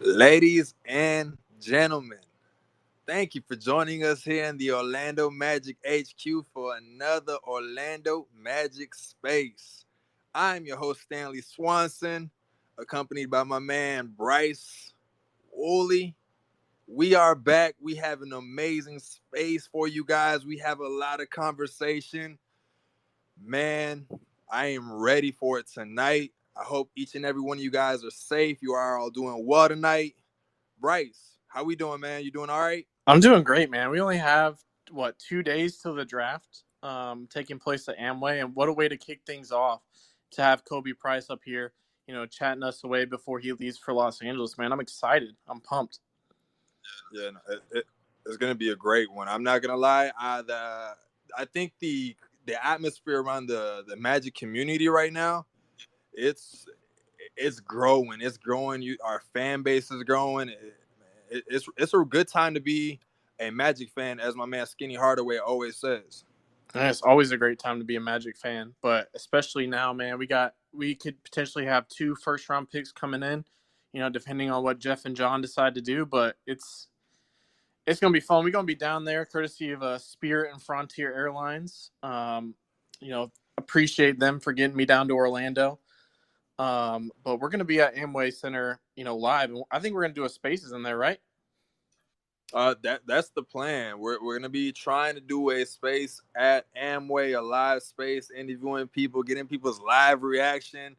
Ladies and gentlemen, thank you for joining us here in the Orlando Magic HQ for another Orlando Magic Space. I'm your host, Stanley Swanson, accompanied by my man, Bryce Woolley. We are back. We have an amazing space for you guys. We have a lot of conversation. Man, I am ready for it tonight. I hope each and every one of you guys are safe. You are all doing well tonight. Bryce, how we doing, man? You doing all right? I'm doing great, man. We only have 2 days till the draft taking place at Amway, and what a way to kick things off to have Khobi Price up here, chatting us away before he leaves for Los Angeles. Man, I'm excited. I'm pumped. Yeah, no, it's gonna be a great one. I'm not gonna lie. I think the atmosphere around the Magic community right now, it's it's growing. It's growing. Our fan base is growing. It's a good time to be a Magic fan, as my man Skinny Hardaway always says. And it's always a great time to be a Magic fan, but especially now, man. We could potentially have 2 first-round picks coming in, depending on what Jeff and John decide to do. But it's gonna be fun. We're gonna be down there, courtesy of Spirit and Frontier Airlines. Appreciate them for getting me down to Orlando. But we're gonna be at Amway Center, live. I think we're gonna do a Spaces in there, right? That's the plan. We're gonna be trying to do a space at Amway, a live space, interviewing people, getting people's live reaction.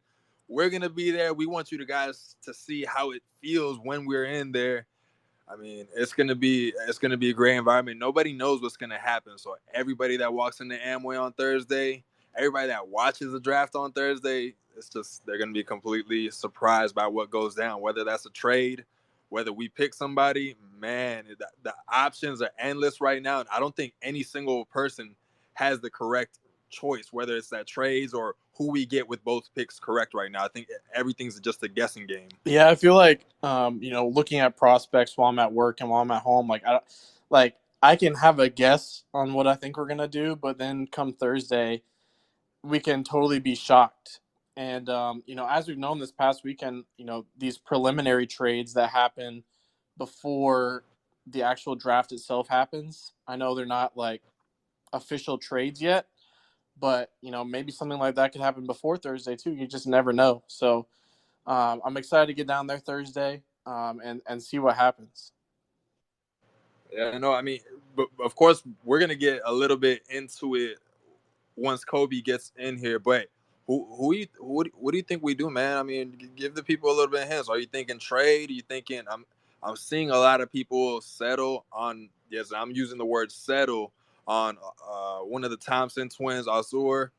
We're gonna be there. We want you guys to see how it feels when we're in there. I mean, it's gonna be a great environment. Nobody knows what's gonna happen. So everybody that walks into Amway on Thursday, everybody that watches the draft on Thursday, it's just they're gonna be completely surprised by what goes down. Whether that's a trade, whether we pick somebody, man, the options are endless right now. And I don't think any single person has the correct choice, whether it's that trades or who we get with both picks correct right now. I think everything's just a guessing game. Yeah, I feel like looking at prospects while I'm at work and while I'm at home, I can have a guess on what I think we're gonna do, but then come Thursday, we can totally be shocked. And as we've known this past weekend, these preliminary trades that happen before the actual draft itself happens. I know they're not like official trades yet, but maybe something like that could happen before Thursday too. You just never know. So I'm excited to get down there Thursday and see what happens. Yeah, no, I mean, but of course, we're gonna get a little bit into it once Khobi gets in here. But what do you think we do, man? I mean, give the people a little bit of hints. Are you thinking trade? Are you thinking I'm seeing a lot of people settle on. Yes, I'm using the word settle on one of the Thompson twins, Azur.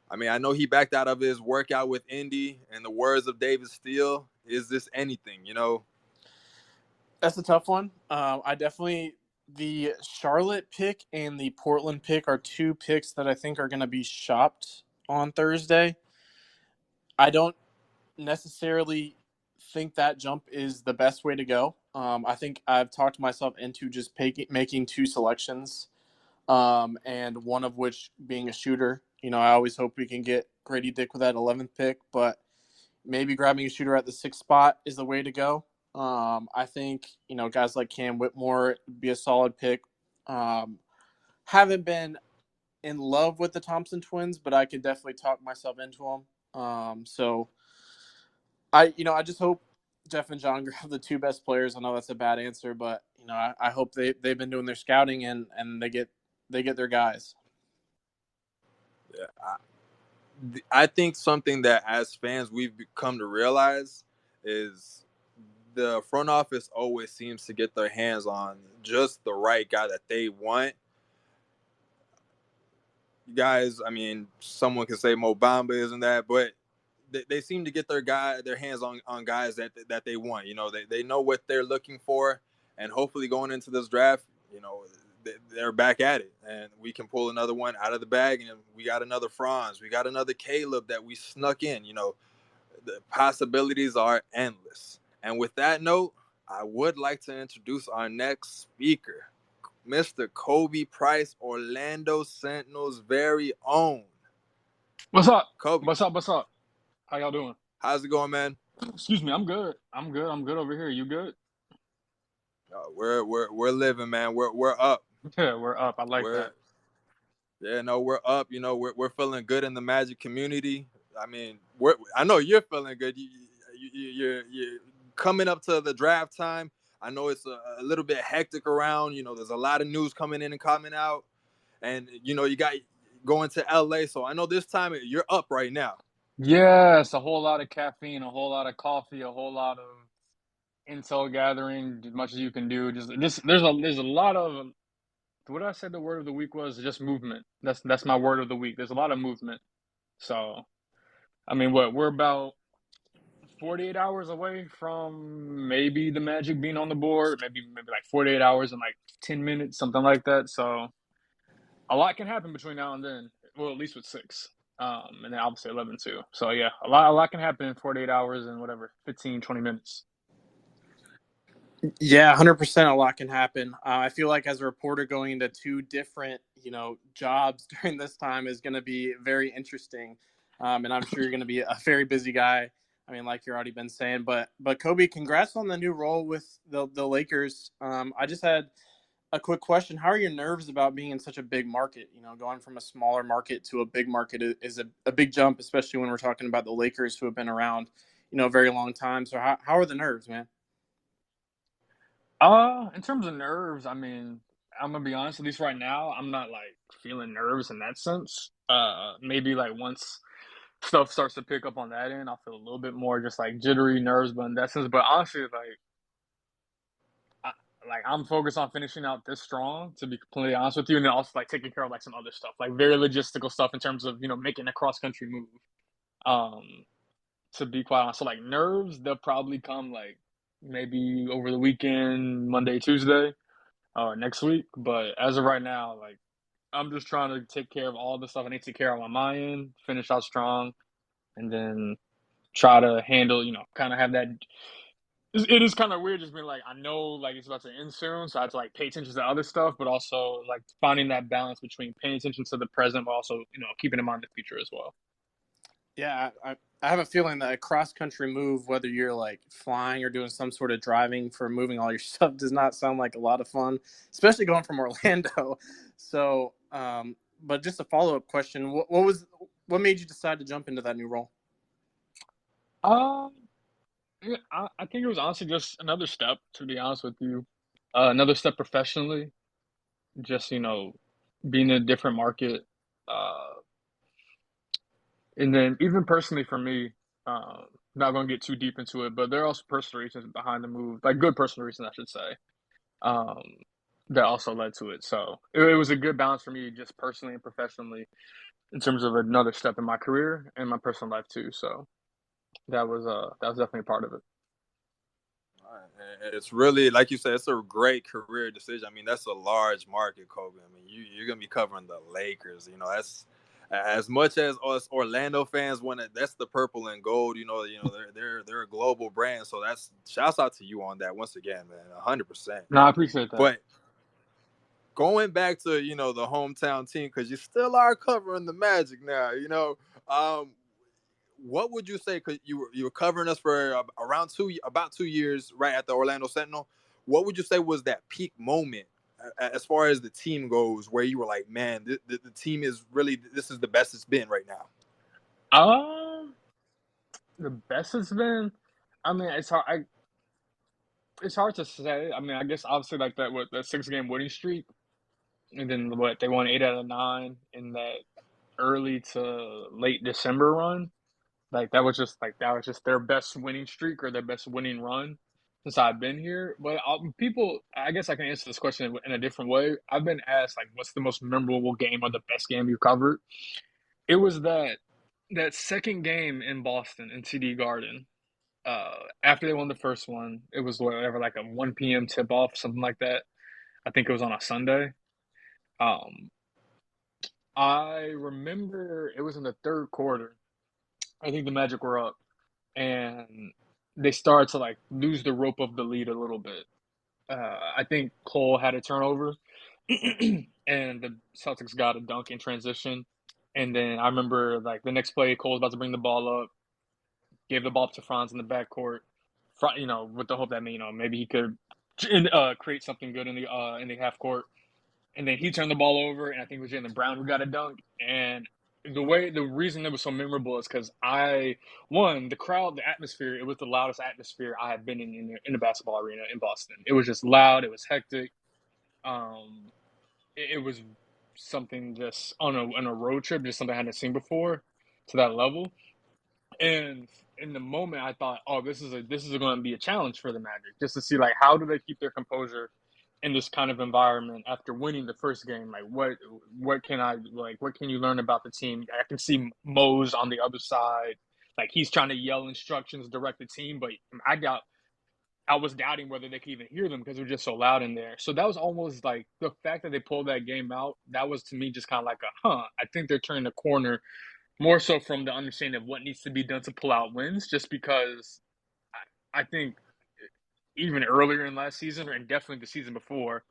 I mean, I know he backed out of his workout with Indy. In the words of David Steele, is this anything? That's a tough one. I definitely the Charlotte pick and the Portland pick are 2 picks that I think are going to be shopped on Thursday. I don't necessarily think that jump is the best way to go. I think I've talked myself into just making 2 selections, and one of which being a shooter. I always hope we can get Grady Dick with that 11th pick, but maybe grabbing a shooter at the 6th spot is the way to go. I think guys like Cam Whitmore would be a solid pick. Haven't been in love with the Thompson twins, but I could definitely talk myself into them. So I just hope Jeff and John grab the 2 best players. I know that's a bad answer, but I hope they've been doing their scouting and they get their guys. Yeah, I think something that as fans we've come to realize is the front office always seems to get their hands on just the right guy that they want. Guys, I mean, someone can say Mo Bamba isn't that, but they seem to get their hands on guys that they want. They know what they're looking for, and hopefully going into this draft, they're back at it, and we can pull another one out of the bag. And we got another Franz, we got another Caleb that we snuck in. The possibilities are endless. And with that note, I would like to introduce our next speaker, Mr. Khobi Price, Orlando Sentinel's very own. What's up? Khobi, What's up? What's up? How y'all doing? how's it going, man? Excuse me. I'm good. I'm good. I'm good over here. You good? We're living, man. We're up. Yeah, we're up. I like We're that. Yeah, no, we're up. You know, we're feeling good in the Magic community. I mean, I know you're feeling good. You're coming up to the draft time. I know it's a little bit hectic around. You know, there's a lot of news coming in and coming out, and you know, you got going to LA. So I know this time you're up right now. Yes, a whole lot of caffeine, a whole lot of coffee, a whole lot of intel gathering, as much as you can do. Just there's a lot of what did I say the word of the week was? Just movement. That's my word of the week. There's a lot of movement. So I mean, what we're about 48 hours away from maybe the Magic being on the board, maybe like 48 hours and like 10 minutes, something like that. So a lot can happen between now and then. Well, at least with six. And then obviously 11 too. So yeah, a lot can happen in 48 hours and whatever, 15, 20 minutes. Yeah, 100%. A lot can happen. I feel like as a reporter going into two different, jobs during this time is going to be very interesting. And I'm sure you're going to be a very busy guy. I mean, like you've already been saying, but Khobi, congrats on the new role with the Lakers. I just had a quick question. How are your nerves about being in such a big market? Going from a smaller market to a big market is a big jump, especially when we're talking about the Lakers who have been around, a very long time. So how are the nerves, man? In terms of nerves, I mean, I'm gonna be honest, at least right now, I'm not like feeling nerves in that sense. Maybe like once stuff starts to pick up on that end, I'll feel a little bit more just like jittery nerves, but in that sense. But honestly, I, I'm focused on finishing out this strong, to be completely honest with you, and then also like taking care of like some other stuff, like very logistical stuff in terms of making a cross country move. Um, to be quite honest, so like nerves, they'll probably come like maybe over the weekend, Monday, Tuesday, next week. But as of right now, like I'm just trying to take care of all the stuff I need to take care of on my end, finish out strong, and then try to handle, kind of have that. It is kind of weird just being like, I know like it's about to end soon, so I have to like pay attention to other stuff, but also like finding that balance between paying attention to the present, but also keeping in mind the future as well. Yeah, I have a feeling that a cross country move, whether you're like flying or doing some sort of driving for moving all your stuff, does not sound like a lot of fun, especially going from Orlando. So, but just a follow up question: what made you decide to jump into that new role? Um, yeah, I think it was honestly just another step, to be honest with you, another step professionally. Just being in a different market, uh, and then even personally for me, not going to get too deep into it, but there are also personal reasons behind the move, like good personal reasons, I should say, um, that also led to it. So it was a good balance for me, just personally and professionally, in terms of another step in my career and my personal life too. So that was definitely a part of it. It's really like you said, it's a great career decision. I mean, that's a large market, Kobe. I mean, you're gonna be covering the Lakers. You know, that's as much as us Orlando fans want it. That's the purple and gold. They're a global brand. So that's shouts out to you on that once again, man. 100%. No, I appreciate that. But going back to the hometown team because you still are covering the Magic now. Um, what would you say? Because you were covering us for around about 2 years, right at the Orlando Sentinel. What would you say was that peak moment as far as the team goes, where you were like, man, the team is really this is the best it's been right now. Um, the best it's been. I mean, it's hard to say. I mean, I guess obviously like that 6 game winning streak, and then what they won 8 out of 9 in that early to late December run. Like that was just their best winning streak or their best winning run since I've been here. But people, I guess I can answer this question in a different way. I've been asked like, what's the most memorable game or the best game you covered? It was that second game in Boston in TD Garden. After they won the first one, it was whatever like a 1 p.m. tip off, something like that. I think it was on a Sunday. Um, I remember it was in the third quarter. I think the Magic were up, and they started to like lose the rope of the lead a little bit. I think Cole had a turnover, and the Celtics got a dunk in transition. And then I remember like the next play, Cole's about to bring the ball up. gave the ball to Franz in the backcourt, with the hope that maybe he could create something good in the half court, and then he turned the ball over, and I think it was Jaylen Brown who got a dunk. And the reason it was so memorable is because the crowd, the atmosphere, it was the loudest atmosphere I had been in a basketball arena in Boston. It was just loud, it was hectic. Um, it was something just on a road trip, just something I hadn't seen before to that level. And in the moment, I thought, oh, this is going to be a challenge for the Magic, just to see like how do they keep their composure in this kind of environment after winning the first game. Like what can you learn about the team? I can see Mose on the other side, like he's trying to yell instructions, direct the team, but I was doubting whether they could even hear them because it was just so loud in there. So that was almost like the fact that they pulled that game out. That was to me just kind of like I think they're turning the corner more so from the understanding of what needs to be done to pull out wins, just because I think even earlier in last season, and definitely the season before,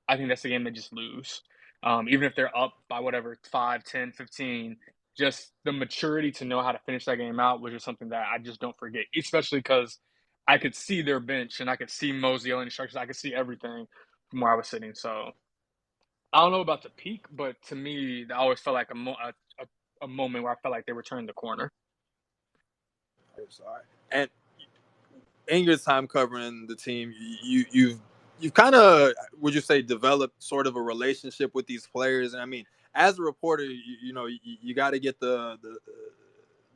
I think that's the game they just lose. Even if they're up by whatever, 5, 10, 15, just the maturity to know how to finish that game out was just something that I just don't forget, especially because I could see their bench and I could see Mosey yelling instructions. I could see everything from where I was sitting. So I don't know about the peak, but to me, I always felt like a moment where I felt like they were turning the corner. And in your time covering the team, you've kind of, would you say, developed sort of a relationship with these players? And I mean, as a reporter, you got to get the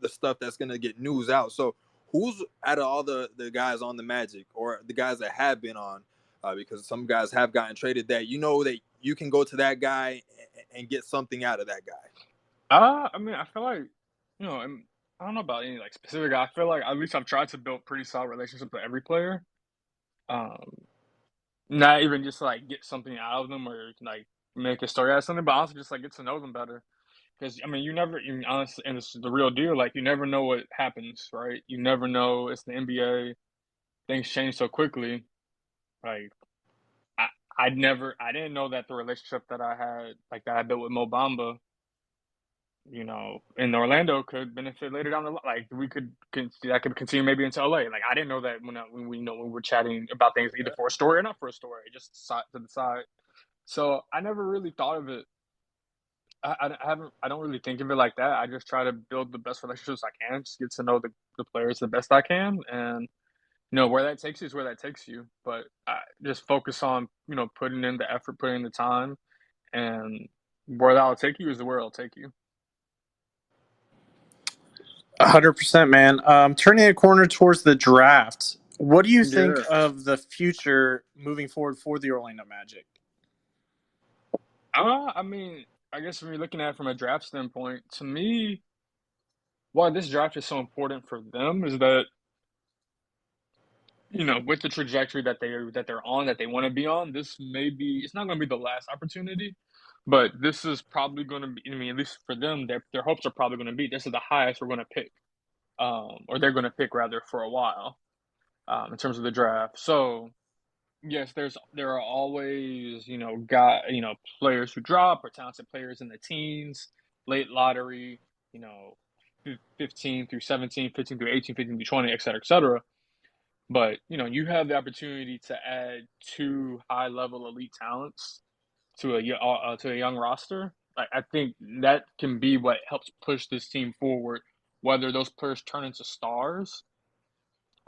stuff that's going to get news out. So who's out of all the guys on the Magic, or the guys that have been on, because some guys have gotten traded, that that you can go to that guy and get something out of that guy? I mean, I feel like, I don't know about any like specific guy. I feel like at least I've tried to build pretty solid relationships with every player. Um, Not even just like get something out of them or like make a story out of something, but also just like get to know them better. Because I mean, honestly, and it's the real deal. Like you never know what happens, right? You never know. It's the NBA. Things change so quickly. Like I, I didn't know that the relationship that I had, like that I built with Mo Bamba, in Orlando could benefit later down the line. Like that could continue maybe into LA. Like I didn't know that when we were chatting about things either for a story or not for a story, just to the side. So I never really thought of it. I don't really think of it like that. I just try to build the best relationships I can, just get to know the players the best I can, and where that takes you is where that takes you. But I just focus on putting in the effort, putting in the time, and where that'll take you is where it'll take you. 100%, man. Turning a corner towards the draft, what do you think Yeah. of the future moving forward for the Orlando Magic? I mean, I guess when you're looking at it from a draft standpoint, to me, why this draft is so important for them is that, with the trajectory that they're on, that they want to be on, it's not going to be the last opportunity, but this is probably going to be, I mean, at least for them, their hopes are probably going to be this is the highest we're going to pick, or they're going to pick rather for a while, in terms of the draft. So yes, there are always, players who drop or talented players in the teens, late lottery, you know, 15 through 17, 15 through 18, 15 through 20, et cetera, et cetera. But, you have the opportunity to add two high level elite talents to a young roster. I think that can be what helps push this team forward, whether those players turn into stars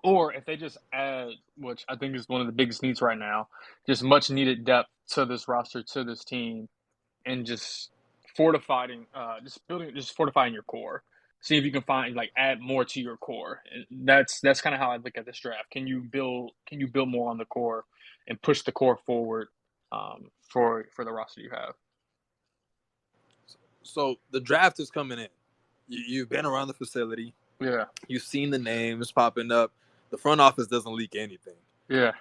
or if they just add, which I think is one of the biggest needs right now, just much needed depth to this roster, to this team, and just fortifying your core. See if you can find add more to your core. And that's kind of how I look at this draft. Can you build more on the core and push the core forward, for the roster you have? So the draft is coming in. You've been around the facility. Yeah, You've seen the names popping up. The front office doesn't leak anything. yeah.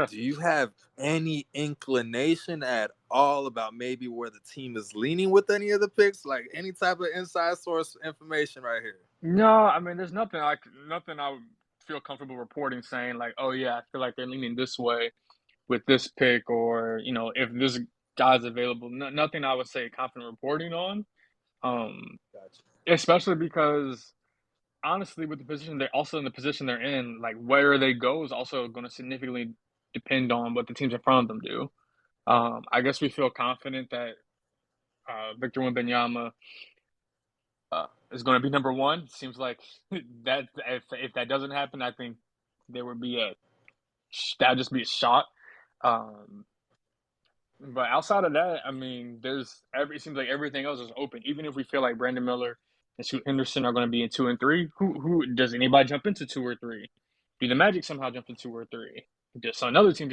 Do you have any inclination at all about maybe where the team is leaning with any of the picks? Like any type of inside source information right here? No, I mean, there's nothing I would feel comfortable reporting saying like, oh yeah, I feel like they're leaning this way with this pick, or if this guy's available. Nothing I would say confident reporting on. Um, Gotcha. Especially because honestly, with the position they're also in the position they're in, like where they go is also going to significantly depend on what the teams in front of them do. I guess we feel confident that Victor Wembanyama is going to be number one. Seems like that if that doesn't happen, I think there would be a that'd just be a shot. Um, but outside of that, I mean, it seems like everything else is open. Even if we feel like Brandon Miller and Scoot Henderson are going to be in 2 and 3, who does anybody jump into 2 or 3? Do the Magic somehow jump into 2 or 3? Does another team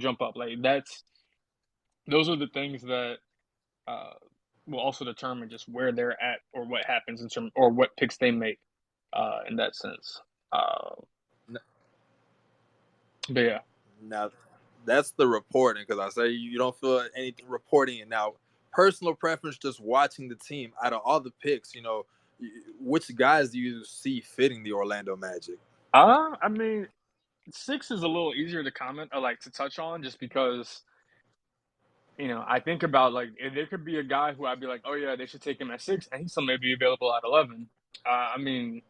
jump up? Like those are the things that uh, will also determine just where they're at or what happens in term or what picks they make in that sense. Uh, but yeah, Now, that's the reporting because I say you don't feel anything reporting it. Now, personal preference, just watching the team. Out of all the picks, which guys do you see fitting the Orlando Magic? I mean, 6 is a little easier to comment or like to touch on just because I think about like if there could be a guy who I'd be like, oh yeah, they should take him at 6, and he still may be available at 11. I mean,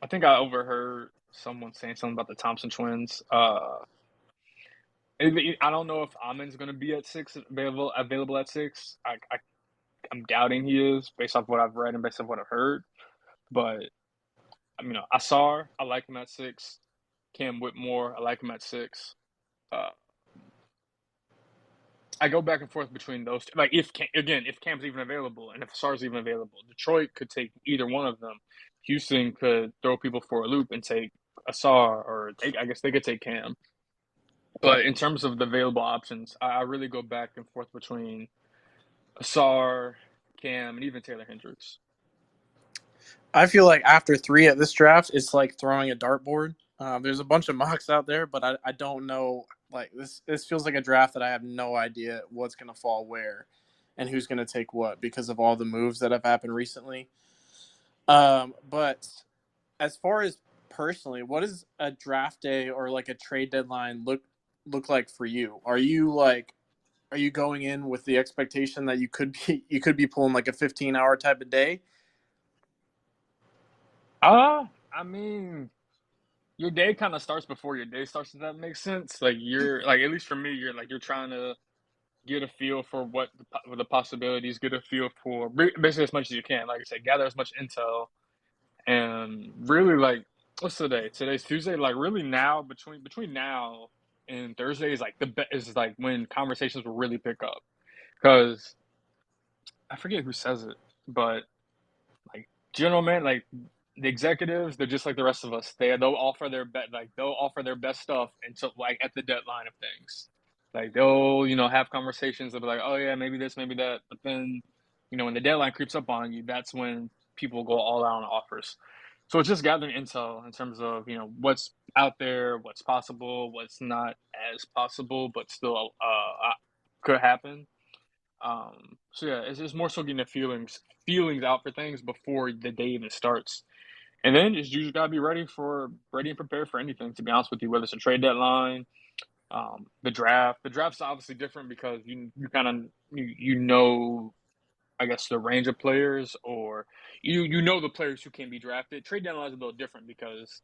I think I overheard someone saying something about the Thompson twins. I don't know if Amin's going to be at 6 available at 6. I'm doubting he is based off what I've read and based off what I've heard. But I mean, Asar, I like him at 6. Cam Whitmore, I like him at 6. Uh, I go back and forth between those two. Like if Cam's even available and if Asar's even available, Detroit could take either one of them. Houston could throw people for a loop and take Asar, or I guess they could take Cam. But in terms of the available options, I really go back and forth between Asar, Cam, and even Taylor Hendricks. I feel like after 3 at this draft, it's like throwing a dartboard. There's a bunch of mocks out there, but I don't know. Like this feels like a draft that I have no idea what's going to fall where and who's going to take what because of all the moves that have happened recently. But as far as personally, what does a draft day or like a trade deadline look like for you? Are you going in with the expectation that you could be pulling like a 15-hour type of day? I mean, your day kind of starts before your day starts, if that makes sense. Like you're like at least for me, you're trying to get a feel for what the possibilities, get a feel for basically as much as you can. Like I said, gather as much intel, and really like what's today? Today's Tuesday. Like really now between now and Thursday is like is like when conversations will really pick up because I forget who says it, but like general man, like the executives, they're just like the rest of us. They'll offer their best stuff until like at the deadline of things. Like they'll have conversations. They'll be like, oh yeah, maybe this, maybe that. But then when the deadline creeps up on you, that's when people go all out on offers. So it's just gathering intel in terms of what's out there, what's possible, what's not as possible, but still could happen. So yeah, it's just more so getting the feelings out for things before the day even starts. And then you just gotta be ready and prepared for anything, to be honest with you, whether it's a trade deadline, the draft. The draft's obviously different because you kind of I guess the range of players, or the players who can be drafted. Trade deadline is a little different because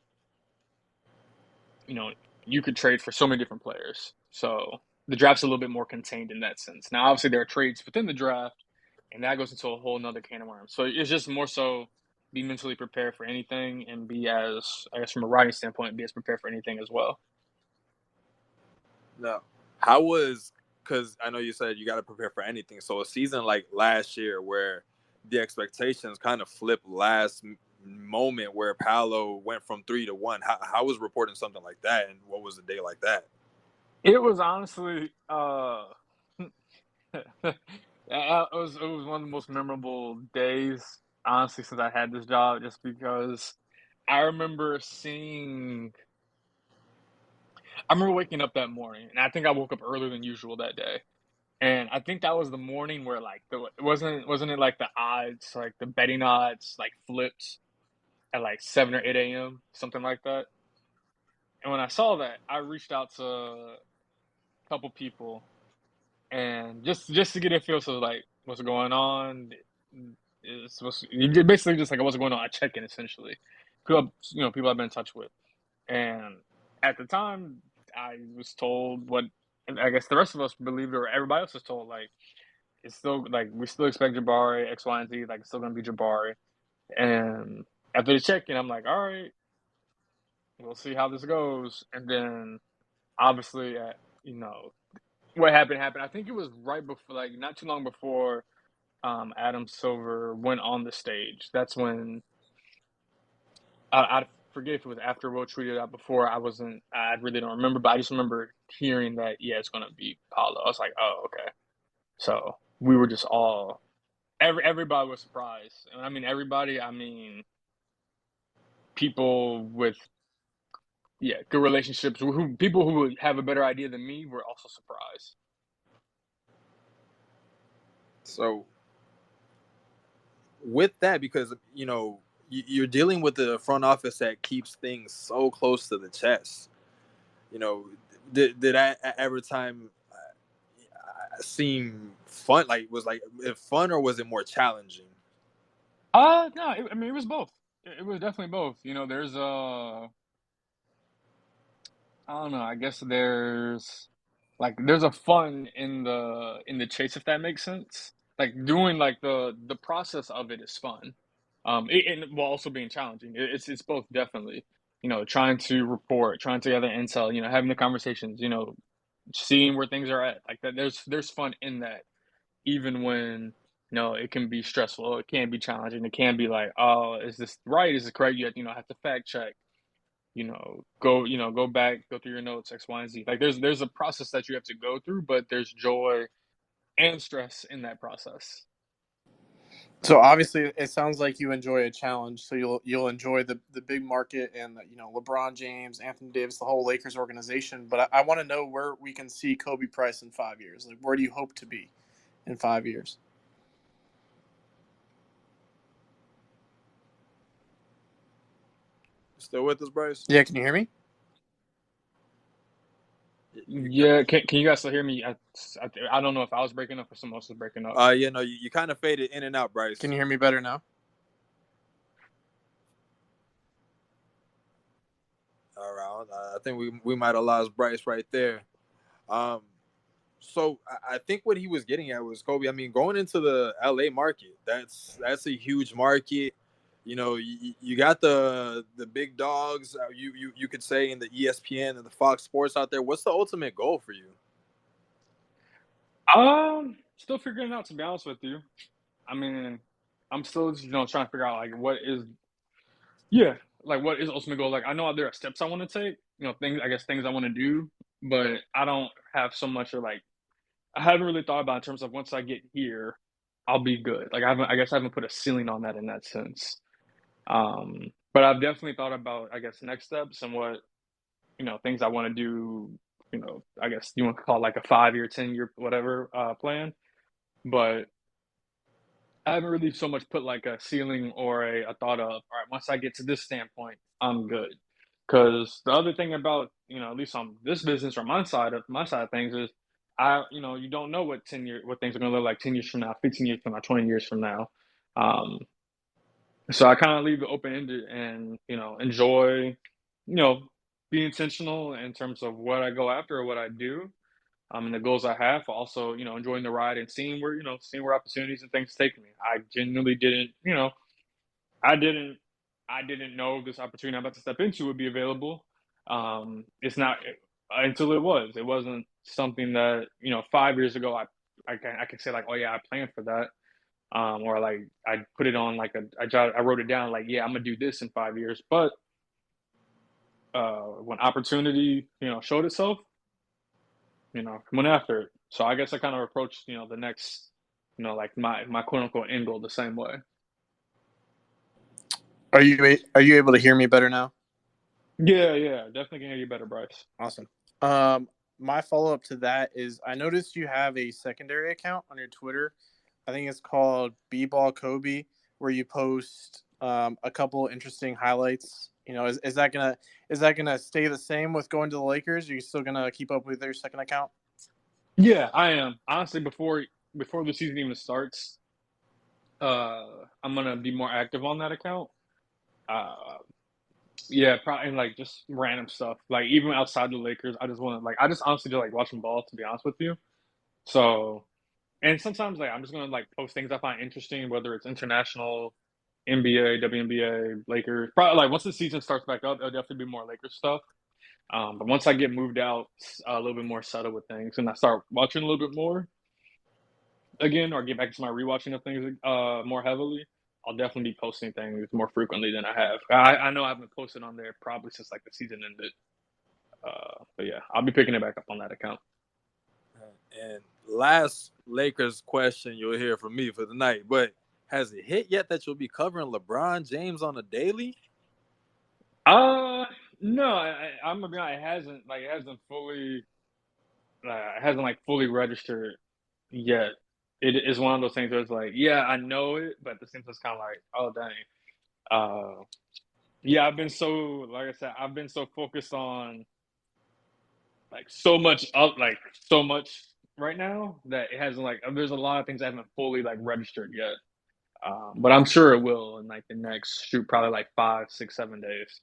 you know, you could trade for so many different players. So the draft's a little bit more contained in that sense. Now, obviously, there are trades within the draft, and that goes into a whole nother can of worms. So it's just more so be mentally prepared for anything and be as, I guess, from a writing standpoint, be as prepared for anything as well. No. How was, because I know you said you got to prepare for anything. So a season like last year where the expectations kind of flipped last moment where Paolo went from 3 to 1. How was reporting something like that, and what was a day like that? It was honestly, it was one of the most memorable days, honestly, since I had this job, just because I remember seeing I remember waking up that morning, and I think I woke up earlier than usual that day. And I think that was the morning where like wasn't it like the odds, like the betting odds, like flipped at like 7 or 8 a.m., something like that. And when I saw that, I reached out to a couple people and just to get a feel of like what's going on. it's supposed to, basically just like it wasn't going on a check-in essentially. People I've been in touch with, and at the time I was told what, and I guess the rest of us believed, or everybody else was told, like it's still like we still expect Jabari X, Y, and Z, like it's still gonna be Jabari. And after the check-in, I'm like, all right, we'll see how this goes. And then obviously, you know, what happened. I think it was right before, like not too long before Adam Silver went on the stage. That's when I forget if it was after Will tweeted out before. I really don't remember, but I just remember hearing that, yeah, it's gonna be Paolo. I was like, oh, okay. So we were just all everybody was surprised. And I mean everybody, I mean people with, yeah, good relationships, people who would have a better idea than me were also surprised. So with that, because you're dealing with the front office that keeps things so close to the chest. You know, did I every time seem fun? Like was like it fun or was it more challenging? No, I mean it was both. It was definitely both. There's I don't know. I guess there's a fun in the chase, if that makes sense. Like doing like the process of it is fun, and while also being challenging. It's both definitely. Trying to report, trying to gather intel. Having the conversations. Seeing where things are at. Like that. There's fun in that, even when it can be stressful. It can be challenging. It can be like, oh, is this right? Is it correct? Have to fact check, go back, go through your notes, X, Y, and Z. Like there's a process that you have to go through, but there's joy and stress in that process. So obviously, it sounds like you enjoy a challenge. So you'll enjoy the big market and LeBron James, Anthony Davis, the whole Lakers organization. But I want to know where we can see Khobi Price in 5 years. Like, where do you hope to be in 5 years? Still with us, Bryce? Yeah, can you hear me? Yeah, can you guys still hear me? I don't know if I was breaking up or someone else was breaking up. Yeah, no, you kind of faded in and out, Bryce. Can you hear me better now? All right, I think we might have lost Bryce right there. Um, so I think what he was getting at was Khobi. I mean, going into the LA market, that's a huge market. You got the big dogs. You could say in the ESPN and the Fox Sports out there. What's the ultimate goal for you? Still figuring it out, to be honest with you. I mean, I'm still trying to figure out like yeah, what is ultimate goal. Like I know there are steps I want to take, things I want to do, but I don't have so much, or like I haven't really thought about in terms of once I get here, I'll be good. Like I guess I haven't put a ceiling on that in that sense. But I've definitely thought about, I guess, next steps and what, things I want to do, I guess you want to call it like a 5 year, 10 year, whatever, plan. But I haven't really so much put like a ceiling or a thought of, all right, once I get to this standpoint, I'm good. Because the other thing about, at least on this business or my side of things is, you don't know what things are going to look like 10 years from now, 15 years from now, 20 years from now. Um, so I kind of leave it open ended and, enjoy, you know, be intentional in terms of what I go after or what I do. And the goals I have, also, enjoying the ride and seeing where opportunities and things take me. I genuinely didn't, I didn't, I didn't know this opportunity I'm about to step into would be available. It's not until it was. It wasn't something that 5 years ago I can say like, oh yeah, I planned for that. Or like I put it on like I wrote it down like, yeah, I'm gonna do this in 5 years. But when opportunity showed itself, went after it. So I guess I kind of approached the next like my quote unquote end goal the same way. Are you able to hear me better now? Yeah, definitely can hear you better, Bryce. Awesome. My follow up to that is I noticed you have a secondary account on your Twitter. I think it's called B-Ball Khobi, where you post a couple interesting highlights. Is that gonna stay the same with going to the Lakers? Are you still gonna keep up with your second account? Yeah, I am honestly before the season even starts. I'm gonna be more active on that account. Uh, yeah, probably and, like just random stuff. Like even outside the Lakers, I just want to like I just honestly just like watching ball. To be honest with you, so and sometimes like I'm just gonna like post things I find interesting, whether it's international, NBA, WNBA, Lakers. Probably like once the season starts back up, there'll definitely be more Lakers stuff. But once I get moved out, a little bit more settled with things, and I start watching a little bit more again, or get back to my rewatching of things more heavily, I'll definitely be posting things more frequently than I have. I know I haven't posted on there probably since like the season ended. But yeah, I'll be picking it back up on that account. And last Lakers question you'll hear from me for the night, but has it hit yet that you'll be covering LeBron James on a daily? Uh, no, I'm gonna be honest, it hasn't like fully registered yet. It is one of those things where it's like, yeah, I know it, but at the same time, it's kind of like, oh dang. Uh, yeah, like I said, I've been so focused on like so much right now that it hasn't like there's a lot of things I haven't fully like registered yet. But I'm sure it will in like the next shoot, probably like 5, 6, 7 days.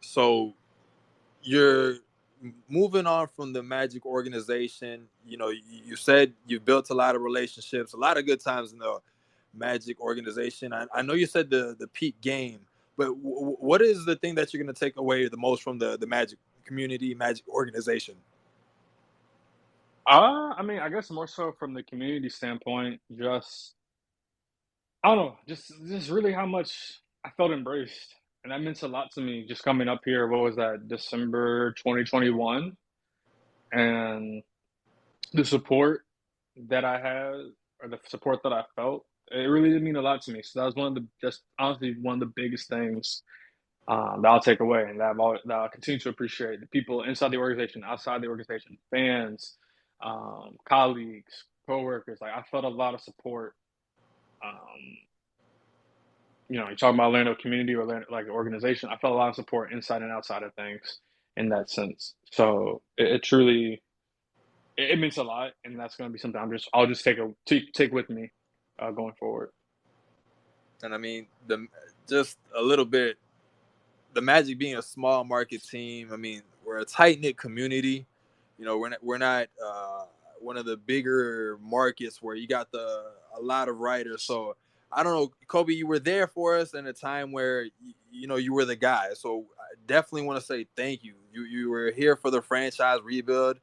So you're moving on from the Magic organization. You know, you said you've built a lot of relationships, a lot of good times in the Magic organization. I know you said the peak game, but what is the thing that you're going to take away the most from the Magic community, Magic organization? I mean, I guess more so from the community standpoint, just I don't know, just really how much I felt embraced, and that meant a lot to me. Just coming up here, what was that, December 2021, and the support that I had, or the support that I felt, it really did mean a lot to me. So that was one of the just honestly one of the biggest things that I'll take away, and that I'll continue to appreciate the people inside the organization, outside the organization, fans, colleagues, coworkers. Like I felt a lot of support. Um, you talk about Orlando community or like organization. I felt a lot of support inside and outside of things in that sense. So it truly it means a lot, and that's going to be something I'll just take with me going forward. And I mean, the just a little bit, the Magic being a small market team. I mean, we're a tight knit community. You know, we're not one of the bigger markets where you got a lot of writers. So I don't know, Khobi, you were there for us in a time where you know you were the guy. So I definitely want to say thank you. You were here for the franchise rebuild.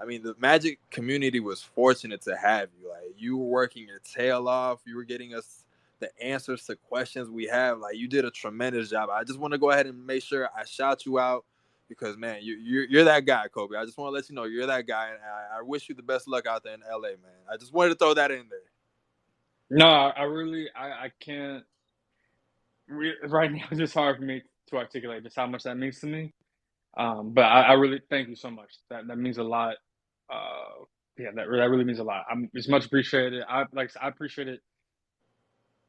I mean, the Magic community was fortunate to have you. Like you were working your tail off. You were getting us the answers to questions we have. Like you did a tremendous job. I just want to go ahead and make sure I shout you out because man, you're that guy, Khobi. I just want to let you know you're that guy, and I wish you the best luck out there in LA, man. I just wanted to throw that in there. No, I really I can't right now. It's just hard for me to articulate just how much that means to me. But I really thank you so much. That means a lot. Yeah, that really means a lot. It's much appreciated. I appreciate it.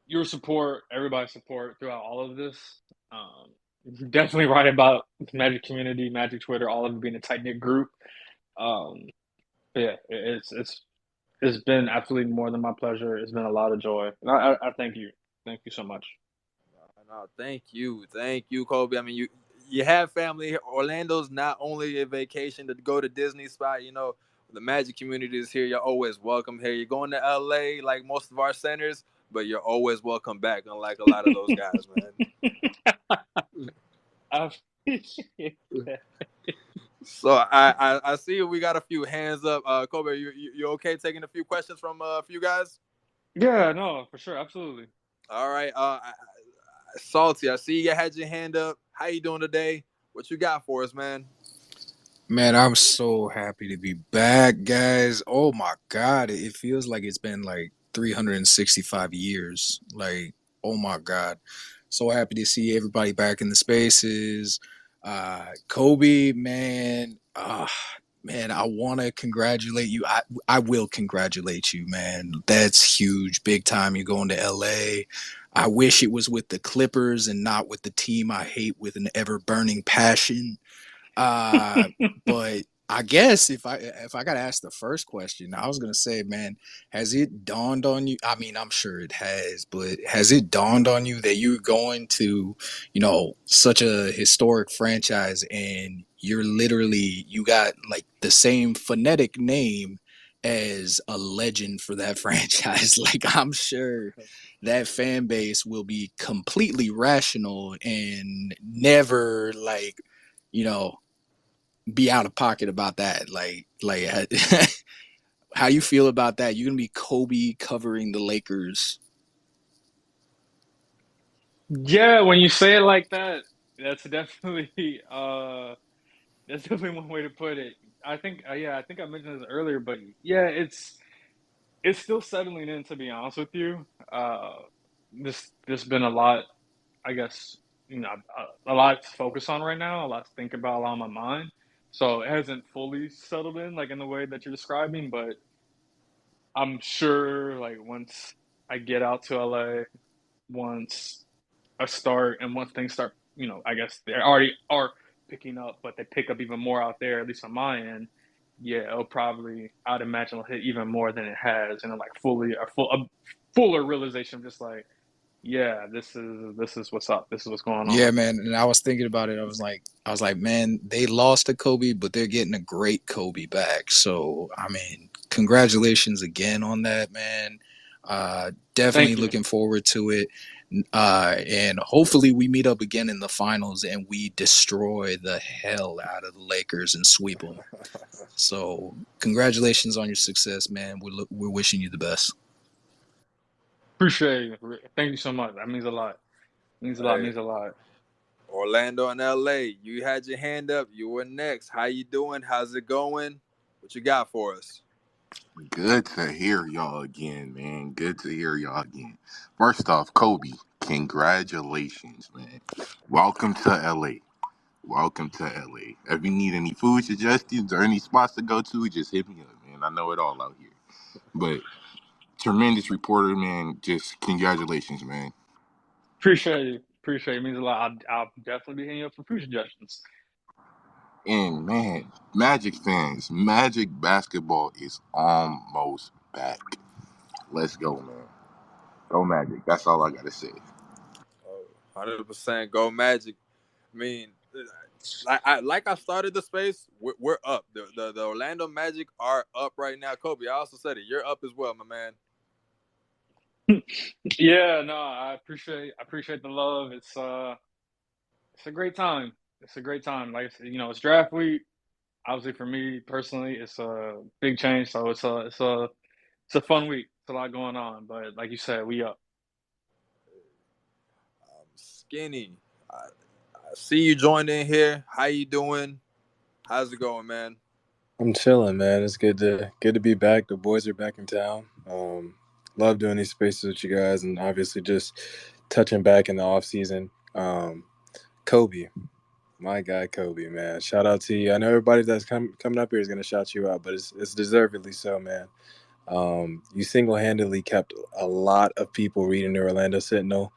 Your support, everybody's support throughout all of this. You're definitely right about the Magic community, Magic Twitter, all of it being a tight knit group. Um, but yeah, it's been absolutely more than my pleasure. It's been a lot of joy. And I thank you so much. No, thank you, Khobi. I mean, you have family here. Orlando's not only a vacation to go to Disney spot. You know, the Magic community is here. You're always welcome here. You're going to LA like most of our centers, but you're always welcome back. Unlike a lot of those guys, I appreciate that. So I see we got a few hands up. Khobi, you okay taking a few questions from a few guys? Yeah, no, for sure, absolutely. All right. Salty, I see you had your hand up. How you doing today? What you got for us, man? Man, I'm so happy to be back, guys. Oh my God, it feels like it's been like 365 years. Like, oh my God. So happy to see everybody back in the spaces. Kobe, man, man, I want to congratulate you. I will congratulate you, man. That's huge. Big time. You're going to LA. I wish it was with the Clippers and not with the team I hate with an ever burning passion. Uh, but I guess if I gotta ask the first question, I was gonna say, man, has it dawned on you? I mean, I'm sure it has, but has it dawned on you that you're going to, such a historic franchise, and you got like the same phonetic name as a legend for that franchise? Like, I'm sure that fan base will be completely rational and never you know be out of pocket about that. Like how you feel about that? You're gonna be Kobe covering the Lakers. Yeah, when you say it like that, that's definitely that's definitely one way to put it. I think yeah, I think I mentioned this earlier, but yeah, it's still settling in, to be honest with you. There's been a lot, I guess, a lot to focus on right now, a lot to think about, a lot on my mind. So it hasn't fully settled in like in the way that you're describing, but I'm sure like once I get out to LA, once I start and once things start, I guess they already are picking up, but they pick up even more out there, at least on my end. Yeah, it'll probably, I'd imagine, it'll hit even more than it has, and like a fuller realization of just like, yeah, this is what's up. This is what's going Yeah, on. man. And I was thinking about it. I was like, man, they lost to Kobe, but they're getting a great Kobe back. So, I mean, congratulations again on that, man. Definitely Thank you. looking forward to it. And hopefully we meet up again in the finals and we destroy the hell out of the Lakers and sweep them. So, congratulations on your success, man. We're wishing you the best. Appreciate you. Thank you so much. That means a lot. Means a lot. Hey, Means a lot. Orlando and LA, you had your hand up. You were next. How you doing? How's it going? What you got for us? Good to hear y'all again, man. Good to hear y'all again. First off, Kobe, congratulations, man. Welcome to LA. Welcome to LA. If you need any food suggestions or any spots to go to, just hit me up, man. I know it all out here. But tremendous reporter, man. Just congratulations, man. Appreciate you. Appreciate it. Means a lot. I'll definitely be hitting you up for food suggestions. And man, Magic fans, Magic basketball is almost back. Let's go, man. Go Magic. That's all I gotta say. 100% go Magic. I mean, like I started the space. We're up. The Orlando Magic are up right now. Kobe, I also said it. You're up as well, my man. Yeah, no, I appreciate the love. It's a great time. It's a great time. Like I said, it's draft week. Obviously, for me personally, it's a big change. So it's a fun week. It's a lot going on. But like you said, we up. Skinny. I see you joined in here. How you doing? How's it going, man? I'm chilling, man. It's good to be back. The boys are back in town. Love doing these spaces with you guys, and obviously just touching back in the off season. Kobe, my guy, Kobe, man. Shout out to you. I know everybody that's coming up here is gonna shout you out, but it's deservedly so, man. You single handedly kept a lot of people reading the Orlando Sentinel.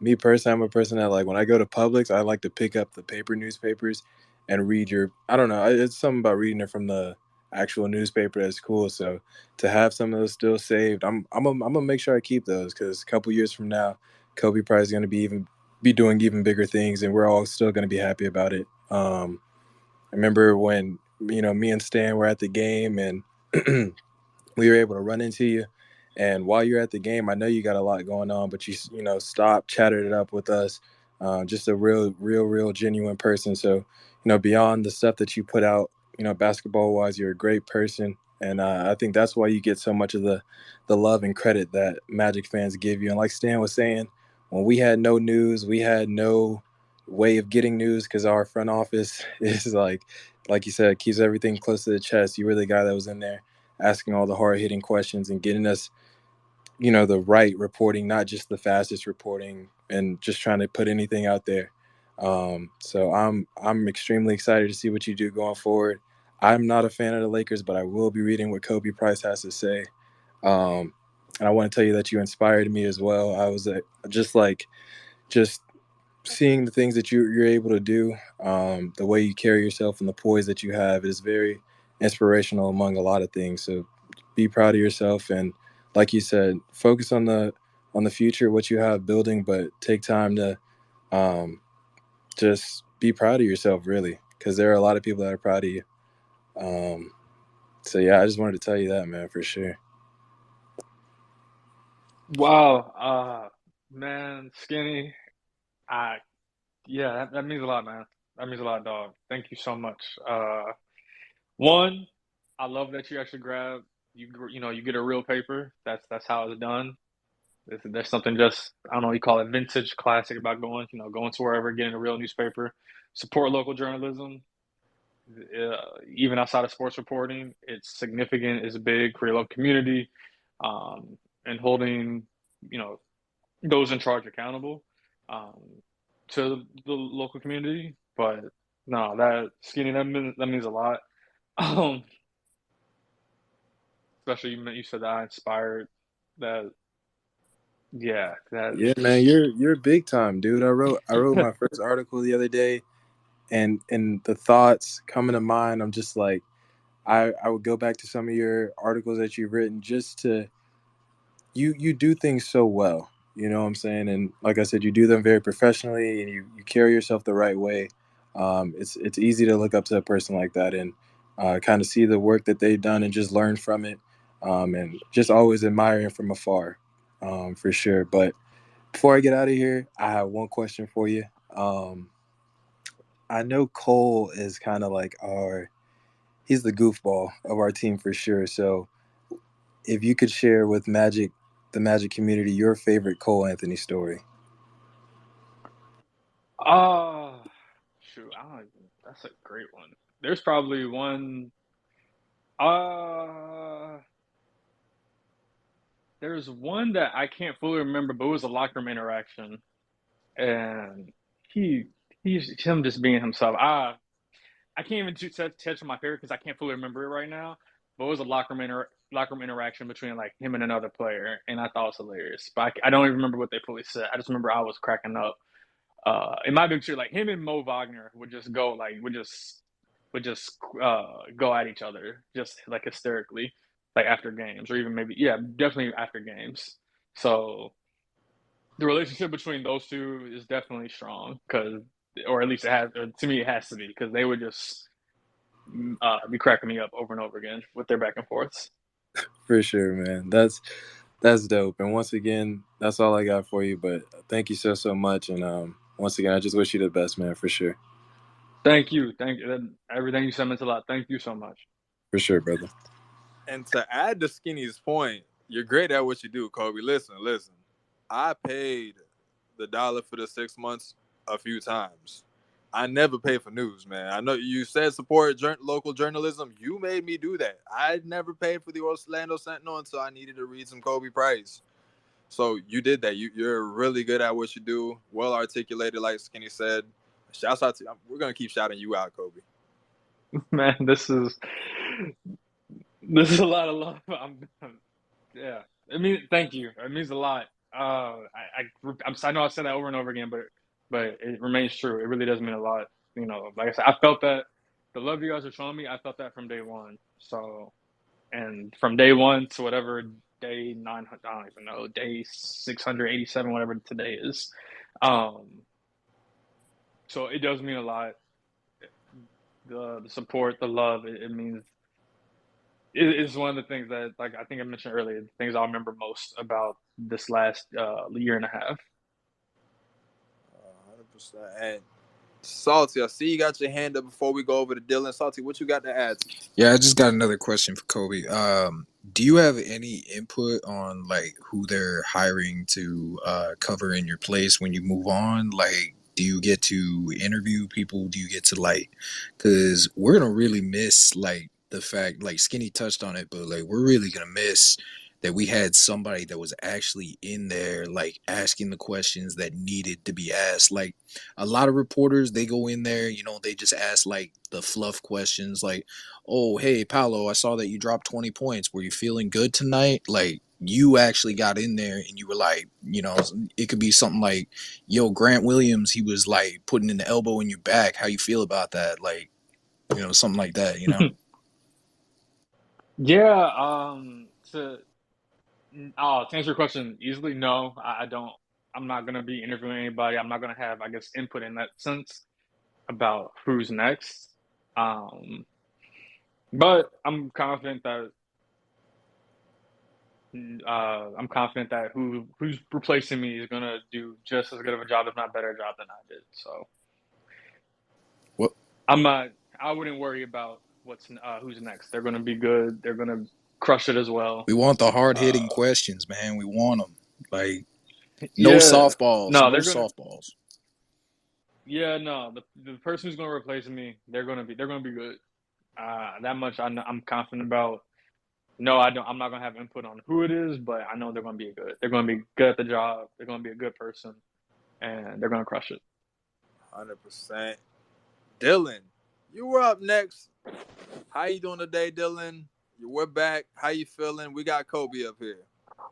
Me personally, I'm a person that like when I go to Publix, I like to pick up the paper newspapers and read your. I don't know. It's something about reading it from the actual newspaper that's cool. So to have some of those still saved, I'm gonna make sure I keep those because a couple years from now, Kobe Price is gonna be doing even bigger things, and we're all still gonna be happy about it. I remember when me and Stan were at the game and. We were able to run into you. And while you're at the game, I know you got a lot going on, but stopped, chatted it up with us. Just a real genuine person. So beyond the stuff that you put out, basketball wise, you're a great person, and I think that's why you get so much of the love and credit that Magic fans give you. And like Stan was saying, when we had no news, we had no way of getting news because our front office is like you said, keeps everything close to the chest. You were the guy that was in there asking all the hard hitting questions and getting us, the right reporting, not just the fastest reporting, and just trying to put anything out there. So I'm extremely excited to see what you do going forward. I'm not a fan of the Lakers, but I will be reading what Kobe Price has to say. Um, and I want to tell you that you inspired me as well. I was just seeing the things that you're able to do, the way you carry yourself and the poise that you have is very inspirational among a lot of things. So be proud of yourself, and like you said, focus on the future, what you have building, but take time to um, just be proud of yourself, really, because there are a lot of people that are proud of you. Um, so yeah, I just wanted to tell you that, man, for sure. Wow, man, Skinny, I yeah, that means a lot, man. That means a lot, dog. Thank you so much. One, I love that you actually grab you get a real paper. That's how it's done. There's something just I don't know, you call it vintage classic about going to wherever, getting a real newspaper, support local journalism. Even outside of sports reporting, it's significant, it's big for your local community, um, and holding you know those in charge accountable um, to the local community. But no, that Skinny, that means a lot. Um, Especially you said that I inspired that. Yeah, that. Yeah, man, you're big time, dude. I wrote my first article the other day, and the thoughts coming to mind. I'm just like, I would go back to some of your articles that you've written just to you do things so well. You know what I'm saying? And like I said, you do them very professionally, and you carry yourself the right way. It's easy to look up to a person like that and kind of see the work that they've done and just learn from it, and just always admiring from afar, for sure. But before I get out of here, I have one question for you. Um, I know Cole is kind of like he's the goofball of our team for sure. So if you could share with the Magic community, your favorite Cole Anthony story. Oh, shoot, I don't even. That's a great one. There's probably one. Uh, there's one that I can't fully remember, but it was a locker room interaction, and he he's him just being himself. I can't even touch on my favorite because I can't fully remember it right now. But it was a locker room interaction between like him and another player, and I thought it was hilarious. But I don't even remember what they fully said. I just remember I was cracking up. It might have been true. Like him and Mo Wagner would just go like go at each other just like hysterically, like after games or even maybe yeah, definitely after games. So the relationship between those two is definitely strong because, or at least it has. Or to me, it has to be because they would just be cracking me up over and over again with their back and forths. For sure, man. That's dope. And once again, that's all I got for you. But thank you so much. And once again, I just wish you the best, man. For sure. Thank you, thank you. Everything you said meant a lot. Thank you so much. For sure, brother. And to add to Skinny's point, you're great at what you do, Kobe. Listen. I paid the dollar for the 6 months a few times. I never pay for news, man. I know you said support local journalism. You made me do that. I never paid for the Orlando Sentinel until I needed to read some Khobi Price. So you did that. You're really good at what you do. Well articulated, like Skinny said. Shouts out to we're gonna keep shouting you out, Kobe. Man, this is a lot of love. Yeah. I mean, thank you. It means a lot. I know I've said that over and over again, but it remains true. It really does mean a lot. Like I said, I felt that the love you guys are showing me. I felt that from day one. So, and from day one to whatever day 900, I don't even know, day 687, whatever today is. Um, so it does mean a lot. The support, the love, it means it is one of the things that, like I think I mentioned earlier, the things I'll remember most about this last year and a half. 100%. And Salty, I see you got your hand up before we go over to Dylan. Salty, what you got to add? Yeah, I just got another question for Kobe. Do you have any input on like who they're hiring to cover in your place when you move on? Like, do you get to interview people? Do you get to like, because we're gonna really miss like the fact like Skinny touched on it, but like we're really gonna miss that we had somebody that was actually in there, like asking the questions that needed to be asked. Like a lot of reporters, they go in there, they just ask like the fluff questions, like, "Oh, hey, Paolo, I saw that you dropped 20 points. Were you feeling good tonight?" Like you actually got in there and you were like, it could be something like, "Yo, Grant Williams, he was like putting an elbow in your back. How you feel about that?" Like, something like that. Yeah, to answer your question easily, no, I don't. I'm not gonna be interviewing anybody. I'm not gonna have, I guess, input in that sense about who's next. Um, but I'm confident that who's replacing me is gonna do just as good of a job, if not better job than I did. So What I'm not. I wouldn't worry about who's next. They're gonna be good. They're gonna crush it as well. we want the hard hitting Uh, questions, man. We want them. Like no yeah, softballs, no, no they're gonna. softballs. Yeah, no, the person who's gonna replace me, they're gonna be good. That much I'm confident about. No, I don't. I'm not gonna have input on who it is, but I know they're gonna be good. They're gonna be good at the job. They're gonna be a good person, and they're gonna crush it. 100%. Dylan, you were up next. How you doing today, Dylan? We're back. How you feeling? We got Khobi up here.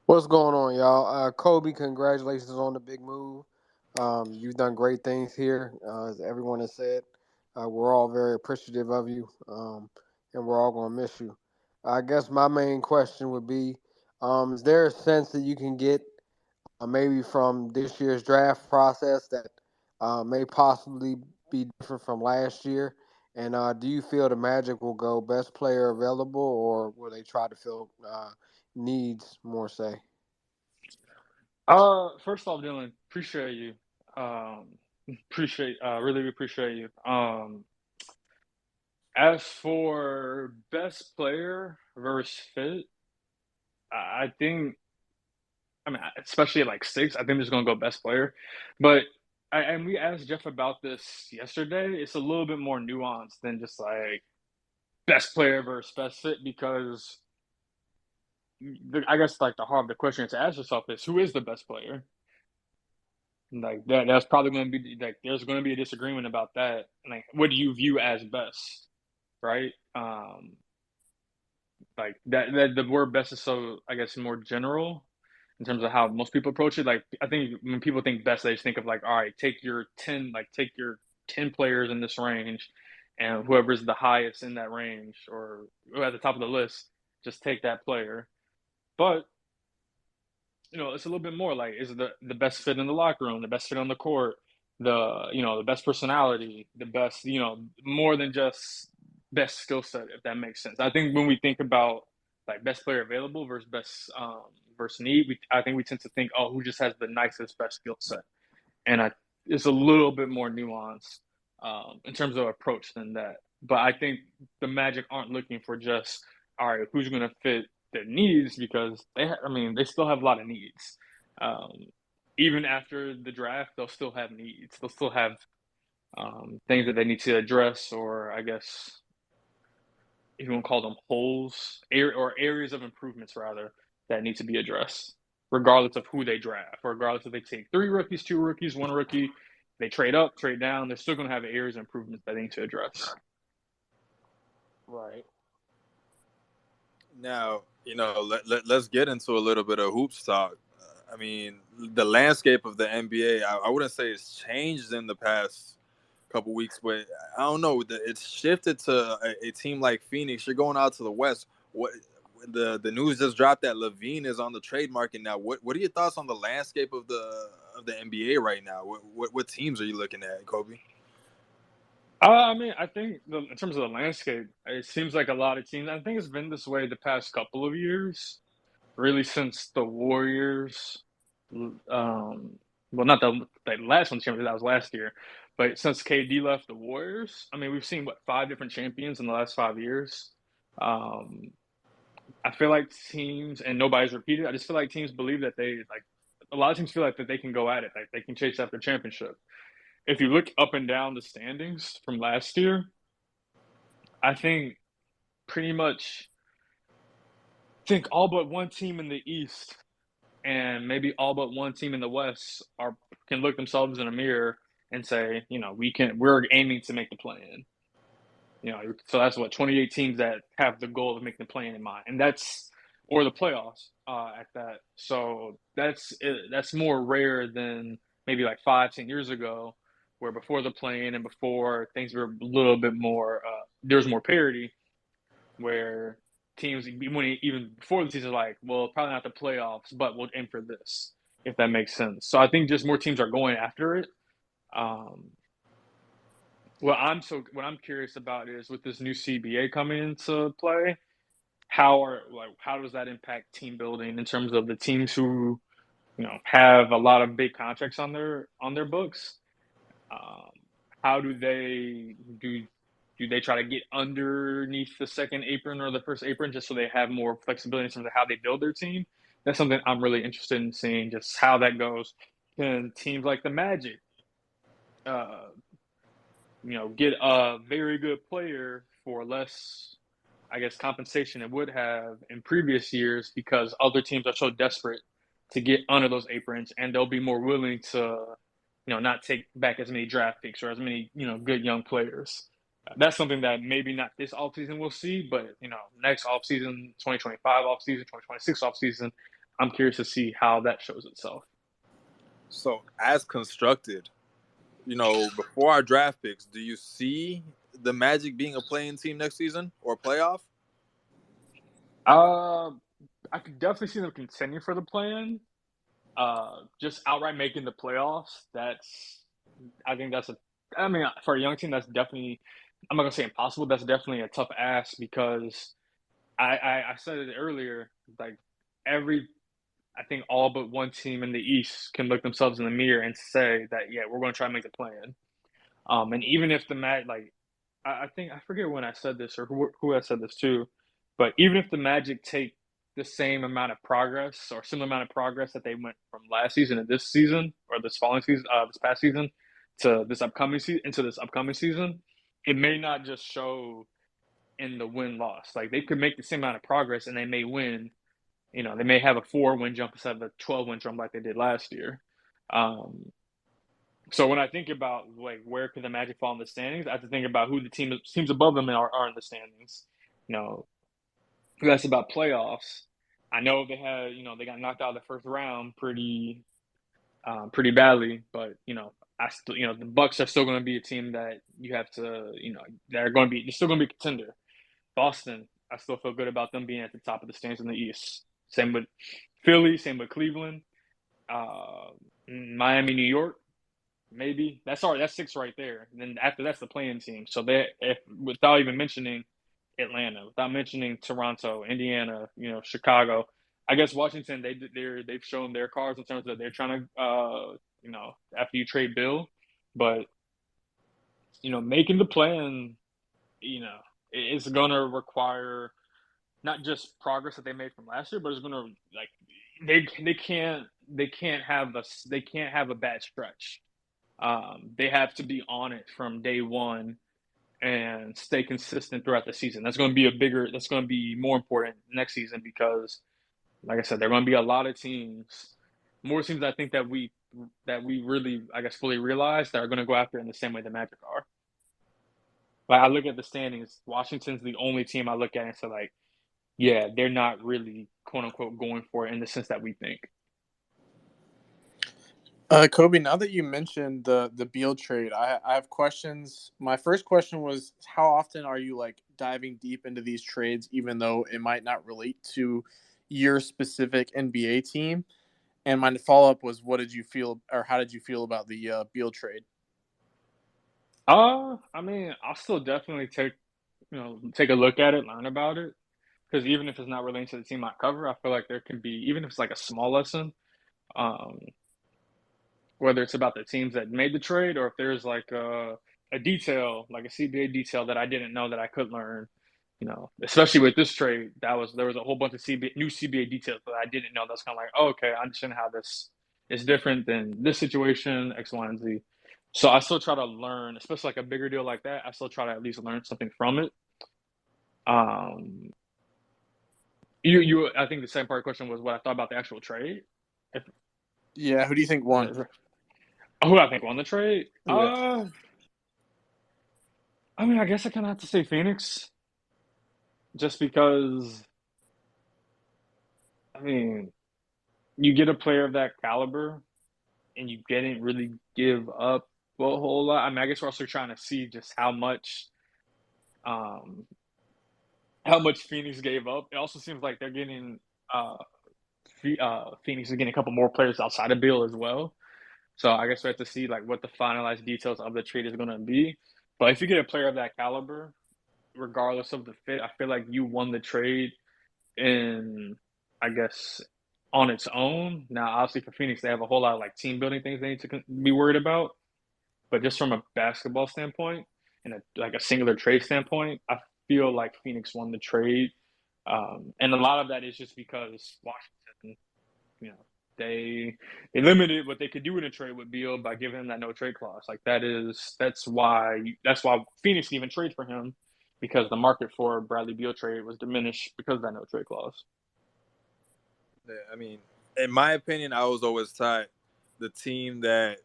What's going on, y'all? Khobi, congratulations on the big move. You've done great things here, as everyone has said. We're all very appreciative of you, and we're all going to miss you. I guess my main question would be, is there a sense that you can get maybe from this year's draft process that may possibly be different from last year? And do you feel the Magic will go best player available, or will they try to fill needs more, say? First off, Dylan, appreciate you. Um, really appreciate you. As for best player versus fit, I think, I mean, especially at like six, I think they're just gonna go best player. But and we asked Jeff about this yesterday. It's a little bit more nuanced than just like best player versus best fit because I guess like the heart of the question to ask yourself is who is the best player? Like that's probably going to be like there's going to be a disagreement about that. Like, what do you view as best, right? Like that the word best is so I guess more general in terms of how most people approach it. Like I think when people think best, they just think of like, all right, take your 10 players in this range, and whoever's the highest in that range or who at the top of the list, just take that player. But it's a little bit more like is the best fit in the locker room, the best fit on the court, the best personality, the best, more than just best skill set, if that makes sense. I think when we think about like best player available versus need, I think we tend to think, oh, who just has the nicest best skill set, and it's a little bit more nuanced in terms of approach than that. But I think the Magic aren't looking for just all right, who's going to fit their needs because they still have a lot of needs. Um, Even after the draft, they'll still have needs. They'll still have things that they need to address, or I guess if you want to call them holes, or areas of improvements rather that need to be addressed, regardless of who they draft, regardless if they take three rookies, two rookies, one rookie, they trade up, trade down, they're still going to have areas of improvements that they need to address. Right. Now, let's get into a little bit of hoops talk. I mean, the landscape of the NBA, I wouldn't say it's changed in the past couple weeks, but I don't know. It's shifted to a team like Phoenix. You're going out to the West. What the news just dropped that Levine is on the trade market now. What are your thoughts on the landscape of the NBA right now? What teams are you looking at, Khobi? I mean, I think in terms of the landscape, it seems like a lot of teams. I think it's been this way the past couple of years, really since the Warriors. Well, not the last one champion that was last year, but since KD left the Warriors, I mean, we've seen what five different champions in the last 5 years. Um, I feel like teams, and nobody's repeated. I just feel like teams believe that they like. A lot of teams feel like that they can go at it, like they can chase after championship. If you look up and down the standings from last year, I think pretty much think all but one team in the East and maybe all but one team in the West can look themselves in a mirror and say, we're aiming to make the play-in. So that's what 28 teams that have the goal of making the play-in in mind, and or the playoffs at that. So that's more rare than maybe like 5-10 years ago, where before the play-in and before things were a little bit more, there's more parity, where teams even before the season are like, well, probably not the playoffs, but we'll aim for this, if that makes sense. So I think just more teams are going after it. Um, what I'm curious about is with this new CBA coming into play, how does that impact team building in terms of the teams who have a lot of big contracts on their books? Um, how do they try to get underneath the second apron or the first apron just so they have more flexibility in terms of how they build their team? That's something I'm really interested in seeing, just how that goes. Can teams like the Magic, uh, get a very good player for less, I guess, compensation it would have in previous years because other teams are so desperate to get under those aprons, and they'll be more willing to, not take back as many draft picks or as many, good young players. That's something that maybe not this offseason we'll see, but, next offseason, 2025 offseason, 2026 offseason, I'm curious to see how that shows itself. So, as constructed, before our draft picks, do you see the Magic being a playing team next season or playoff? I could definitely see them contending for the plan. Just outright making the playoffs. I think for a young team, that's definitely, I'm not gonna say impossible. That's definitely a tough ask because I said it earlier. Like I think all but one team in the East can look themselves in the mirror and say that, yeah, we're going to try and make the plan. And even if the Magic, like, I think I forget when I said this or who I said this to, but even if the Magic take the same amount of progress or similar amount of progress that they went from last season to this season or this following season, this past season to this upcoming season into this upcoming season, it may not just show in the win loss. Like they could make the same amount of progress and they may win. They may have a 4-win jump instead of a 12-win jump like they did last year. Um, so when I think about like where could the Magic fall in the standings, I have to think about who the teams above them are in the standings. You know, who asked about playoffs. I know they got knocked out of the first round pretty badly, but I still the Bucks are still going to be a team that you have to they're still going to be a contender. Boston, I still feel good about them being at the top of the standings in the East. Same with Philly, same with Cleveland, uh, Miami, New York. Maybe that's 6 right there. And then after that's the playing team. So without even mentioning Atlanta, without mentioning Toronto, Indiana, Chicago. I guess Washington they've shown their cards in terms of they're trying to after you trade Bill, but making the plan it's gonna require not just progress that they made from last year, but it's gonna like they can't have a bad stretch. They have to be on it from day one and stay consistent throughout the season. That's going to be more important next season because, like I said, there are going to be a lot of teams, more teams I think that we really, I guess, fully realize that are going to go after it in the same way the Magic are. Like I look at the standings, Washington's the only team I look at and say like, yeah, they're not really quote unquote going for it in the sense that we think. Khobi, now that you mentioned the Beal trade, I have questions. My first question was, how often are you like diving deep into these trades, even though it might not relate to your specific NBA team? And my follow up was, what did you feel, or how did you feel about the Beal trade? I mean, I'll still definitely take a look at it, learn about it, because even if it's not relating to the team I cover, I feel like there can be, even if it's like a small lesson, um, whether it's about the teams that made the trade or if there's like a detail, like a CBA detail that I didn't know that I could learn. Especially with this trade, there was a whole bunch of new CBA details that I didn't know. That's kind of like, oh, okay, I understand how this is different than this situation, X, Y, and Z. So I still try to learn, especially like a bigger deal like that. I still try to at least learn something from it. Um, I think the second part of the question was what I thought about the actual trade. If, Yeah, who do you think won? who I think won the trade? Yeah. I mean, I guess I kind of have to say Phoenix, just because. I mean, you get a player of that caliber, and you didn't really give up a whole lot. I mean, I guess we're also trying to see just um, how much Phoenix gave up. It also seems like they're getting uh, Phoenix is getting a couple more players outside of Bill as well. So I guess we have to see like what the finalized details of the trade is going to be. But if you get a player of that caliber, regardless of the fit, I feel like you won the trade in, I guess, on its own. Now, obviously for Phoenix, they have a whole lot of like team building things they need to be worried about. But just from a basketball standpoint and like a singular trade standpoint, I feel like Phoenix won the trade. And a lot of that is just because Washington, you know, they limited what they could do in a trade with Beal by giving him that no trade clause. Like that's why Phoenix can even trade for him, because the market for Bradley Beal trade was diminished because of that no trade clause. Yeah, I mean, in my opinion, I was always taught the team that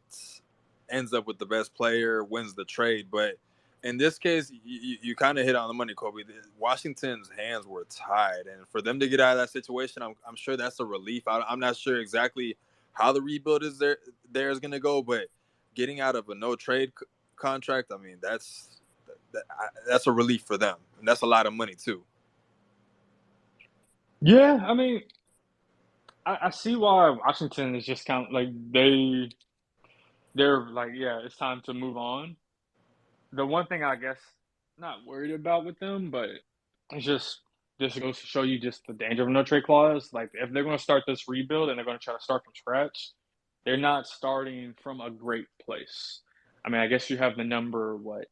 ends up with the best player wins the trade. But in this case, you kind of hit on the money, Kobe. Washington's hands were tied, and for them to get out of that situation, I'm sure that's a relief. I'm not sure exactly how the rebuild is is going to go, but getting out of a no trade contract, I mean, that's a relief for them, and that's a lot of money too. Yeah, I mean, I see why Washington is just kind of like they're like, yeah, it's time to move on. The one thing I guess not worried about with them, but it's just this goes to show you just the danger of a no trade clause. Like if they're going to start this rebuild and they're going to try to start from scratch, they're not starting from a great place. I mean, I guess you have the number what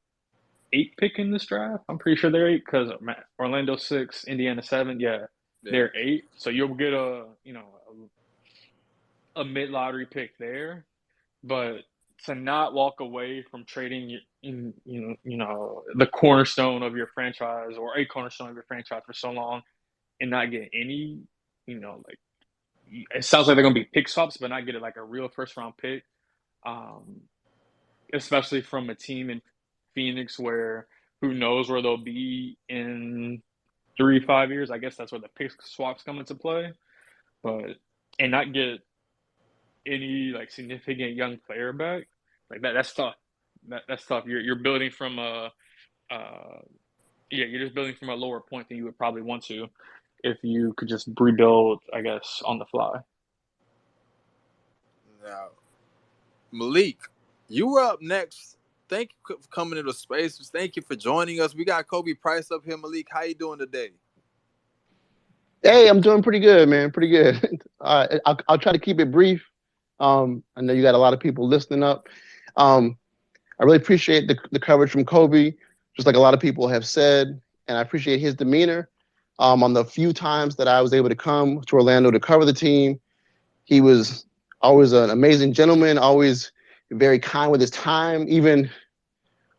8 pick in this draft. I'm pretty sure they're 8 because Orlando 6, Indiana 7. Yeah, they're 8. So you'll get a mid lottery pick there, but to not walk away from trading the cornerstone of your franchise or a cornerstone of your franchise for so long and not get any, like it sounds like they're gonna be pick swaps, but not get it like a real first round pick. Um, Especially from a team in Phoenix where who knows where they'll be in 3-5 years. I guess that's where the pick swaps come into play. But and not get any like significant young player back, like that's tough. That's tough. You're building from uh you're just building from a lower point than you would probably want to if you could just rebuild, I guess, on the fly. Now, Malik, you were up next. Thank you for coming into space. Thank you for joining us. We got Khobi Price up here. Malik, how you doing today? Hey, I'm doing pretty good, man. Pretty good. I'll try to keep it brief. I know you got a lot of people listening up. I really appreciate the coverage from Khobi, just like a lot of people have said, and I appreciate his demeanor. On the few times that I was able to come to Orlando to cover the team, he was always an amazing gentleman, always very kind with his time. Even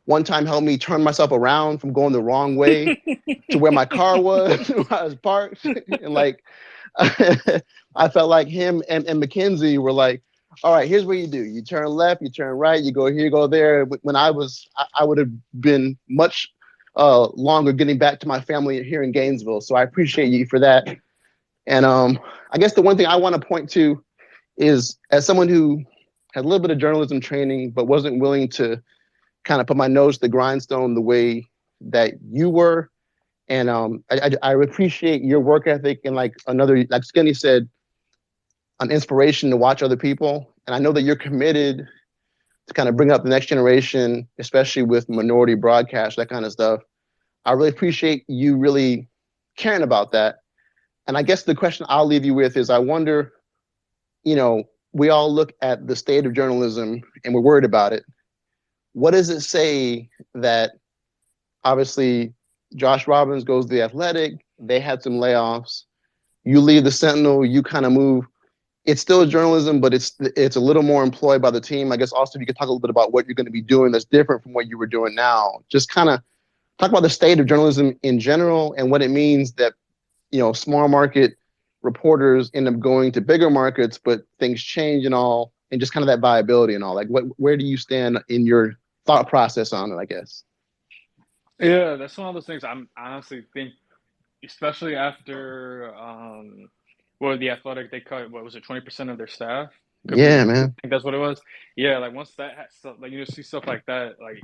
one time helped me turn myself around from going the wrong way to where my car was, where I was parked. And like, I felt like him and Mackenzie were like, all right, here's what you do. You turn left, you turn right, you go here, go there. When I would have been much longer getting back to my family here in Gainesville. So I appreciate you for that. And I guess the one thing I want to point to is, as someone who had a little bit of journalism training, but wasn't willing to kind of put my nose to the grindstone the way that you were. And I appreciate your work ethic and like Skinny said, an inspiration to watch other people. And I know that you're committed to kind of bring up the next generation, especially with minority broadcast, that kind of stuff. I really appreciate you really caring about that. And I guess the question I'll leave you with is, I wonder, we all look at the state of journalism and we're worried about it. What does it say that obviously Josh Robbins goes to the Athletic, they had some layoffs, you leave the Sentinel, you kind of move. It's still journalism, but it's a little more employed by the team. I guess also if you could talk a little bit about what you're going to be doing that's different from what you were doing now. Just kind of talk about the state of journalism in general and what it means that, small market reporters end up going to bigger markets, but things change and all, and just kind of that viability and all. Like, where do you stand in your thought process on it, I guess? Yeah, that's one of those things I honestly think, especially after the Athletic, they cut, what was it, 20% of their staff? Yeah, I man. think that's what it was. Yeah, like once that stuff, like you just see stuff like that, like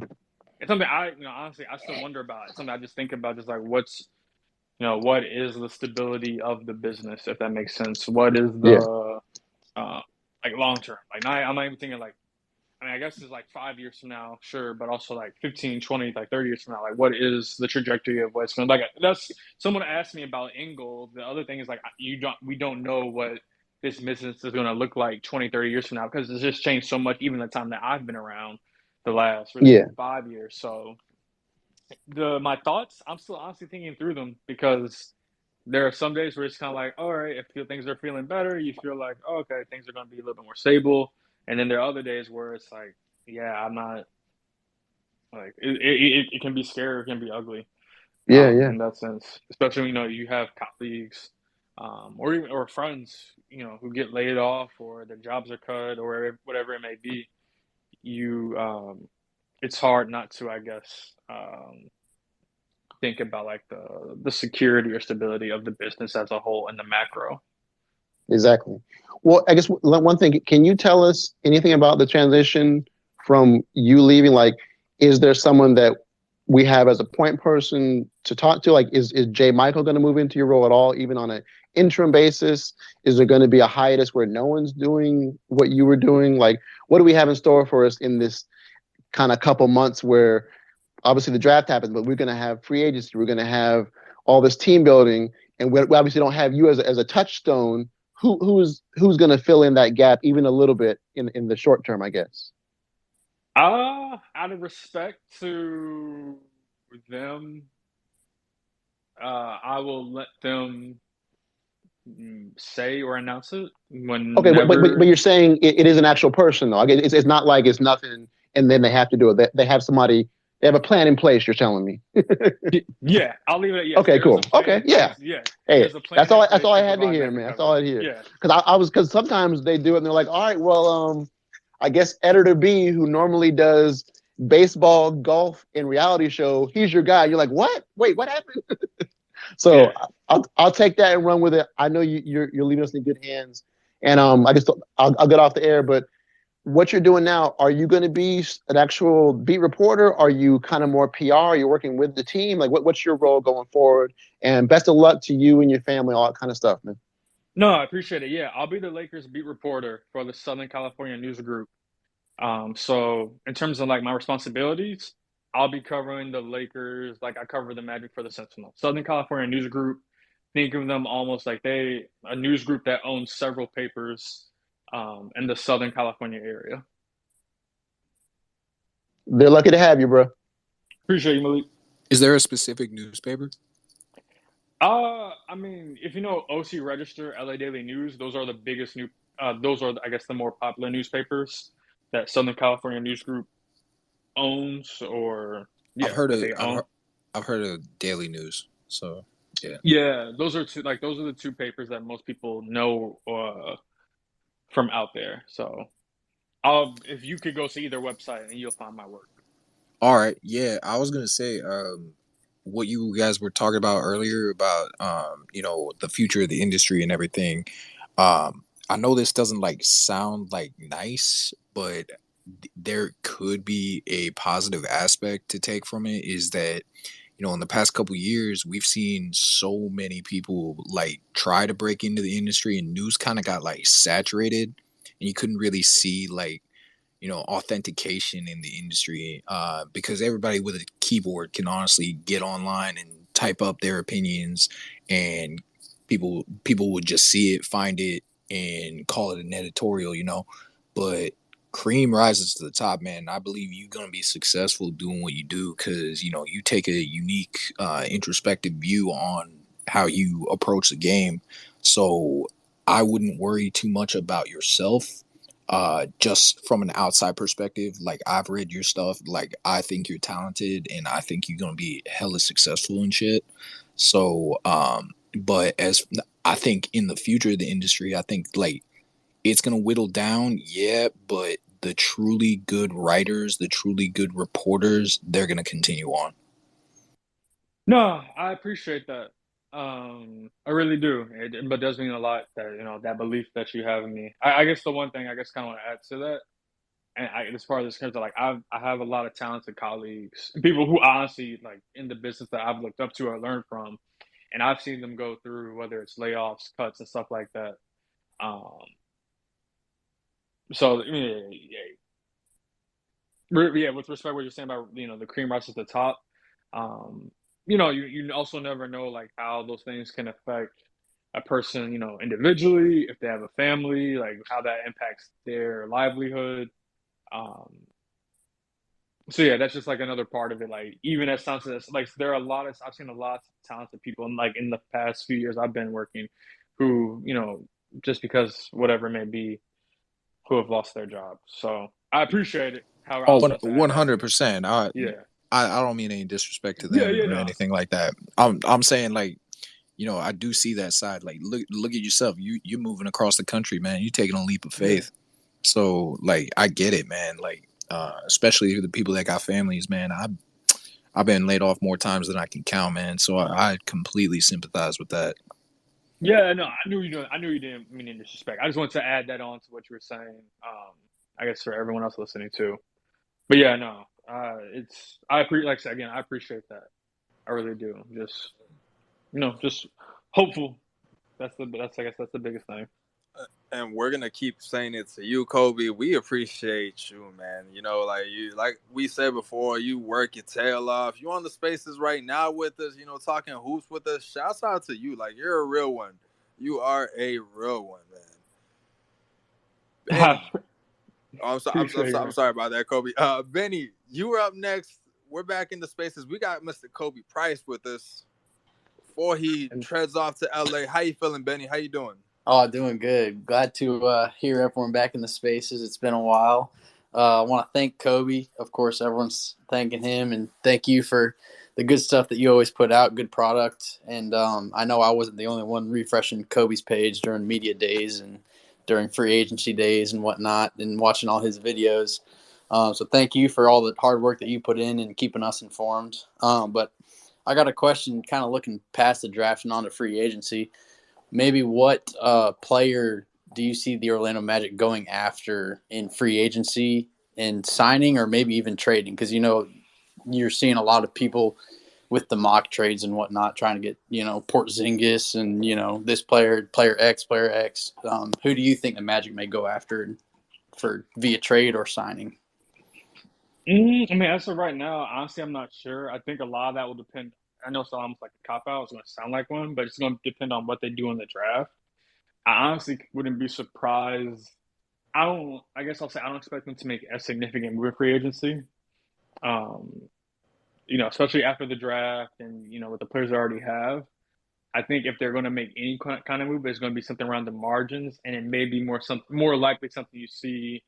it's something honestly I still wonder about. It's something I just think about, just like what is the stability of the business, if that makes sense? What is Yeah. the uh like long term? Like now I'm not even thinking like, I mean, I guess it's like 5 years from now, sure, but also like 15, 20, like 30 years from now, like what is the trajectory of what's going to, like, that's, someone asked me about Ingle. The other thing is like, we don't know what this business is going to look like 20, 30 years from now, because it's just changed so much, even the time that I've been around, the last really Yeah. 5 years. So my thoughts, I'm still honestly thinking through them, because there are some days where it's kind of like, all right, if things are feeling better, you feel like, oh, okay, things are going to be a little bit more stable. And then there are other days where it's like, yeah, I'm not, like, it can be scary, it can be ugly, Yeah. Yeah. in that sense, especially when, you have colleagues, or friends, who get laid off, or their jobs are cut, or whatever it may be. It's hard not to, I guess, think about like the security or stability of the business as a whole in the macro. Exactly. Well, I guess one thing, can you tell us anything about the transition from you leaving? Like, is there someone that we have as a point person to talk to? Like, is Jay Michael going to move into your role at all, even on an interim basis? Is there going to be a hiatus where no one's doing what you were doing? Like, what do we have in store for us in this kind of couple months where obviously the draft happens, but we're going to have free agency, we're going to have all this team building, and we obviously don't have you as a touchstone. Who's going to fill in that gap even a little bit in the short term, I guess? Out of respect to them, I will let them say or announce it Okay, but whenever. you're saying it is an actual person, though. It's not like it's nothing, and then they have to do it. They have somebody. They have a plan in place. You're telling me. Yeah, I'll leave it at yes. Okay, There is cool. a plan Okay, in yeah. place. Yeah, Hey, there's a plan in that's place all I to had to provide hear, backup man. That's all I coverage. had to hear. Yeah. Because sometimes they do it and they're like, all right, well, I guess editor B, who normally does baseball, golf, and reality show, he's your guy. You're like, what? Wait, what happened? So Yeah. I'll take that and run with it. I know you're leaving us in good hands, and I guess I'll get off the air. But what you're doing now, are you going to be an actual beat reporter? Are you kind of more PR? Are you working with the team? Like, what's your role going forward? And best of luck to you and your family, all that kind of stuff, man. No, I appreciate it. Yeah, I'll be the Lakers beat reporter for the Southern California News Group. So in terms of like my responsibilities, I'll be covering the Lakers, like I cover the Magic for the Sentinel. Southern California News Group, think of them almost like a news group that owns several papers in the Southern California area. They're lucky to have you, bro. Appreciate you, Malik. Is there a specific newspaper? I mean, if you know OC Register, LA Daily News, those are the biggest those are, I guess, the more popular newspapers that Southern California News Group owns, or I've yeah, heard that of they own. I've heard of Daily News. So yeah. Yeah, those are the two papers that most people know from out there. So, if you could go to either website and you'll find my work. All right. Yeah, I was gonna say, what you guys were talking about earlier about, the future of the industry and everything. I know this doesn't like sound like nice, but there could be a positive aspect to take from it. Is that in the past couple years, we've seen so many people like try to break into the industry, and news kind of got like saturated, and you couldn't really see like authentication in the industry, because everybody with a keyboard can honestly get online and type up their opinions, and people would just see it, find it, and call it an editorial. But cream rises to the top, man. I believe you're gonna be successful doing what you do, because you take a unique, introspective view on how you approach the game. So I wouldn't worry too much about yourself, just from an outside perspective. Like, I've read your stuff, like I think you're talented, and I think you're gonna be hella successful and shit. So But as I think in the future of the industry, I think like it's gonna whittle down, yeah, but the truly good writers, the truly good reporters, they're gonna continue on. No, I appreciate that. I really do. But does mean a lot that that belief that you have in me. I guess the one thing I guess kind of want to add to that, and as far as this comes, like I have a lot of talented colleagues, people who honestly like in the business that I've looked up to or learned from, and I've seen them go through whether it's layoffs, cuts, and stuff like that. Um, so yeah, with respect to what you're saying about the cream rises at the top, um, you also never know like how those things can affect a person, individually, if they have a family, like how that impacts their livelihood. Um, so yeah, that's just like another part of it. Like even as talented as like there are I've seen a lot of talented people in like in the past few years I've been working, who just because whatever it may be, who have lost their job. So I appreciate it. However, I Oh, also have to add one that hundred percent. I yeah, I don't mean any disrespect to yeah, them yeah, or no, anything like that. I'm saying like, I do see that side. Like look at yourself. You're moving across the country, man. You're taking a leap of yeah. faith. So like I get it, man. Like especially the people that got families, man. I've been laid off more times than I can count, man. So I completely sympathize with that. Yeah, no, I knew you didn't mean any disrespect. I just wanted to add that on to what you were saying. I guess for everyone else listening too. But yeah, no, like I said again, I appreciate that. I really do. Just hopeful. That's I guess that's the biggest thing. And we're gonna keep saying it to you, Kobe. We appreciate you, man. Like we said before, you work your tail off. You on the spaces right now with us, talking hoops with us. Shouts out to you. Like you're a real one. You are a real one, man. I Benny. Oh, appreciate it, I'm man. sorry about that, Kobe. Benny, you were up next. We're back in the spaces. We got Mr. Khobi Price with us before he And treads off to LA. How you feeling, Benny? How you doing? Oh, doing good. Glad to hear everyone back in the spaces. It's been a while. I want to thank Kobe. Of course, everyone's thanking him, and thank you for the good stuff that you always put out, good product. And I know I wasn't the only one refreshing Kobe's page during media days and during free agency days and whatnot, and watching all his videos. So thank you for all the hard work that you put in and keeping us informed. But I got a question, kind of looking past the draft and on to free agency. Maybe what player do you see the Orlando Magic going after in free agency and signing, or maybe even trading? Because you're seeing a lot of people with the mock trades and whatnot trying to get Porzingis and this player X, player X. Who do you think the Magic may go after for via trade or signing? I mean, as of right now, honestly, I'm not sure. I think a lot of that will depend. I know it's almost like a cop out. It's going to sound like one, but it's going to depend on what they do in the draft. I honestly wouldn't be surprised. I don't. I guess I'll say I don't expect them to make a significant move in free agency. Um, especially after the draft and with the players they already have. I think if they're going to make any kind of move, it's going to be something around the margins, and it may be more likely something you see,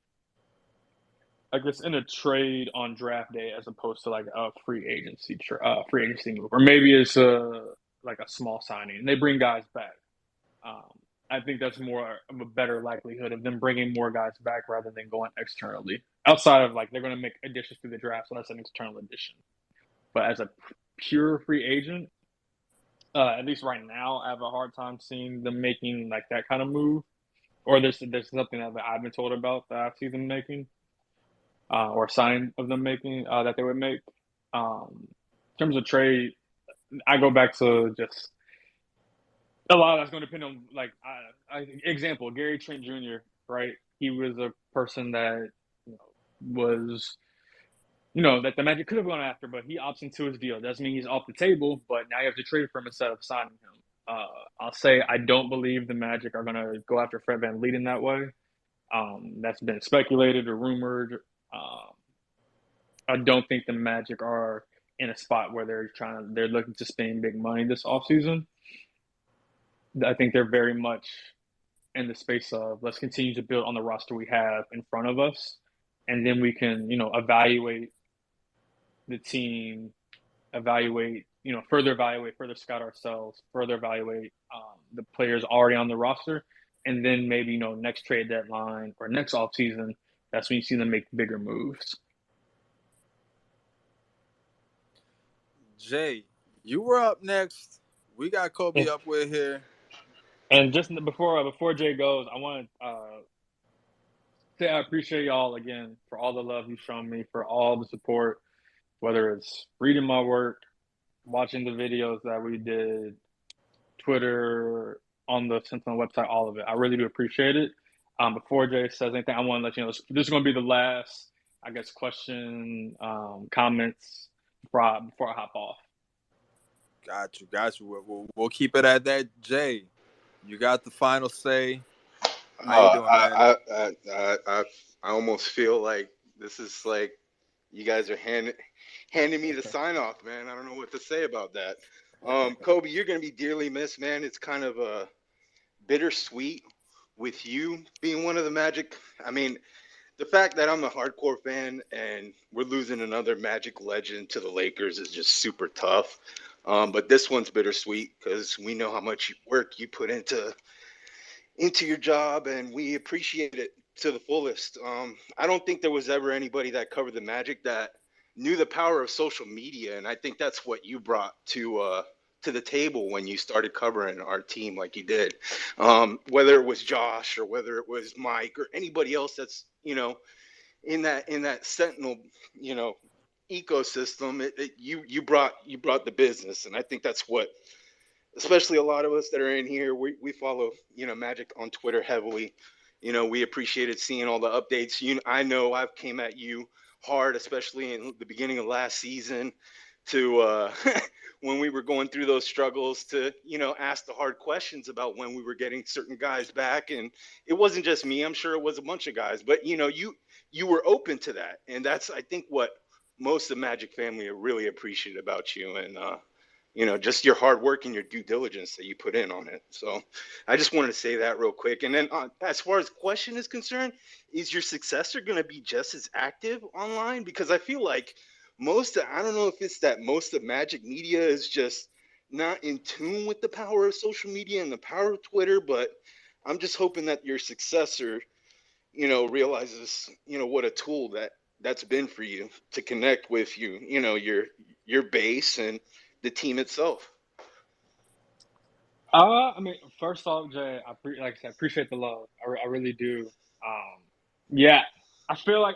I guess, in a trade on draft day as opposed to like a free agency move, or maybe it's like a small signing and they bring guys back. Um, I think that's more of a better likelihood of them bringing more guys back rather than going externally. Outside of like they're going to make additions to the draft, so that's an external addition. But as a pure free agent, at least right now, I have a hard time seeing them making like that kind of move. Or there's something that I've been told about that I see them making, or a sign of them making that they would make. In terms of trade, I go back to just a lot of that's going to depend on like example Gary Trent Jr. Right, he was a person that you know, was that the Magic could have gone after, but he opts into his deal. Doesn't mean he's off the table, but now you have to trade for him instead of signing him. I'll say I don't believe the Magic are going to go after Fred VanVleet in that way. That's been speculated or rumored. Um, I don't think the Magic are in a spot where they're looking to spend big money this offseason. I think they're very much in the space of let's continue to build on the roster we have in front of us, and then we can evaluate the team, evaluate further evaluate, further scout ourselves, further evaluate the players already on the roster, and then maybe next trade deadline or next offseason, that's when you see them make bigger moves. Jay, you were up next. We got Khobi Yeah. up with here. And just before Jay goes, I want to say I appreciate y'all again for all the love you've shown me, for all the support, whether it's reading my work, watching the videos that we did, Twitter, on the Sentinel website, all of it. I really do appreciate it. Before Jay says anything, I want to let you know this is going to be the last, I guess, question, comments before I hop off. Got you. We'll keep it at that. Jay, you got the final say. How you doing, man? I almost feel like this is like you guys are handing me the sign off, man. I don't know what to say about that. Khobi, you're gonna be dearly missed, man. It's kind of bittersweet with you being one of the Magic. I mean, the fact that I'm a hardcore fan and we're losing another Magic legend to the Lakers is just super tough. But this one's bittersweet because we know how much work you put into your job, and we appreciate it to the fullest. I don't think there was ever anybody that covered the Magic that knew the power of social media, and I think that's what you brought to the table when you started covering our team like you did. Whether it was Josh or whether it was Mike or anybody else that's in that Sentinel ecosystem, you brought the business, and I think that's what, especially a lot of us that are in here, we follow Magic on Twitter heavily. We appreciated seeing all the updates. I know I've came at you hard, especially in the beginning of last season, to when we were going through those struggles, to ask the hard questions about when we were getting certain guys back. And it wasn't just me, I'm sure it was a bunch of guys, but you were open to that, and that's, I think, what most of the Magic family really appreciate about you. And just your hard work and your due diligence that you put in on it. So I just wanted to say that real quick. And then as far as the question is concerned, is your successor going to be just as active online? Because I feel like I don't know if it's that most of Magic media is just not in tune with the power of social media and the power of Twitter, but I'm just hoping that your successor, realizes, what a tool that's been for you to connect with your base and the team itself. I mean, first off, Jay, like I said, appreciate the love. I really do. Yeah, I feel like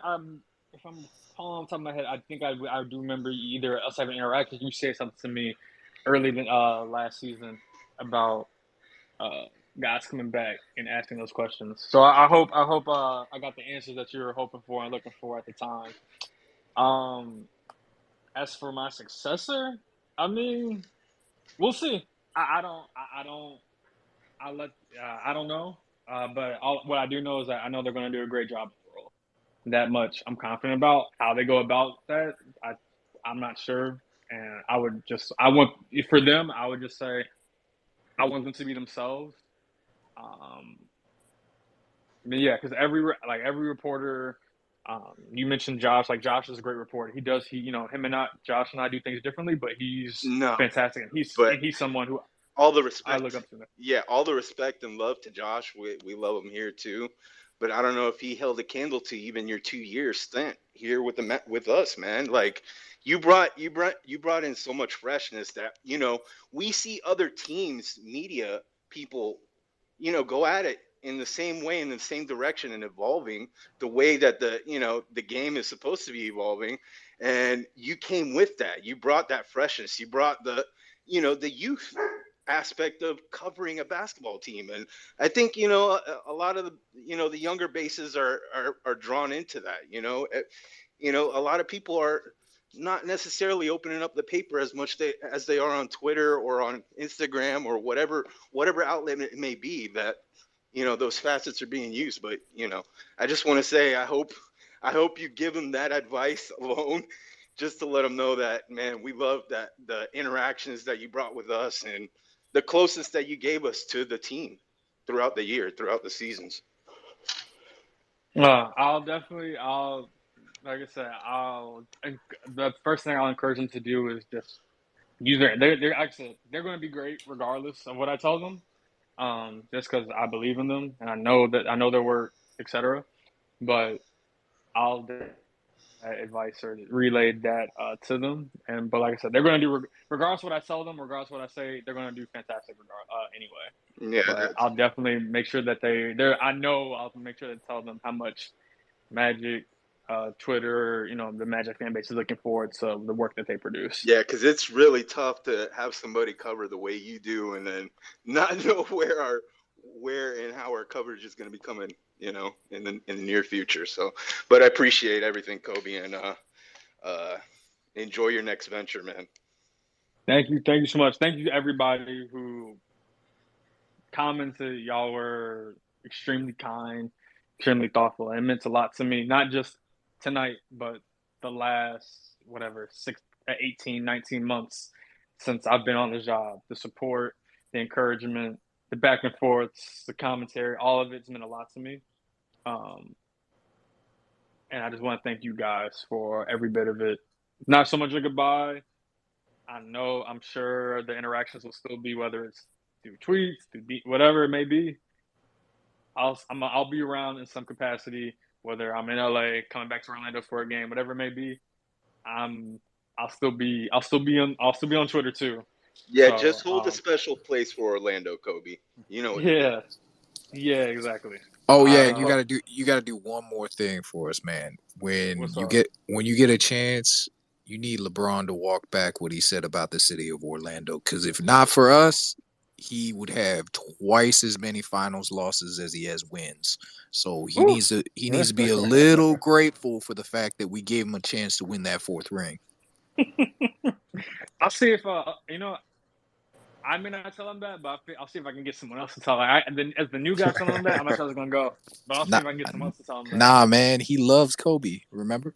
if I'm calling on top of my head, I think I do remember either us having interactions. You said something to me early last season about guys coming back and asking those questions. So I hope I got the answers that you were hoping for and looking for at the time. As for my successor, I mean, we'll see. I don't know. But what I do know is that I know they're going to do a great job in the role. That much I'm confident about. How they go about that, I'm not sure. And I would just for them, I would just say I want them to be themselves. I mean, yeah, because every reporter, you mentioned Josh. Like, Josh is a great reporter. Him and Josh and I do things differently, but he's No, fantastic, and but he's someone who all the I look respect. up to. Yeah, all the respect and love to Josh. We love him here too. But I don't know if he held a candle to even your 2 year stint here with us, man. Like you brought in so much freshness that we see other teams, media people, go at it in the same way, in the same direction, and evolving the way that the game is supposed to be evolving. And you came with that. You brought that freshness. You brought the youth aspect of covering a basketball team. And I think a lot of the younger bases are drawn into that. A lot of people are not necessarily opening up the paper as much as they are on Twitter or on Instagram or whatever outlet it may be that those facets are being used. But I just want to say I hope you give them that advice alone, just to let them know that, man, we love that the interactions that you brought with us and the closest that you gave us to the team throughout the seasons. Like I said, the first thing I'll encourage them to do is just they're actually they're going to be great regardless of what I tell them. Just because I believe in them and I know their work, etc. But I'll advice or relayed that to them. And but like I said, they're going to do regardless of what I tell them, regardless of what I say, they're going to do fantastic anyway. Yeah, But I'll definitely make sure that they're. I know I'll make sure to tell them how much Magic, Twitter, the Magic fan base is looking forward to the work that they produce. yeah, because it's really tough to have somebody cover the way you do, and then not know where and how our coverage is going to be coming, in the near future. So, but I appreciate everything, Kobe, and enjoy your next venture, man. Thank you so much. Thank you to everybody who commented. Y'all were extremely kind, extremely thoughtful. It meant a lot to me, not just tonight, but the last, whatever, 18, 19 months since I've been on the job. The support, the encouragement, the back and forths, the commentary, all of it's meant a lot to me. And I just want to thank you guys for every bit of it. Not so much a goodbye. I'm sure the interactions will still be, whether it's through tweets, whatever it may be. I'll be around in some capacity, whether I'm in LA, coming back to Orlando for a game, whatever it may be. I'll still be on Twitter too. Yeah, just So hold a special place for Orlando, Kobe. You know what to do. yeah, yeah, exactly. Oh yeah, and Uh, you gotta do one more thing for us, man. what's up? When you get a chance, you need LeBron to walk back what he said about the city of Orlando. Because if not for us, he would have twice as many finals losses as he has wins. So Woo. he needs to be a little grateful for the fact that we gave him a chance to win that fourth ring. I'll see if I may not tell him that, but I'll see if I can get someone else to tell him. And then as the new guy telling him that, I'm not sure it's gonna go. But I'll see Nah, if I can get someone else to tell him that. nah, man, he loves Kobe. Remember?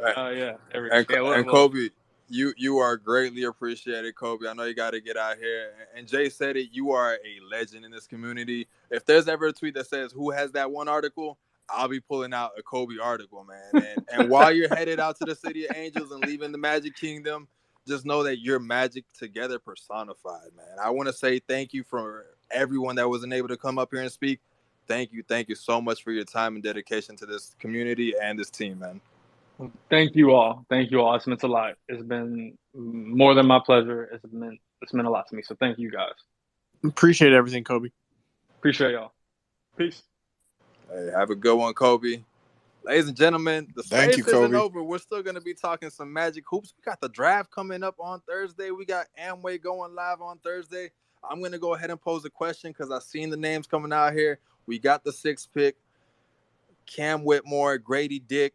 Yeah, And well, Kobe, you are greatly appreciated, Kobe. I know you got to get out here. And Jay said it. You are a legend in this community. If there's ever a tweet that says who has that one article, I'll be pulling out a Kobe article, man. And while you're headed out to the City of Angels and leaving the Magic Kingdom, just know that you're Magic together personified, man. I want to say thank you for everyone that wasn't able to come up here and speak. Thank you so much for your time and dedication to this community and this team, man. thank you all. Thank you all. It's meant a lot. It's been more than my pleasure. It's meant a lot to me. So thank you guys. Appreciate everything, Kobe. Appreciate y'all. Peace. Hey, have a good one, Kobe. Ladies and gentlemen, the Thank space you, Kobe. isn't over. We're still going to be talking some Magic hoops. We got the draft coming up on Thursday. We got Amway going live on Thursday. I'm going to go ahead and pose a question because I've seen the names coming out here. We got the 6th pick, Cam Whitmore, Grady Dick,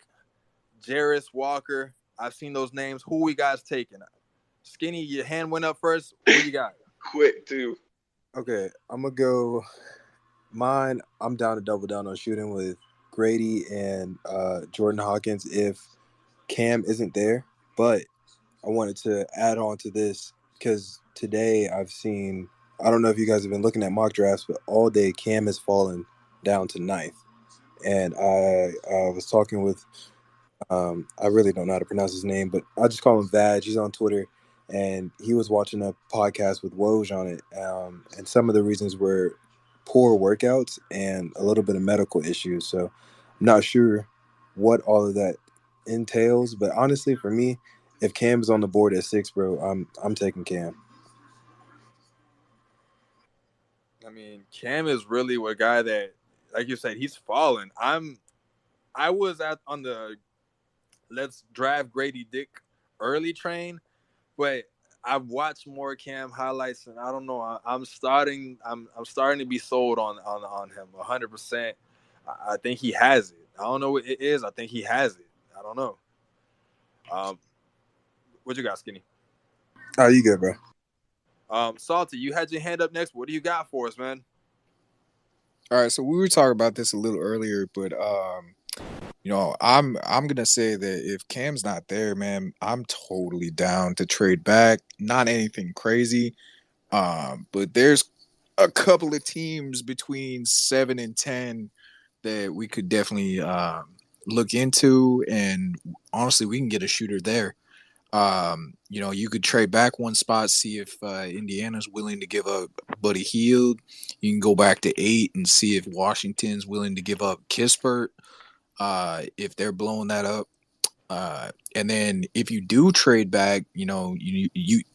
Jarris Walker. I've seen those names. Who we guys taking? Skinny, your hand went up first. Who you got? Quick, too. Okay, I'm gonna go. Mine. I'm down to double down on shooting with Grady and Jordan Hawkins if Cam isn't there. But I wanted to add on to this because today I've seen. I don't know if you guys have been looking at mock drafts, but all day Cam has fallen down to 9th. And I was talking with I really don't know how to pronounce his name, but I'll just call him Vag. He's on Twitter, and he was watching a podcast with Woj on it. And some of the reasons were poor workouts and a little bit of medical issues. So I'm not sure what all of that entails, but honestly, for me, if Cam's on the board at 6, bro, I'm taking Cam. I mean, Cam is really a guy that, like you said, he's fallen. I was on the let's draft Grady Dick early train, but I've watched more Cam highlights, and I don't know. I'm starting to be sold on him 100%. I think he has it. I don't know what it is. I think he has it. I don't know. What you got, Skinny? Oh, you good, bro? Salty, you had your hand up next. What do you got for us, man? All right, so we were talking about this a little earlier, but I'm gonna say that if Cam's not there, man, I'm totally down to trade back. Not anything crazy, but there's a couple of teams between 7 and 10 that we could definitely look into, and honestly, we can get a shooter there. You could trade back one spot, see if Indiana's willing to give up Buddy Hield. You can go back to 8 and see if Washington's willing to give up Kispert, if they're blowing that up. And then if you do trade back, you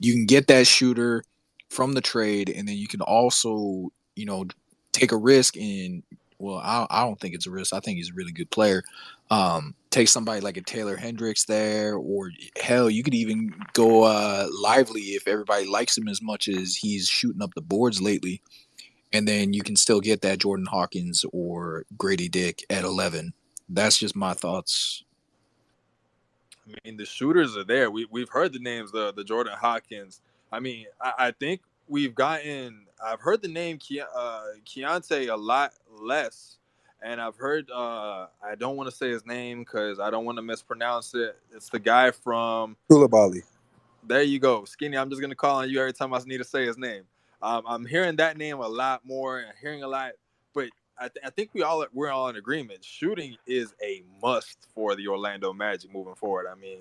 can get that shooter from the trade, and then you can also take a risk in. Well, I don't think it's a risk. I think he's a really good player. Take somebody like a Taylor Hendricks there, or hell, you could even go Lively if everybody likes him as much as he's shooting up the boards lately. And then you can still get that Jordan Hawkins or Grady Dick at 11. That's just my thoughts. I mean, the shooters are there. We've heard the names, the Jordan Hawkins. I mean, I think I've heard the name Keontae a lot less, and I've heard I don't want to say his name because I don't want to mispronounce it. It's the guy from. Koulibaly. There you go, Skinny. I'm just gonna call on you every time I need to say his name. I'm hearing that name a lot more and hearing a lot, but I think we're all in agreement. Shooting is a must for the Orlando Magic moving forward. I mean,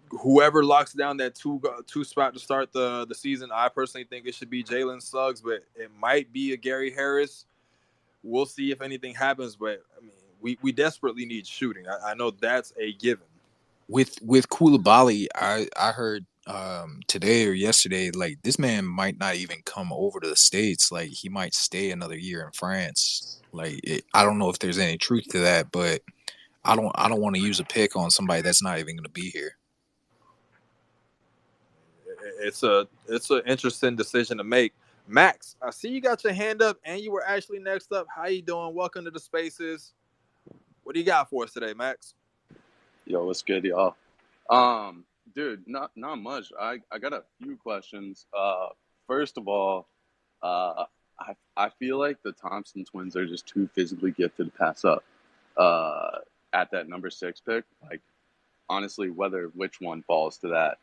whoever locks down that two spot to start the season, I personally think it should be Jalen Suggs, but it might be a Gary Harris. We'll see if anything happens, but I mean, we desperately need shooting. I know that's a given. With Koulibaly, I heard today or yesterday, like this man might not even come over to the States. Like he might stay another year in France. I don't know if there's any truth to that, but I don't want to use a pick on somebody that's not even going to be here. It's an interesting decision to make. Max, I see you got your hand up, and you were actually next up. How you doing? Welcome to the Spaces. What do you got for us today, Max? Yo, what's good, y'all? Dude, not much. I got a few questions. First of all, I feel like the Thompson twins are just too physically gifted to pass up at that number 6 pick. Like, honestly, which one falls to that.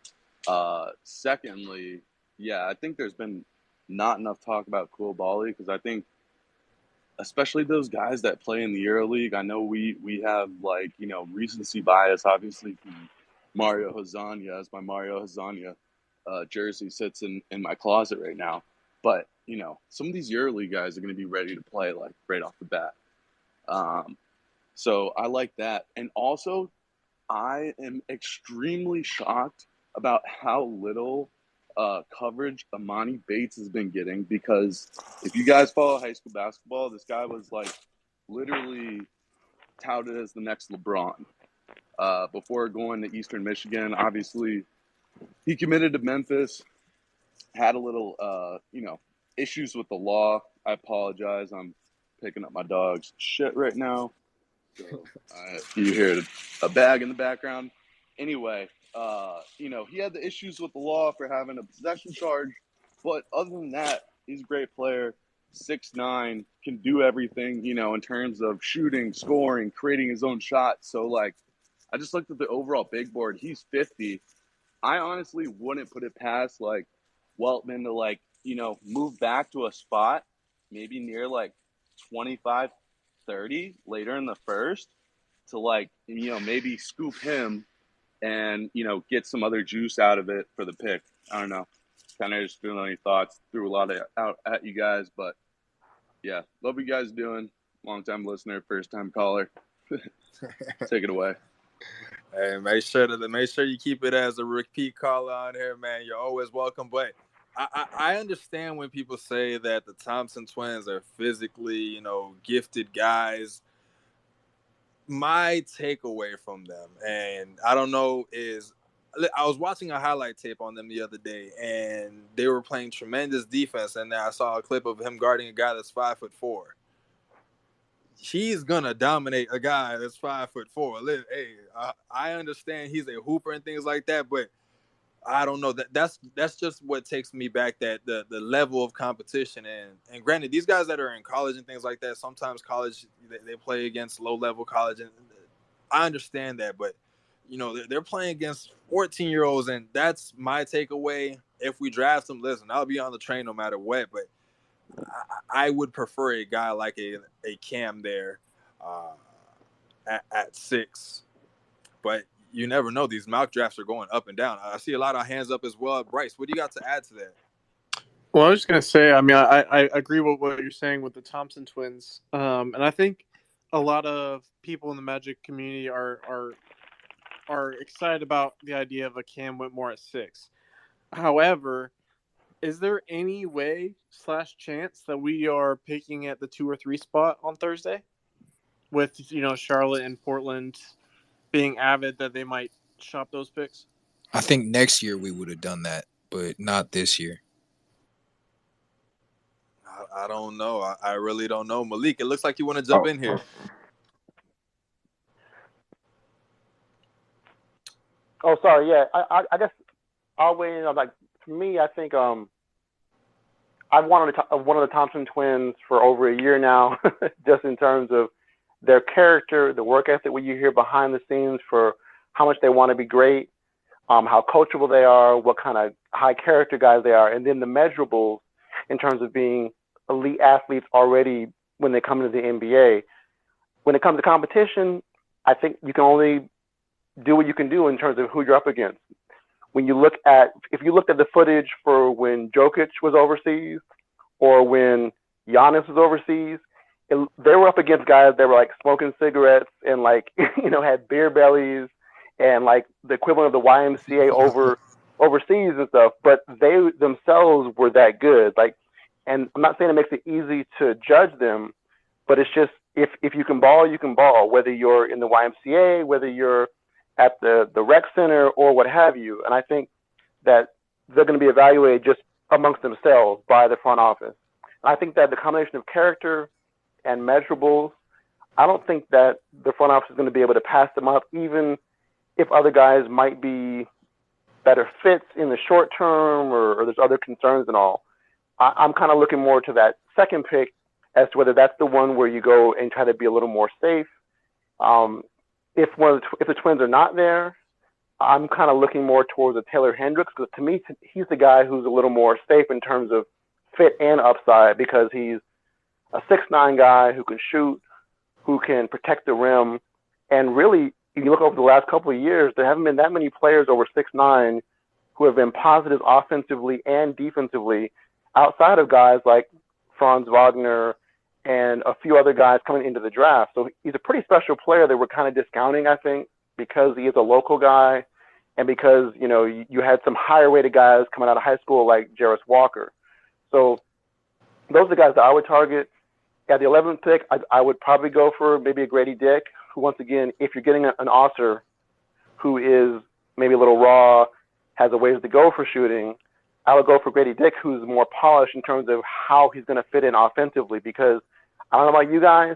Secondly, yeah, I think there's been not enough talk about Koulibaly because I think, especially those guys that play in the EuroLeague, I know we have recency bias, obviously, from Mario Hezonja, as my Mario Hezonja jersey sits in my closet right now. But some of these EuroLeague guys are going to be ready to play like right off the bat. So I like that, and also I am extremely shocked about how little coverage Amani Bates has been getting, because if you guys follow high school basketball, this guy was like literally touted as the next LeBron before going to Eastern Michigan. Obviously, he committed to Memphis, had a little issues with the law. I apologize. I'm picking up my dog's shit right now. So you hear a bag in the background. Anyway, he had the issues with the law for having a possession charge, but other than that, he's a great player. 6'9", can do everything, in terms of shooting, scoring, creating his own shot. So, I just looked at the overall big board. He's 50. I honestly wouldn't put it past, Weltman to, move back to a spot, maybe near, 25, 30 later in the first to, maybe scoop him and, get some other juice out of it for the pick. I don't know. Kind of just feeling any thoughts. Threw a lot out at you guys, but yeah, love you guys doing. Long time listener, first time caller. Take it away. Hey, make sure you keep it as a repeat caller on here, man. You're always welcome. But I understand when people say that the Thompson twins are physically, gifted guys. My takeaway from them, and I don't know, is I was watching a highlight tape on them the other day, and they were playing tremendous defense. And then I saw a clip of him guarding a guy that's 5'4". He's gonna dominate a guy that's 5'4". Hey, I understand he's a hooper and things like that, but I don't know, that's just what takes me back, that the level of competition. And granted, these guys that are in college and things like that, sometimes college they play against low level college, and I understand that, but they're playing against 14-year-olds, and that's my takeaway. If we draft them, listen, I'll be on the train no matter what, but I would prefer a guy like a Cam there at 6. But you never know. These mock drafts are going up and down. I see a lot of hands up as well. Bryce, what do you got to add to that? Well, I was just gonna say, I mean, I agree with what you're saying with the Thompson twins, and I think a lot of people in the Magic community are excited about the idea of a Cam Whitmore at 6. However, is there any way / chance that we are picking at the 2 or 3 spot on Thursday, with Charlotte and Portland being avid that they might shop those picks? I think next year we would have done that, but not this year. I don't know. I really don't know. Malik, it looks like you want to jump in here. Oh, sorry. Yeah, I guess I'll weigh in on, like, for me, I think I've wanted one of the Thompson twins for over a year now, just in terms of their character, the work ethic, what you hear behind the scenes for how much they want to be great, how coachable they are, what kind of high character guys they are, and then the measurables in terms of being elite athletes already when they come into the NBA. When it comes to competition, I think you can only do what you can do in terms of who you're up against. When you look at, if you looked at the footage for when Jokic was overseas or when Giannis was overseas, they were up against guys that were like smoking cigarettes and like, had beer bellies and like the equivalent of the YMCA overseas and stuff, but they themselves were that good. Like, and I'm not saying it makes it easy to judge them, but it's just, if you can ball, you can ball, whether you're in the YMCA, whether you're at the rec center or what have you. And I think that they're going to be evaluated just amongst themselves by the front office. And I think that the combination of character and measurables, I don't think that the front office is going to be able to pass them up, even if other guys might be better fits in the short term or there's other concerns and all. I'm kind of looking more to that second pick as to whether that's the one where you go and try to be a little more safe. If the twins are not there, I'm kind of looking more towards a Taylor Hendricks, because to me, he's the guy who's a little more safe in terms of fit and upside, because he's a 6'9" guy who can shoot, who can protect the rim. And really, if you look over the last couple of years, there haven't been that many players over 6'9" who have been positive offensively and defensively, outside of guys like Franz Wagner and a few other guys coming into the draft. So he's a pretty special player that we're kind of discounting, I think, because he is a local guy and because, you had some higher rated guys coming out of high school like Jarris Walker. So those are the guys that I would target. At the 11th pick, I would probably go for maybe a Grady Dick, who, once again, if you're getting an Osser who is maybe a little raw, has a ways to go for shooting, I would go for Grady Dick, who's more polished in terms of how he's going to fit in offensively, because I don't know about you guys,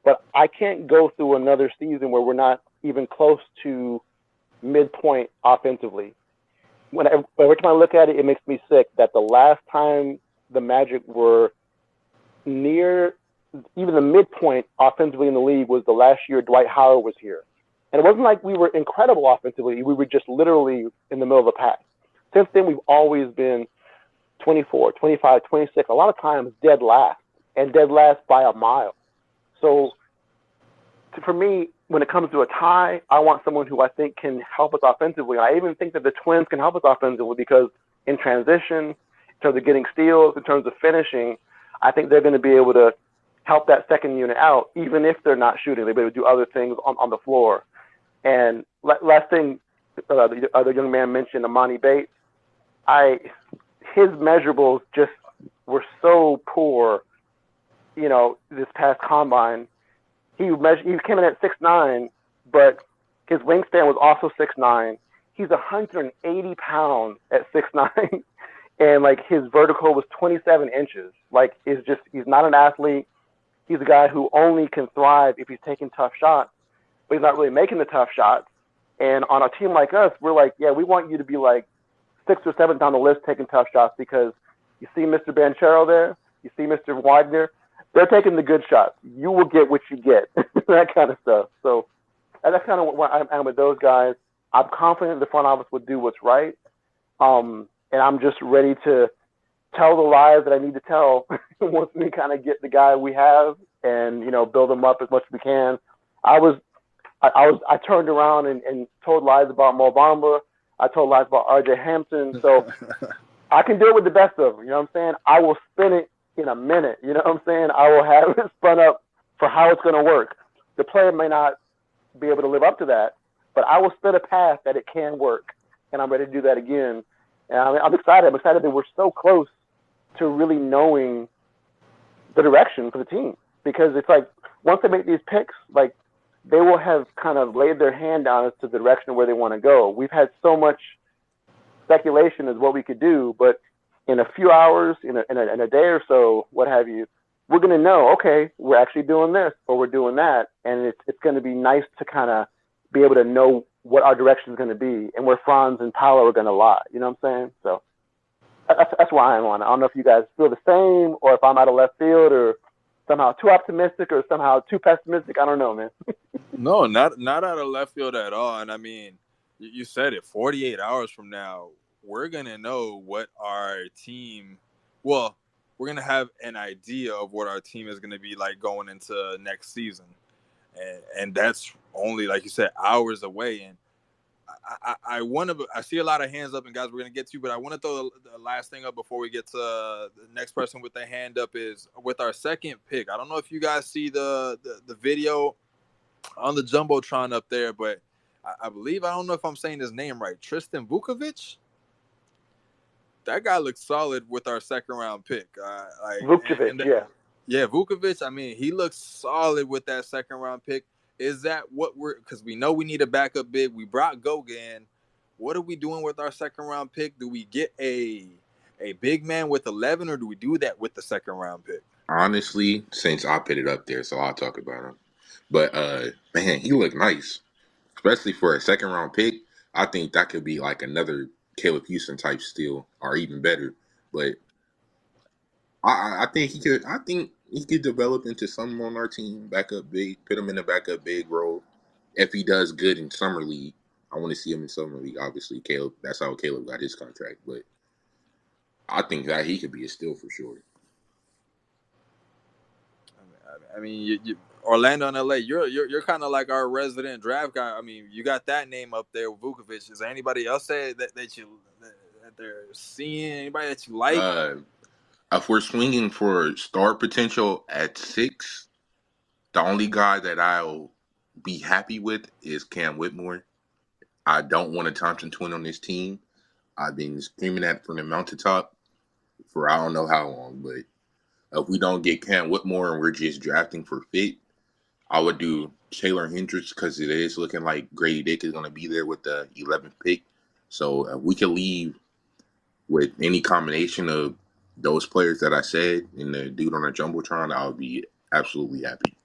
but I can't go through another season where we're not even close to midpoint offensively. Every time I look at it, it makes me sick that the last time the Magic were near even the midpoint offensively in the league was the last year Dwight Howard was here. And it wasn't like we were incredible offensively. We were just literally in the middle of the pack. Since then, we've always been 24, 25, 26, a lot of times dead last, and dead last by a mile. So for me, when it comes to a tie, I want someone who I think can help us offensively. I even think that the twins can help us offensively, because in transition, in terms of getting steals, in terms of finishing, I think they're going to be able to help that second unit out, even if they're not shooting. They'll be able to do other things on the floor. And last thing, the other young man mentioned, Amani Bates. His measurables just were so poor, this past combine. He came in at 6'9", but his wingspan was also 6'9". He's 180 pounds at 6'9", and like his vertical was 27 inches. Like, he's not an athlete. He's a guy who only can thrive if he's taking tough shots, but he's not really making the tough shots. And on a team like us, we're like, yeah, we want you to be like 6th or 7th on the list taking tough shots, because you see Mr. Banchero there, you see Mr. Wagner, they're taking the good shots. You will get what you get, that kind of stuff. So that's kind of what I'm with those guys. I'm confident the front office will do what's right, and I'm just ready to tell the lies that I need to tell once we kind of get the guy we have and, build him up as much as we can. I was I turned around and told lies about Mo Bamba. I told lies about R.J. Hampton. So I can do it with the best of them. You know what I'm saying? I will spin it in a minute. You know what I'm saying? I will have it spun up for how it's going to work. The player may not be able to live up to that, but I will spin a path that it can work, and I'm ready to do that again. And I'm excited. I'm excited that we're so close to really knowing the direction for the team, because it's like once they make these picks, like they will have kind of laid their hand down as to the direction where they want to go. We've had so much speculation as what we could do, but in a few hours, in a day or so, what have you, we're going to know, okay, we're actually doing this or we're doing that, and it's going to be nice to kind of be able to know what our direction is going to be and where Franz and Paolo are going to lie. You know what I'm saying? So that's why I'm on it. I don't know if you guys feel the same or if I'm out of left field or somehow too optimistic or somehow too pessimistic. I don't know, man. No, not out of left field at all. And I mean, you said it. 48 hours from now, we're gonna know what our team. Well, we're gonna have an idea of what our team is gonna be like going into next season, and that's only, like you said, hours away. And I want to. I see a lot of hands up, and guys, we're gonna get to, but I want to throw the last thing up before we get to the next person with their hand up is with our second pick. I don't know if you guys see the video on the jumbotron up there, but I believe, I don't know if I'm saying his name right, Tristan Vukovic. That guy looks solid with our second round pick. Vukcevic, yeah. Yeah, Vukovic. I mean, he looks solid with that second round pick. Is that what we're? Because we know we need a backup big. We brought Goga in. What are we doing with our second round pick? Do we get a big man with 11, or do we do that with the second round pick? Honestly, since I put it up there, so I'll talk about him. But man, he looked nice, especially for a second round pick. I think that could be like another Caleb Houston type steal, or even better. But I think he could. I think he could develop into something on our team, backup big, put him in a backup big role. If he does good in summer league, I want to see him in summer league. Obviously, Caleb. That's how Caleb got his contract. But I think that he could be a steal for sure. I mean, Orlando and LA, you're kind of like our resident draft guy. I mean, you got that name up there with Vukovic. Is there anybody else that they're seeing? Anybody that you like? If we're swinging for star potential at 6, the only guy that I'll be happy with is Cam Whitmore. I don't want a Thompson twin on this team. I've been screaming that from the mountaintop for I don't know how long, but if we don't get Cam Whitmore and we're just drafting for fit, I would do Taylor Hendricks because it is looking like Grady Dick is going to be there with the 11th pick. So if we can leave with any combination of those players that I said and the dude on the jumbotron, I would be absolutely happy.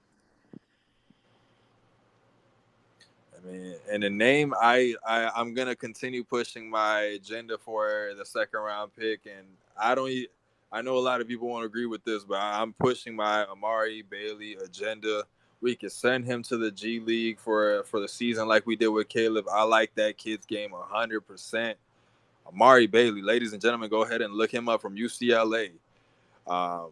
I mean, and the name, I'm gonna continue pushing my agenda for the second round pick, and I know a lot of people won't agree with this, but I'm pushing my Amari Bailey agenda. We could send him to the G League for the season like we did with Caleb. I like that kid's game 100%. Amari Bailey, ladies and gentlemen, go ahead and look him up from UCLA. Um,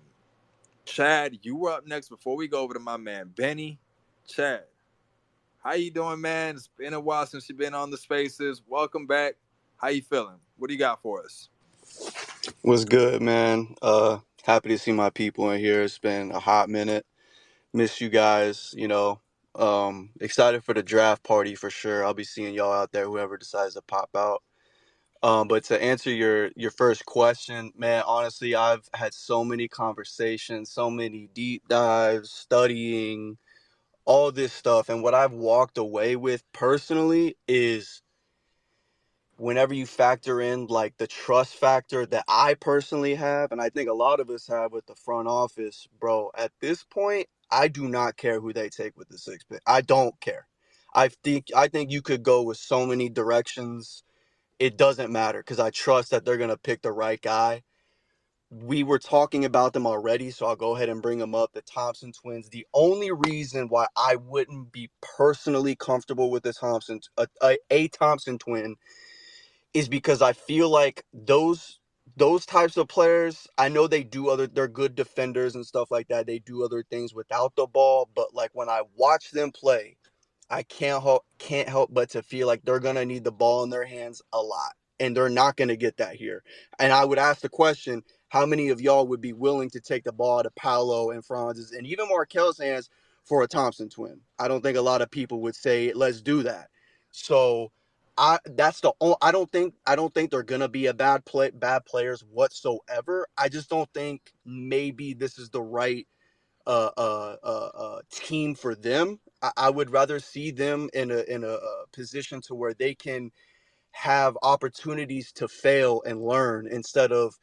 Chad, you were up next before we go over to my man Benny. Chad, how you doing, man? It's been a while since you've been on the spaces. Welcome back. How you feeling? What do you got for us? What's good, man? Happy to see my people in here. It's been a hot minute. Miss you guys, excited for the draft party for sure. I'll be seeing y'all out there, whoever decides to pop out. But to answer your first question, man, honestly, I've had so many conversations, so many deep dives, studying, all this stuff. And what I've walked away with personally is whenever you factor in like the trust factor that I personally have, and I think a lot of us have with the front office, bro, at this point, I do not care who they take with the 6th pick. I don't care. I think you could go with so many directions. It doesn't matter because I trust that they're gonna pick the right guy. We were talking about them already, so I'll go ahead and bring them up. The Thompson twins. The only reason why I wouldn't be personally comfortable with the a Thompson twin is because I feel like those types of players, I know they're good defenders and stuff like that. They do other things without the ball, but like when I watch them play, I can't help but to feel like they're gonna need the ball in their hands a lot, and they're not gonna get that here. And I would ask the question: how many of y'all would be willing to take the ball out of Paolo and Franz's and even Markel's hands for a Thompson twin? I don't think a lot of people would say let's do that. So I don't think they're gonna be bad players whatsoever. I just don't think maybe this is the right team for them. I would rather see them in a position to where they can have opportunities to fail and learn instead of,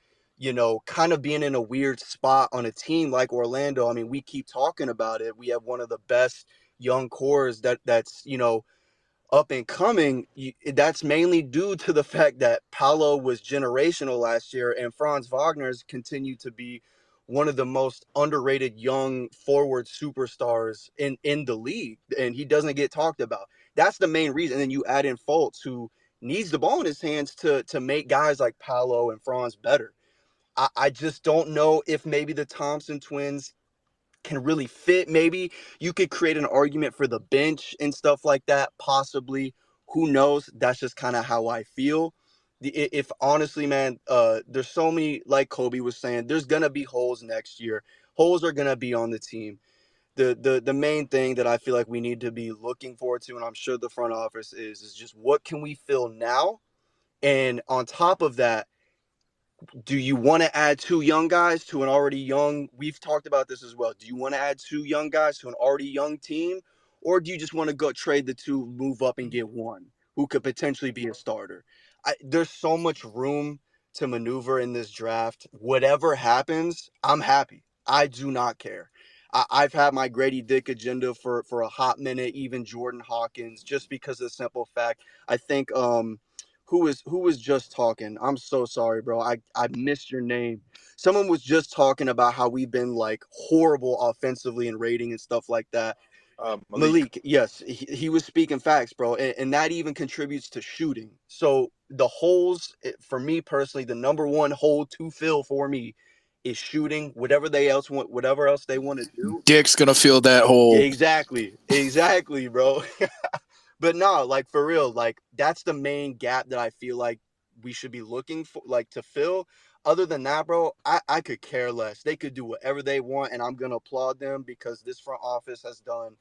kind of being in a weird spot on a team like Orlando. I mean, we keep talking about it. We have one of the best young cores that's up and coming. That's mainly due to the fact that Paolo was generational last year, and Franz Wagner's continued to be one of the most underrated young forward superstars in the league, and he doesn't get talked about. That's the main reason. And then you add in Fultz, who needs the ball in his hands to make guys like Paolo and Franz better. I just don't know if maybe the Thompson twins can really fit. Maybe you could create an argument for the bench and stuff like that, possibly. Who knows? That's just kind of how I feel. If honestly, man, there's so many, like Khobi was saying, there's gonna be holes next year. Holes are gonna be on the team. The main thing that I feel like we need to be looking forward to, and I'm sure the front office is just what can we fill now? And on top of that, do you want to add two young guys to an already young? We've talked about this as well. Do you want to add two young guys to an already young team, or do you just want to go trade the two, move up, and get one who could potentially be a starter? There's so much room to maneuver in this draft. Whatever happens, I'm happy. I do not care. I've had my Grady Dick agenda for a hot minute, even Jordan Hawkins, just because of the simple fact. I think who was just talking? I'm so sorry, bro. I missed your name. Someone was just talking about how we've been like horrible offensively and rating and stuff like that. Malik. Malik, yes, he was speaking facts, bro, and that even contributes to shooting. So the holes, for me personally, the number one hole to fill for me is shooting. Whatever else they want to do. Dick's gonna fill that Yeah, hole. exactly, bro. But no, like for real, like that's the main gap that I feel like we should be looking for, like to fill. Other than that, bro, I could care less. They could do whatever they want, and I'm gonna applaud them because this front office has done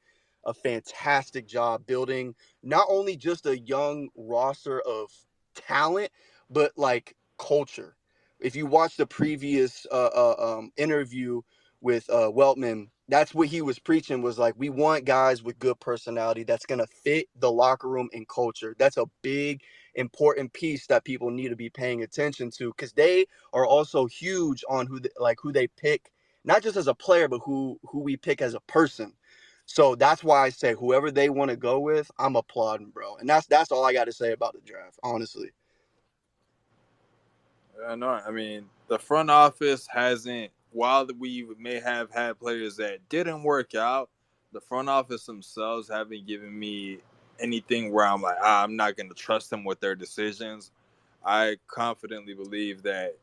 a fantastic job building not only just a young roster of talent, but like culture. If you watch the previous interview with Weltman, that's what he was preaching, was like, we want guys with good personality that's going to fit the locker room and culture. That's a big, important piece that people need to be paying attention to, because they are also huge on who they pick, not just as a player, but who we pick as a person. So that's why I say whoever they want to go with, I'm applauding, bro. And that's all I got to say about the draft, honestly. No, I mean, the front office hasn't, while we may have had players that didn't work out, the front office themselves haven't given me anything where I'm like, I'm not going to trust them with their decisions. I confidently believe that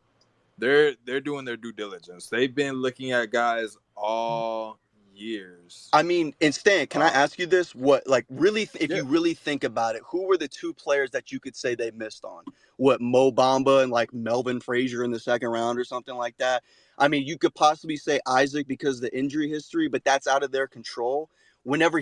they're doing their due diligence. They've been looking at guys all years. I mean, and Stan, can I Uh, ask you this? What, like, really, if yeah, you really think about it, who were the two players that you could say they missed on? What, Mo Bamba and like Melvin Frazier in the second round or something like that? I mean, you could possibly say Isaac because of the injury history, but that's out of their control. Whenever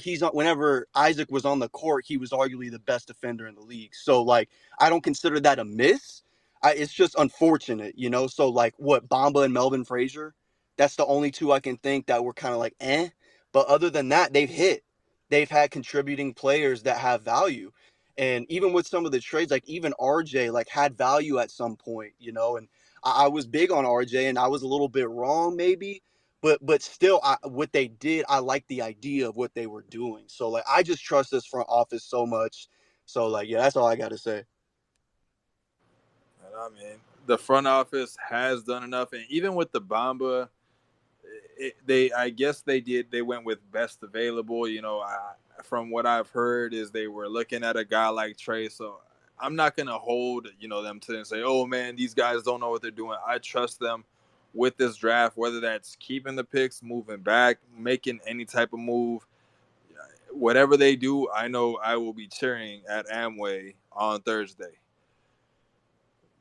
Isaac was on the court, he was arguably the best defender in the league. So, like, I don't consider that a miss. It's just unfortunate, you know? So, like, what, Bamba and Melvin Frazier? That's the only two I can think that were kind of like, eh. But other than that, they've hit. They've had contributing players that have value. And even with some of the trades, like even RJ, like had value at some point, you know. And I was big on RJ, and I was a little bit wrong, maybe. But still, what they did, I like the idea of what they were doing. So like, I just trust this front office so much. So like, yeah, that's all I got to say. and I mean, the front office has done enough, and even with the Bamba, I guess they went with best available. From what I've heard is they were looking at a guy like Trey. So I'm not gonna hold them to and say, oh man, these guys don't know what they're doing. I trust them with this draft, whether that's keeping the picks, moving back, making any type of move. whatever they do, I know I will be cheering at Amway on Thursday.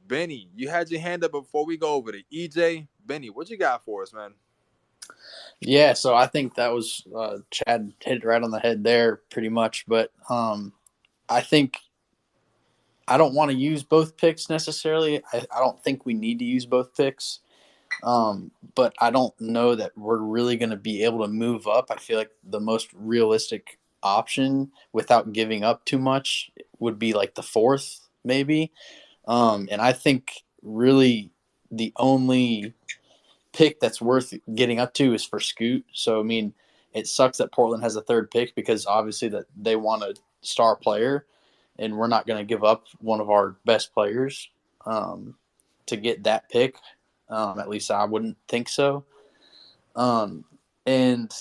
Benny, you had your hand up before we go over to EJ. Benny, what you got for us, man? Yeah, so I think that was Chad hit it right on the head there, pretty much. But I think I don't want to use both picks necessarily. I don't think we need to use both picks. But I don't know that we're really going to be able to move up. I feel like the most realistic option without giving up too much would be like the fourth, maybe. And I think really the only pick that's worth getting up to is for Scoot. So, I mean, it sucks that Portland has a third pick because obviously that they want a star player, and we're not going to give up one of our best players to get that pick. At least I wouldn't think so. And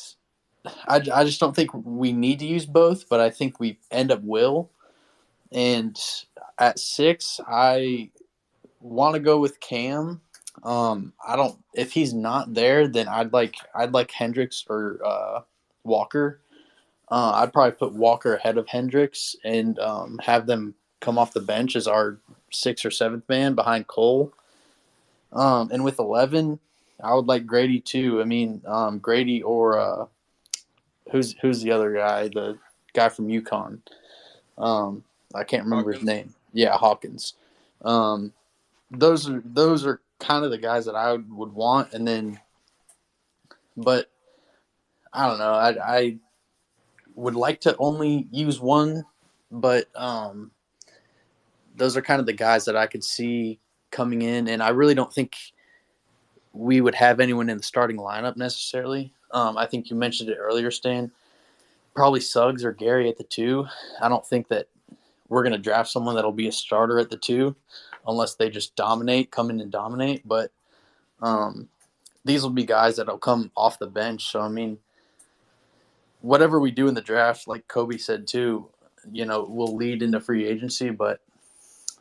I just don't think we need to use both, but I think we end up will. And at 6, I want to go with Cam. I don't. If he's not there, then I'd like Hendricks or Walker. I'd probably put Walker ahead of Hendricks and have them come off the bench as our 6th or 7th man behind Cole. And with 11, I would like Grady too. I mean, Grady or who's the other guy? The guy from UConn. I can't remember his Hawkins. name. Yeah, Hawkins. Those are kind of the guys that I would want, and then, but I don't know. I would like to only use one, but those are kind of the guys that I could see coming in, and I really don't think we would have anyone in the starting lineup necessarily. I think you mentioned it earlier, Stan. Probably Suggs or Gary at the 2. I don't think that we're going to draft someone that'll be a starter at the 2 unless they just come in and dominate. But these will be guys that'll come off the bench. So, I mean, whatever we do in the draft, like Khobi said too, will lead into free agency, but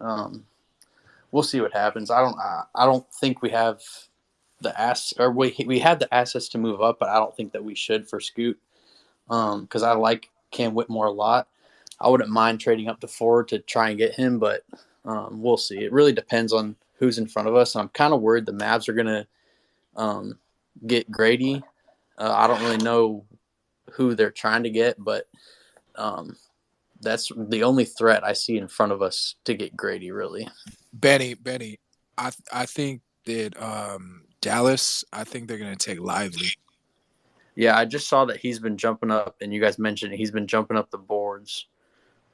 we'll see what happens. I don't think we have the we had the assets to move up, but I don't think that we should for Scoot because I like Cam Whitmore a lot. I wouldn't mind trading up to 4 to try and get him, but we'll see. It really depends on who's in front of us. And I'm kind of worried the Mavs are going to get Grady. I don't really know who they're trying to get, but that's the only threat I see in front of us to get Grady, really. Benny, I think that Dallas, I think they're gonna take Lively. Yeah, I just saw that he's been jumping up, and you guys mentioned he's been jumping up the boards.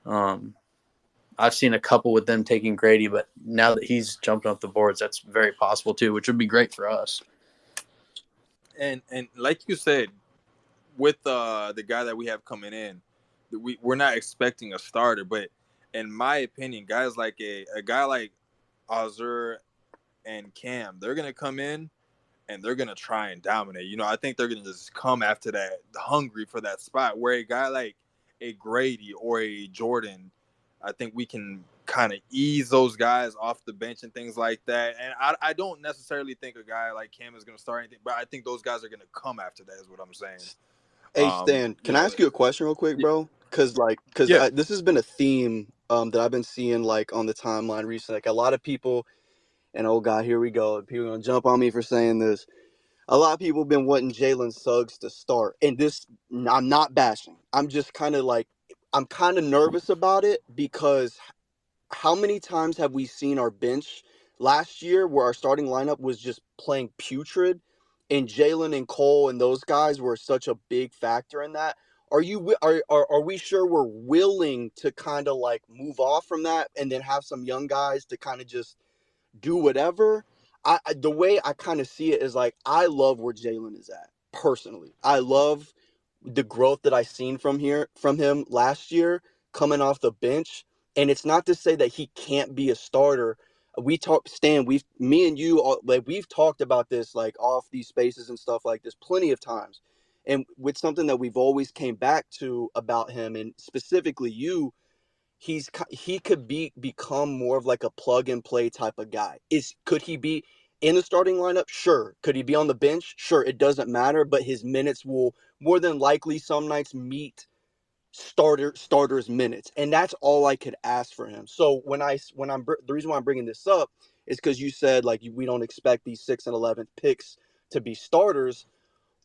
I've seen a couple with them taking Grady, but now that he's jumping up the boards, that's very possible too, which would be great for us. And like you said, with the guy that we have coming in, we're not expecting a starter, but in my opinion, guys like a guy like Azur and Cam, they're gonna come in and they're gonna try and dominate. I think they're gonna just come after that, hungry for that spot. Where a guy like a Grady or a Jordan, I think we can kind of ease those guys off the bench and things like that. And I don't necessarily think a guy like Cam is gonna start anything, but I think those guys are gonna come after that. Is what I'm saying. Hey Stan, You can I know, ask you a question real quick, bro? Because yeah. this has been a theme that I've been seeing like on the timeline recently. Like a lot of people, and oh god, here we go. People are gonna jump on me for saying this. A lot of people have been wanting Jalen Suggs to start, and this I'm not bashing. I'm just kind of like I'm kind of nervous about it because how many times have we seen our bench last year where our starting lineup was just playing putrid, and Jalen and Cole and those guys were such a big factor in that? Are we sure we're willing to kind of like move off from that and then have some young guys to kind of just do whatever? The way I kind of see it is like I love where Jalen is at personally. I love the growth that I seen from him last year coming off the bench. And it's not to say that he can't be a starter. Stan, me and you, like we've talked about this like off these spaces and stuff like this plenty of times. And with something that we've always came back to about him, and specifically you, he could become more of like a plug and play type of guy. Could he be in the starting lineup? Sure. Could he be on the bench? Sure. It doesn't matter, but his minutes will more than likely some nights meet starters minutes, and that's all I could ask for him. So the reason why I'm bringing this up is because you said like we don't expect these 6 and 11th picks to be starters.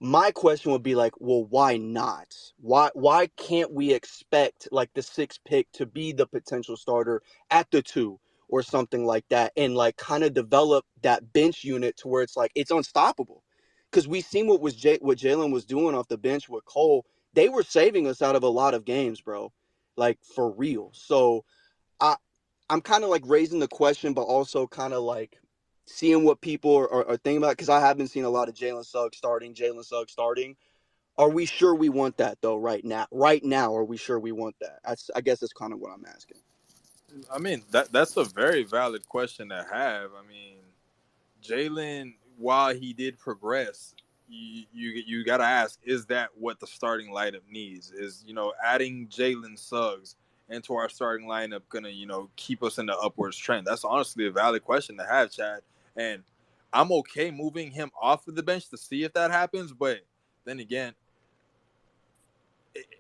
My question would be like, well, why not? Why can't we expect like the 6th pick to be the potential starter at the 2 or something like that, and like kind of develop that bench unit to where it's like it's unstoppable? Because we seen what Jalen was doing off the bench with Cole. They were saving us out of a lot of games, bro, like for real. So I I'm kind of like raising the question, but also kind of like seeing what people are thinking about, because I have been seeing a lot of Jalen Suggs starting. Are we sure we want that though right now? Right now, are we sure we want that? I guess that's kind of what I'm asking. I mean, that's a very valid question to have. I mean, Jalen, while he did progress, you got to ask: is that what the starting lineup needs? Is adding Jalen Suggs into our starting lineup gonna keep us in the upwards trend? That's honestly a valid question to have, Chad. And I'm okay moving him off of the bench to see if that happens. But then again,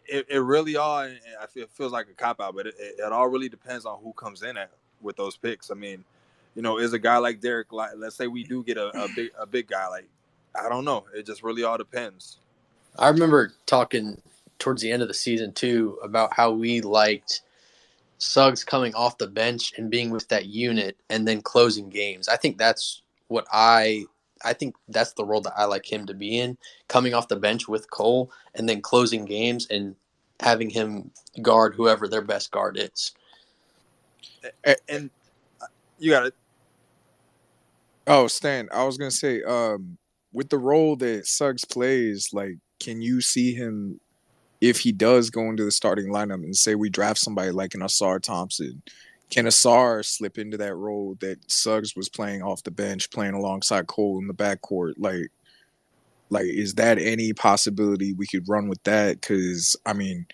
it really all I feel it feels like a cop out, but it all really depends on who comes in at with those picks. I mean, is a guy like Derek, like let's say we do get a big guy, like I don't know. It just really all depends. I remember talking towards the end of the season too about how we liked Suggs coming off the bench and being with that unit and then closing games. I think that's what I think that's the role that I like him to be in, coming off the bench with Cole and then closing games and having him guard whoever their best guard is. And you got it. Oh, Stan, I was gonna say, with the role that Suggs plays, like, can you see him if he does go into the starting lineup and say we draft somebody like an Asar Thompson? Can Asar slip into that role that Suggs was playing off the bench, playing alongside Cole in the backcourt? Like, is that any possibility we could run with that? Because I mean,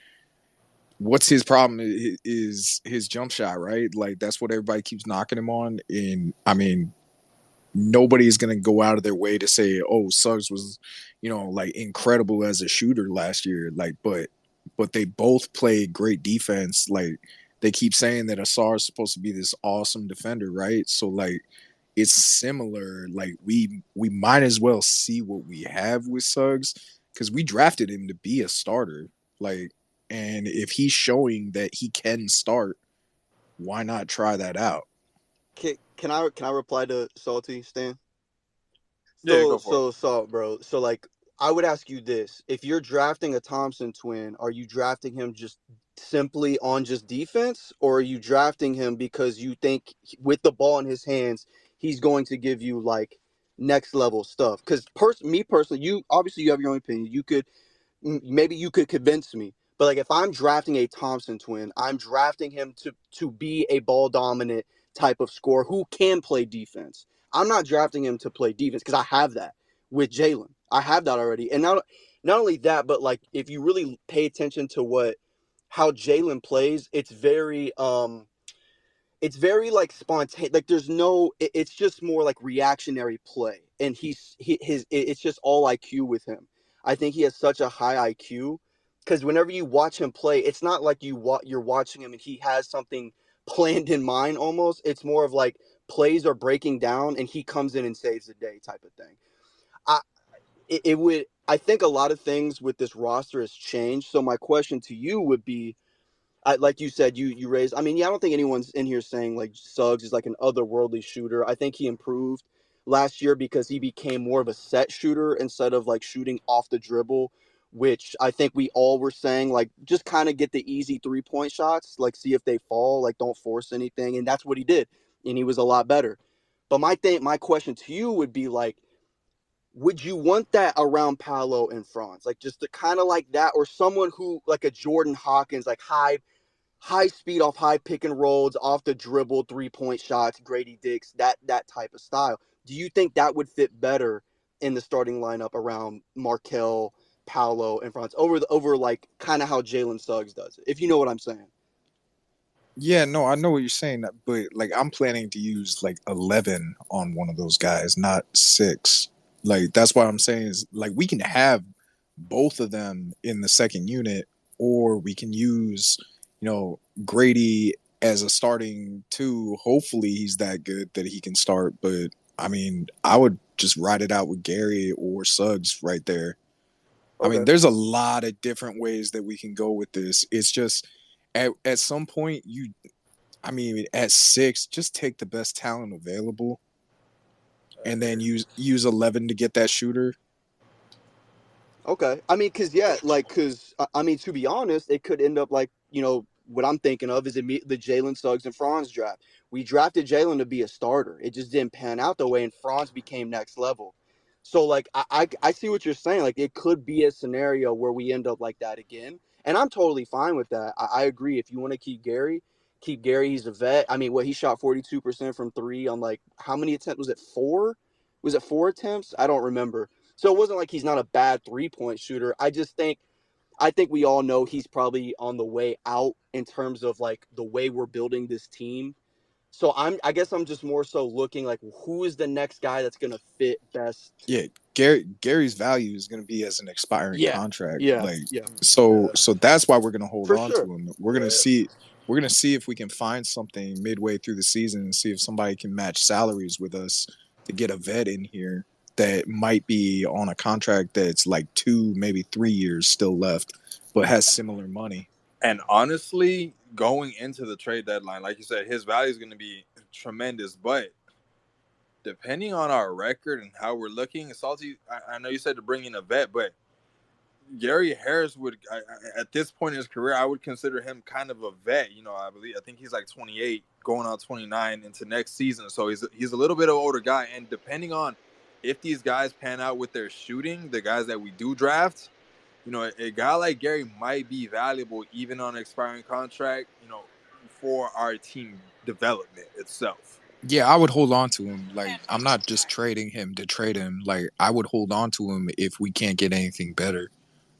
what's his problem is his jump shot, right? Like that's what everybody keeps knocking him on. And I mean, nobody's gonna go out of their way to say, "Oh, Suggs was, like incredible as a shooter last year." Like, but they both played great defense. Like they keep saying that Asar is supposed to be this awesome defender, right? So like, it's similar. Like we might as well see what we have with Suggs because we drafted him to be a starter. Like, and if he's showing that he can start, why not try that out? Can I reply to Salty Stan? Yeah, go for it. Bro. So like, I would ask you this: if you're drafting a Thompson twin, are you drafting him just simply on just defense, or are you drafting him because you think with the ball in his hands, he's going to give you like next level stuff? Because me personally, you have your own opinion. Maybe you could convince me. But like if I'm drafting a Thompson twin, I'm drafting him to be a ball dominant type of scorer who can play defense. I'm not drafting him to play defense because I have that with Jalen. I have that already. And not only that, but like if you really pay attention to how Jalen plays, it's very like spontaneous. Like there's no it's just more like reactionary play, and it's just all IQ with him. I think he has such a high IQ because whenever you watch him play, it's not like you're watching him and he has something planned in mind. Almost it's more of like plays are breaking down and he comes in and saves the day type of thing. I it would I think a lot of things with this roster has changed. So my question to you would be, like you said, you raised. I mean, yeah, I don't think anyone's in here saying like Suggs is like an otherworldly shooter. I think he improved last year because he became more of a set shooter instead of like shooting off the dribble, which I think we all were saying like just kind of get the easy 3-point shots, like see if they fall, like don't force anything, and that's what he did, and he was a lot better. But my question to you would be like, would you want that around Paolo and Franz, like just to kind of like that, or someone who like a Jordan Hawkins, like high speed off high pick and rolls, off the dribble, 3-point shots, Grady Dix, that type of style? Do you think that would fit better in the starting lineup around Markel, Paolo, and Franz over like kind of how Jalen Suggs does it? If you know what I'm saying. Yeah, no, I know what you're saying, but like I'm planning to use like 11 on one of those guys, not 6. Like that's what I'm saying is like we can have both of them in the second unit, or we can use, Grady as a starting two. Hopefully he's that good that he can start. But I mean, I would just ride it out with Gary or Suggs right there. I mean, Okay. there's a lot of different ways that we can go with this. It's just at some point I mean, at 6, just take the best talent available and then use 11 to get that shooter. Okay. I mean, I mean, to be honest, it could end up like, what I'm thinking of is the Jalen Suggs and Franz draft. We drafted Jalen to be a starter. It just didn't pan out the way, and Franz became next level. So, like, I see what you're saying. Like, it could be a scenario where we end up like that again. And I'm totally fine with that. I agree. If you want to keep Gary, keep Gary. He's a vet. I mean, he shot 42% from three on like, how many attempts? Was it 4? Was it 4 attempts? I don't remember. So it wasn't like he's not a bad 3-point shooter. I think we all know he's probably on the way out in terms of like the way we're building this team. So I guess I'm just more so looking like who is the next guy that's gonna fit best. Yeah, Gary's value is going to be as an expiring Yeah, contract. yeah, Like, yeah, so that's why we're going to hold for on sure. to him. We're going to see if we can find something midway through the season and see if somebody can match salaries with us to get a vet in here that might be on a contract that's like 2, maybe 3 years still left, but has similar money. And honestly, going into the trade deadline, like you said, his value is going to be tremendous. But depending on our record and how we're looking, Salty, I know you said to bring in a vet, but Gary Harris would, at this point in his career, I would consider him kind of a vet. I think he's like 28, going on 29 into next season. So he's a little bit of an older guy. And depending on if these guys pan out with their shooting, the guys that we do draft, a guy like Gary might be valuable even on an expiring contract, for our team development itself. Yeah, I would hold on to him. Like, I'm not just trading him to trade him. Like, I would hold on to him if we can't get anything better.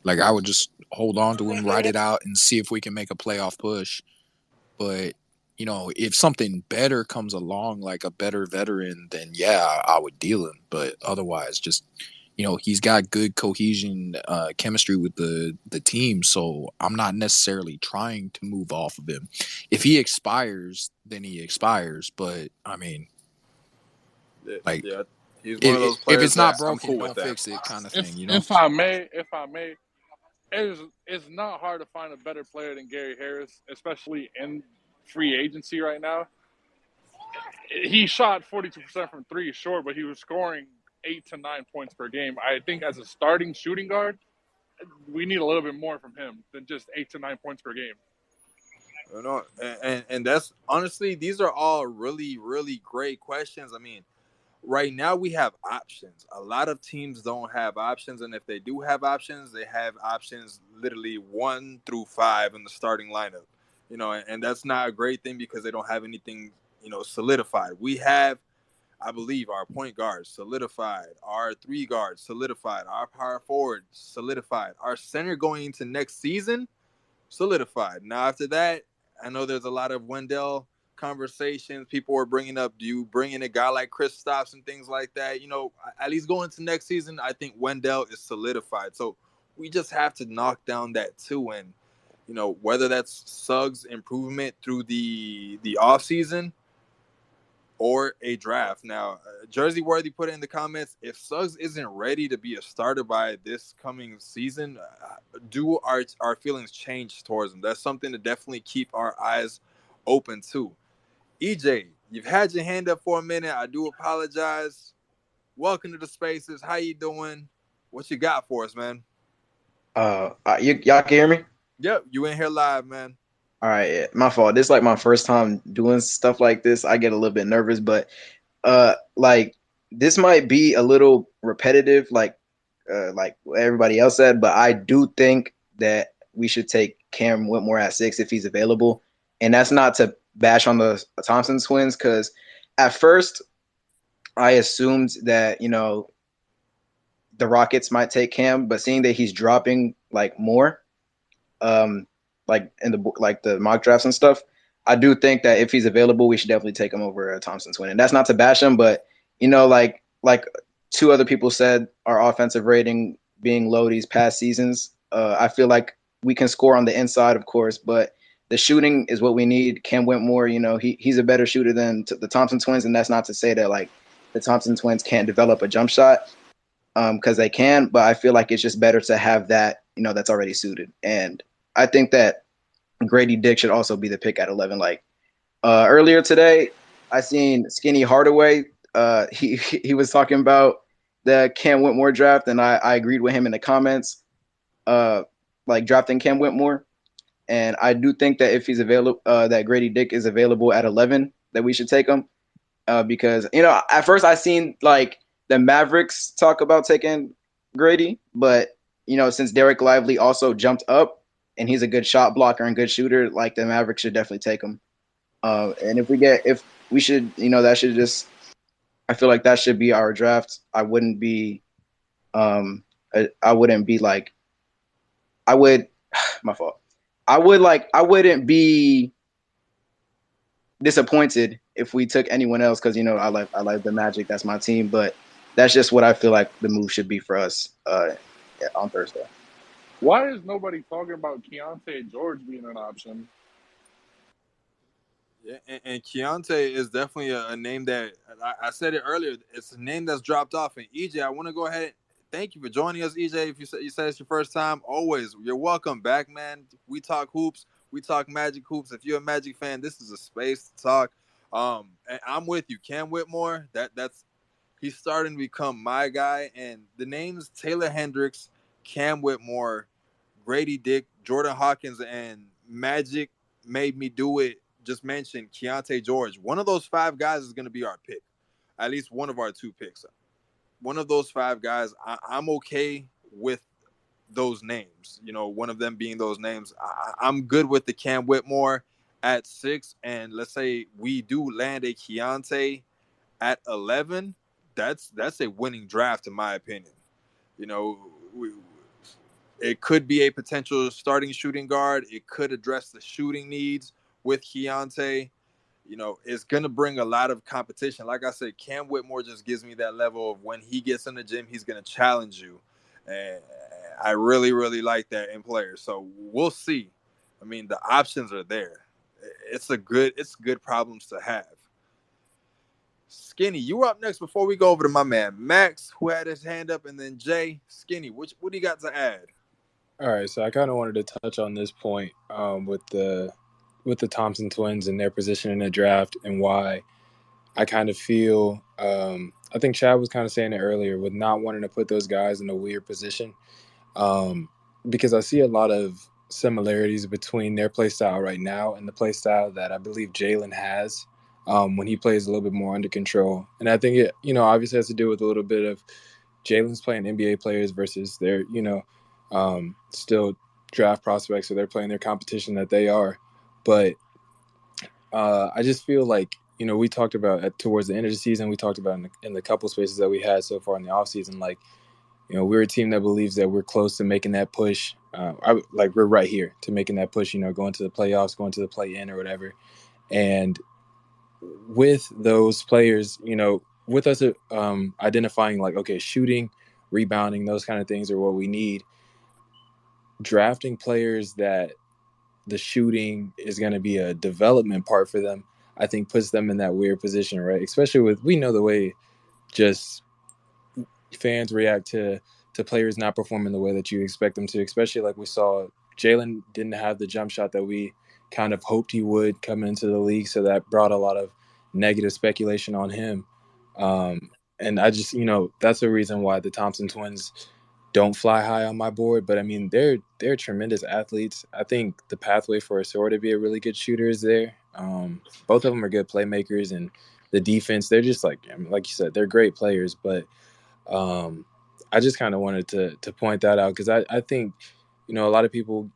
Like, I would just hold on to him, ride it out, and see if we can make a playoff push. But, if something better comes along, like a better veteran, then yeah, I would deal him. But otherwise, just, he's got good cohesion, chemistry with the team. So I'm not necessarily trying to move off of him. If he expires, then he expires. But I mean, like, Yeah, he's one of those if players it's not that I'm broken, cool with don't that. fix it, kind of If thing. if I may, it's not hard to find a better player than Gary Harris, especially in free agency right now. He shot 42% from three, sure, but he was scoring 8 to 9 points per game. I think as a starting shooting guard, we need a little bit more from him than just 8 to 9 points per game. And that's honestly, these are all really, really great questions. I mean, right now we have options. A lot of teams don't have options, and if they do have options, they have options literally 1 through 5 in the starting lineup. And that's not a great thing because they don't have anything, solidified. We have, I believe, our point guards solidified, our 3 guards solidified, our power forward solidified, our center going into next season solidified. Now after that, I know there's a lot of Wendell conversations. People are bringing up, do you bring in a guy like Chris Stopps and things like that? At least going into next season, I think Wendell is solidified. So we just have to knock down that too. And, whether that's Suggs' improvement through the offseason or a draft. Now, Jersey Worthy put in the comments, if Suggs isn't ready to be a starter by this coming season, do our feelings change towards him? That's something to definitely keep our eyes open to. EJ, you've had your hand up for a minute. I do apologize. Welcome to the Spaces. How you doing? What you got for us, man? Y'all can hear me? Yep, you in here live, man. All right, yeah, my fault. This is like my first time doing stuff like this. I get a little bit nervous, but like this might be a little repetitive, like what everybody else said. But I do think that we should take Cam Whitmore at 6 if he's available, and that's not to bash on the Thompson twins, because at first I assumed that the Rockets might take Cam, but seeing that he's dropping like more, like in the mock drafts and stuff, I do think that if he's available, we should definitely take him over a Thompson twin. And that's not to bash him, but like 2 other people said, our offensive rating being low these past seasons, I feel like we can score on the inside, of course, but the shooting is what we need. Cam Whitmore, he's a better shooter than the Thompson twins, and that's not to say that like the Thompson twins can't develop a jump shot, because they can, but I feel like it's just better to have that, that's already suited. And I think that Grady Dick should also be the pick at 11. Like earlier today, I seen Skinny Hardaway. He was talking about the Cam Whitmore draft, and I agreed with him in the comments, like drafting Cam Whitmore. And I do think that if he's available, that Grady Dick is available at 11, that we should take him. Because at first I seen like the Mavericks talk about taking Grady, but since Derek Lively also jumped up and he's a good shot blocker and good shooter, like the Mavericks should definitely take him. And if we should, that should just, I feel like that should be our draft. I wouldn't be like, I would, my fault. I wouldn't be disappointed if we took anyone else, because I like the Magic. That's my team, but that's just what I feel like the move should be for us on Thursday. Why is nobody talking about Keontae George being an option? Yeah, and Keontae is definitely a name that I said it earlier. It's a name that's dropped off. And EJ, I want to go ahead. Thank you for joining us, EJ. If you said it's your first time, always you're welcome back, man. We talk hoops. We talk Magic hoops. If you're a Magic fan, this is a space to talk. And I'm with you, Cam Whitmore. That's he's starting to become my guy. And the names Taylor Hendricks, Cam Whitmore, Grady Dick, Jordan Hawkins, and Magic made me do it. Just mentioned Keontae George. One of those five guys is going to be our pick. At least one of our two picks. One of those five guys, I'm okay with those names. One of them being those names. I'm good with the Cam Whitmore at 6. And let's say we do land a Keontae at 11. That's a winning draft in my opinion. It could be a potential starting shooting guard. It could address the shooting needs with Keontae. It's going to bring a lot of competition. Like I said, Cam Whitmore just gives me that level of when he gets in the gym, he's going to challenge you. And I really, really like that in players. So we'll see. I mean, the options are there. It's good problems to have. Skinny, you up next before we go over to my man Max, who had his hand up, and then Jay. Skinny, what do you got to add? All right, so I kind of wanted to touch on this point with the Thompson twins and their position in the draft and why I kind of feel I think Chad was kind of saying it earlier with not wanting to put those guys in a weird position, because I see a lot of similarities between their play style right now and the play style that I believe Jalen has when he plays a little bit more under control. And I think it obviously has to do with a little bit of Jalen's playing NBA players versus their still draft prospects, so they're playing their competition that they are. But I just feel like we talked about towards the end of the season, we talked about in the couple spaces that we had so far in the offseason, like we're a team that believes that we're close to making that push. We're right here to making that push, going to the playoffs, going to the play-in or whatever. And with those players, with us identifying like, okay, shooting, rebounding, those kind of things are what we need. Drafting players that the shooting is going to be a development part for them, I think puts them in that weird position, right? Especially we know the way just fans react to players not performing the way that you expect them to, especially like we saw Jalen didn't have the jump shot that we kind of hoped he would coming into the league. So that brought a lot of negative speculation on him. And I just, that's the reason why the Thompson twins don't fly high on my board. But I mean, they're tremendous athletes. I think the pathway for Asor to be a really good shooter is there. Both of them are good playmakers, and the defense, they're just like you said, they're great players. But I just kind of wanted to point that out because I think, a lot of people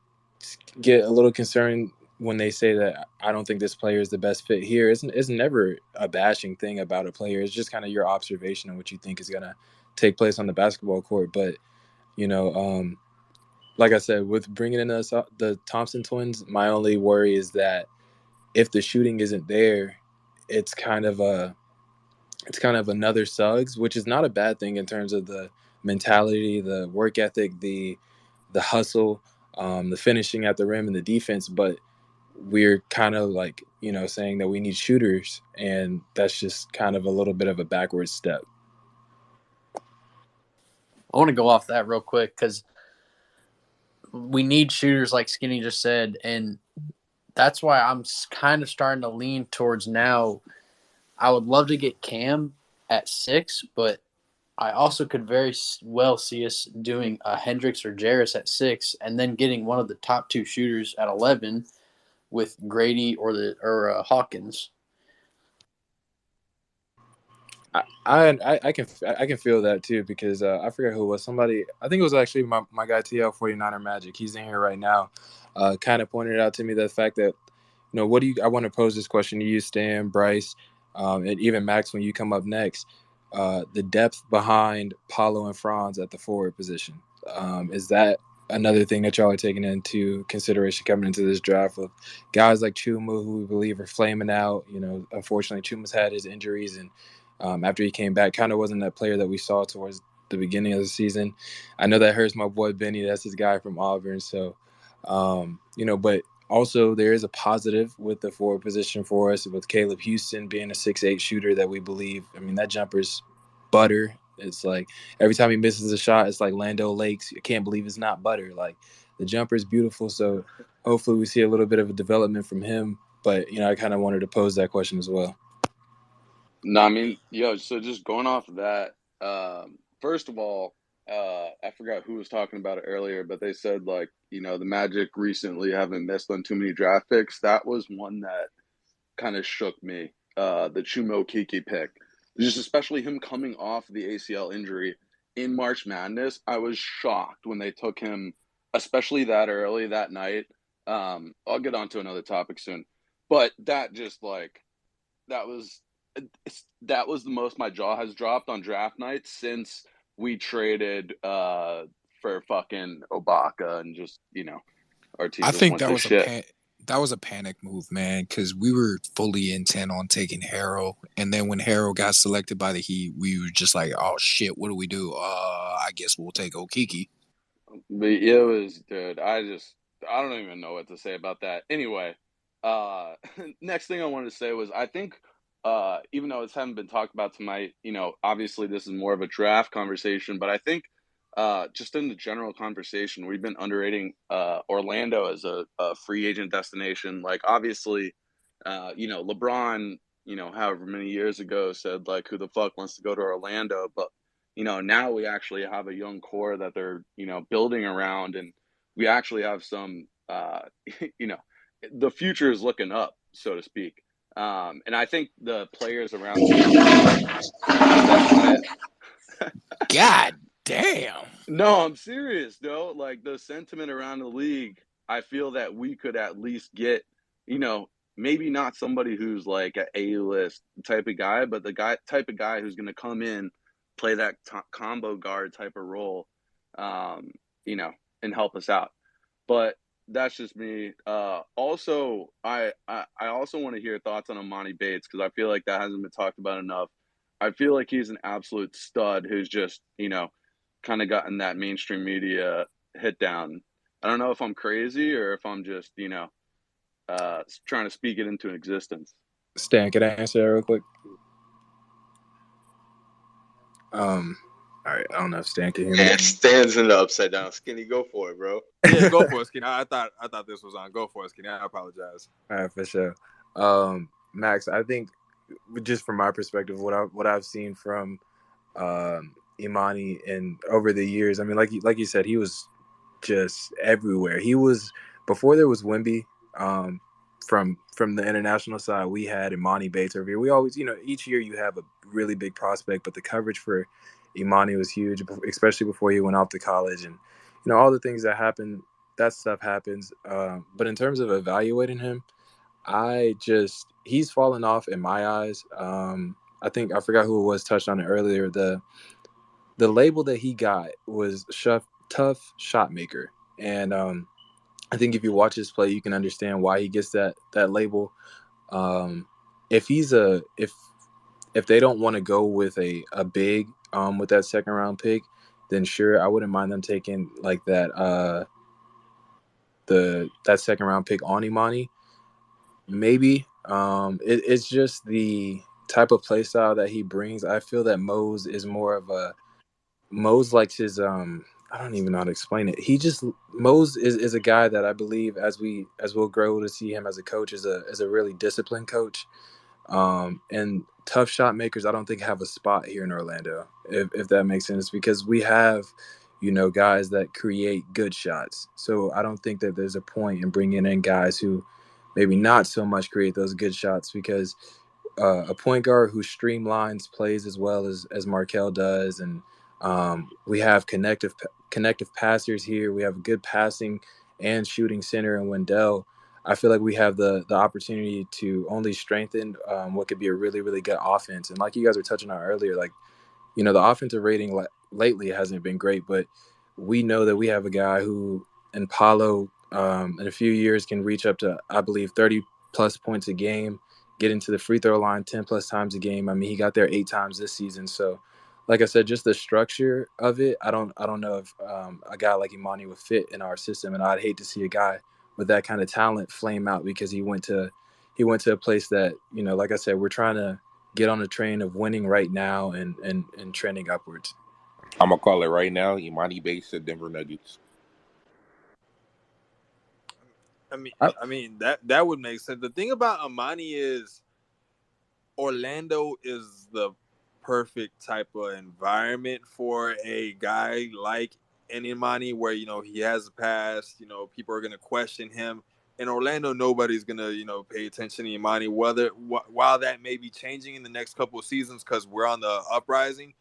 get a little concerned when they say that I don't think this player is the best fit here. It's never a bashing thing about a player. It's just kind of your observation of what you think is going to take place on the basketball court. But, like I said, with bringing in the Thompson twins, my only worry is that if the shooting isn't there, it's kind of another Suggs, which is not a bad thing in terms of the mentality, the work ethic, the hustle. the finishing at the rim and the defense, but we're kind of like, saying that we need shooters, and that's just kind of a little bit of a backward step. I want to go off that real quick because we need shooters, like Skinny just said, and that's why I'm kind of starting to lean towards now. I would love to get Cam at 6, but I also could very well see us doing a Hendricks or Jarris at 6, and then getting one of the top 2 shooters at 11 with Grady or Hawkins. I can feel that too, because I forget who it was. Somebody, I think it was actually my guy TL 49er Magic. He's in here right now. Kind of pointed out to me the fact that, what do you? I want to pose this question to you, Stan, Bryce, and even Max when you come up next. The depth behind Paolo and Franz at the forward position, is that another thing that y'all are taking into consideration coming into this draft with guys like Chuma, who we believe are flaming out? Unfortunately, Chuma's had his injuries, and after he came back, kind of wasn't that player that we saw towards the beginning of the season. I know that hurts my boy Benny. That's his guy from Auburn. So, but also there is a positive with the forward position for us, with Caleb Houston being a 6'8" shooter that we believe. I mean, that jumper's butter. It's like every time he misses a shot, it's like Lando Lakes. I can't believe it's not butter. Like, the jumper's beautiful. So hopefully we see a little bit of a development from him. But, I kind of wanted to pose that question as well. No, I mean, so just going off of that, first of all, I forgot who was talking about it earlier, but they said, like, the Magic recently haven't missed on too many draft picks. That was one that kind of shook me, the Chumo Kiki pick. Just especially him coming off the ACL injury in March Madness. I was shocked when they took him, especially that early that night. I'll get on to another topic soon. But that just, like, that was the most my jaw has dropped on draft night since we traded for fucking Ibaka, and just, our team I just think went to shit. that was a panic move, man, because we were fully intent on taking Harrell, and then when Harrell got selected by the Heat, we were just like, oh shit, what do we do? I guess we'll take Okiki. But it was, dude, I don't even know what to say about that. Anyway, next thing I wanted to say was, I think, even though it hasn't been talked about tonight, obviously this is more of a draft conversation, but I think, just in the general conversation, we've been underrating Orlando as a free agent destination. Like, obviously, LeBron, however many years ago said, like, who the fuck wants to go to Orlando? But now we actually have a young core that they're, building around, and we actually have some, the future is looking up, so to speak. And I think the players around the league. God damn. No, I'm serious, though. Like, the sentiment around the league, I feel that we could at least get, maybe not somebody who's like an A-list type of guy, but the type of guy who's going to come in, play that combo guard type of role, and help us out. But that's just me. Also, I also want to hear thoughts on Amani Bates, because I feel like that hasn't been talked about enough. I feel like he's an absolute stud who's just, kind of gotten that mainstream media hit down. I don't know if I'm crazy or if I'm just, trying to speak it into existence. Stan, can I answer that real quick? All right, I don't know if Stan can hear me. Man, Stan's in the upside down. Skinny, go for it, bro. Yeah, go for it, Skinny. I thought this was on. Go for it, Skinny. I apologize. All right, for sure. Max, I think, just from my perspective, what I've seen from Imani and over the years, I mean, like you said, he was just everywhere. He was, before there was Wemby. From the international side, we had Imani Bates over here. We always, each year you have a really big prospect, but the coverage for Imani was huge, especially before he went off to college, and all the things that happen. That stuff happens. But in terms of evaluating him, he's fallen off in my eyes. I think I forgot who it was touched on it earlier. The label that he got was tough shot maker, and I think if you watch his play, you can understand why he gets that label. If they don't want to go with a big with that second round pick, then sure, I wouldn't mind them taking like that that second round pick on Imani. Maybe it's just the type of play style that he brings. I feel that Mose is more of a Mose likes his I don't even know how to explain it. Mose is a guy that I believe as we'll grow to see him as a coach is a really disciplined coach. And tough shot makers, I don't think have a spot here in Orlando, if that makes sense, because we have, guys that create good shots. So I don't think that there's a point in bringing in guys who maybe not so much create those good shots because a point guard who streamlines plays as well as Markel does, and we have connective passers here. We have a good passing and shooting center in Wendell. I feel like we have the opportunity to only strengthen what could be a really really good offense. And like you guys were touching on earlier, like the offensive rating lately hasn't been great, but we know that we have a guy who in Paolo in a few years can reach up to I believe 30 plus points a game, get into the free throw line 10 plus times a game. I mean, he got there 8 times this season. So, like I said, just the structure of it, I don't know if a guy like Imani would fit in our system, and I'd hate to see a guy with that kind of talent flame out because he went to a place that like I said, we're trying to get on the train of winning right now and trending upwards. I'm gonna call it right now. Imani Bates to Denver Nuggets. I mean, I, I mean that would make sense. The thing about Amani is Orlando is the perfect type of environment for a guy like an Imani, where he has a past. People are gonna question him. In Orlando, nobody's gonna pay attention to Imani. While that may be changing in the next couple of seasons because we're on the uprising,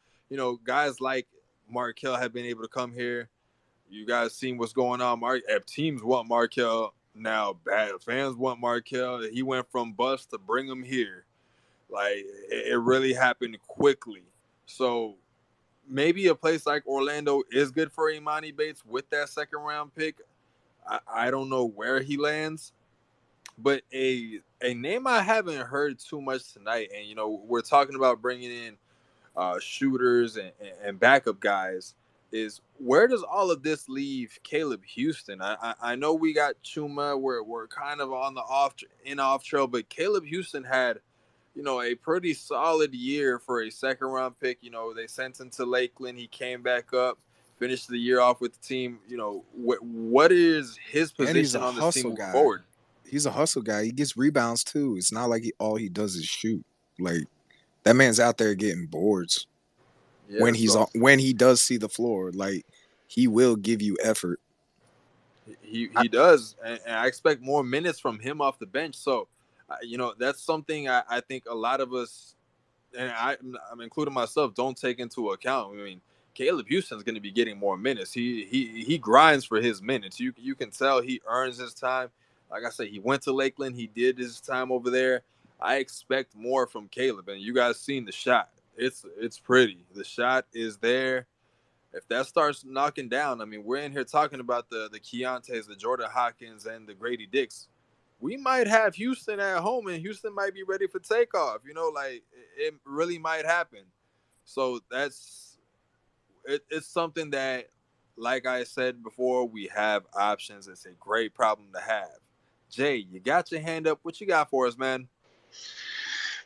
guys like Markel have been able to come here. You guys seen what's going on. Teams want Markel now. Bad fans want Markel. He went from bust to bring him here. Like it really happened quickly. So maybe a place like Orlando is good for Imani Bates with that second round pick. I don't know where he lands, but a name I haven't heard too much tonight, and we're talking about bringing in shooters and backup guys. Is where does all of this leave Caleb Houston? I know we got Chuma. We're kind of on the off trail, but Caleb Houston had a pretty solid year for a second round pick. They sent him to Lakeland. He came back up, finished the year off with the team. What is his And he's position a on this team hustle moving guy. forward? He's a hustle guy. He gets rebounds too. It's not like all he does is shoot. Like that man's out there getting boards Yeah, so when he does see the floor. Like he will give you effort. he does, and I expect more minutes from him off the bench. So, that's something I think a lot of us, and I'm including myself, don't take into account. I mean, Caleb Houston's going to be getting more minutes. He grinds for his minutes. You can tell he earns his time. Like I said, he went to Lakeland. He did his time over there. I expect more from Caleb, and you guys seen the shot. It's pretty. The shot is there. If that starts knocking down, I mean, we're in here talking about the Keontaes, the Jordan Hawkins, and the Grady Dicks. We might have Houston at home, and Houston might be ready for takeoff. Like it really might happen. So it's something that, like I said before, we have options. It's a great problem to have. Jay, you got your hand up. What you got for us, man?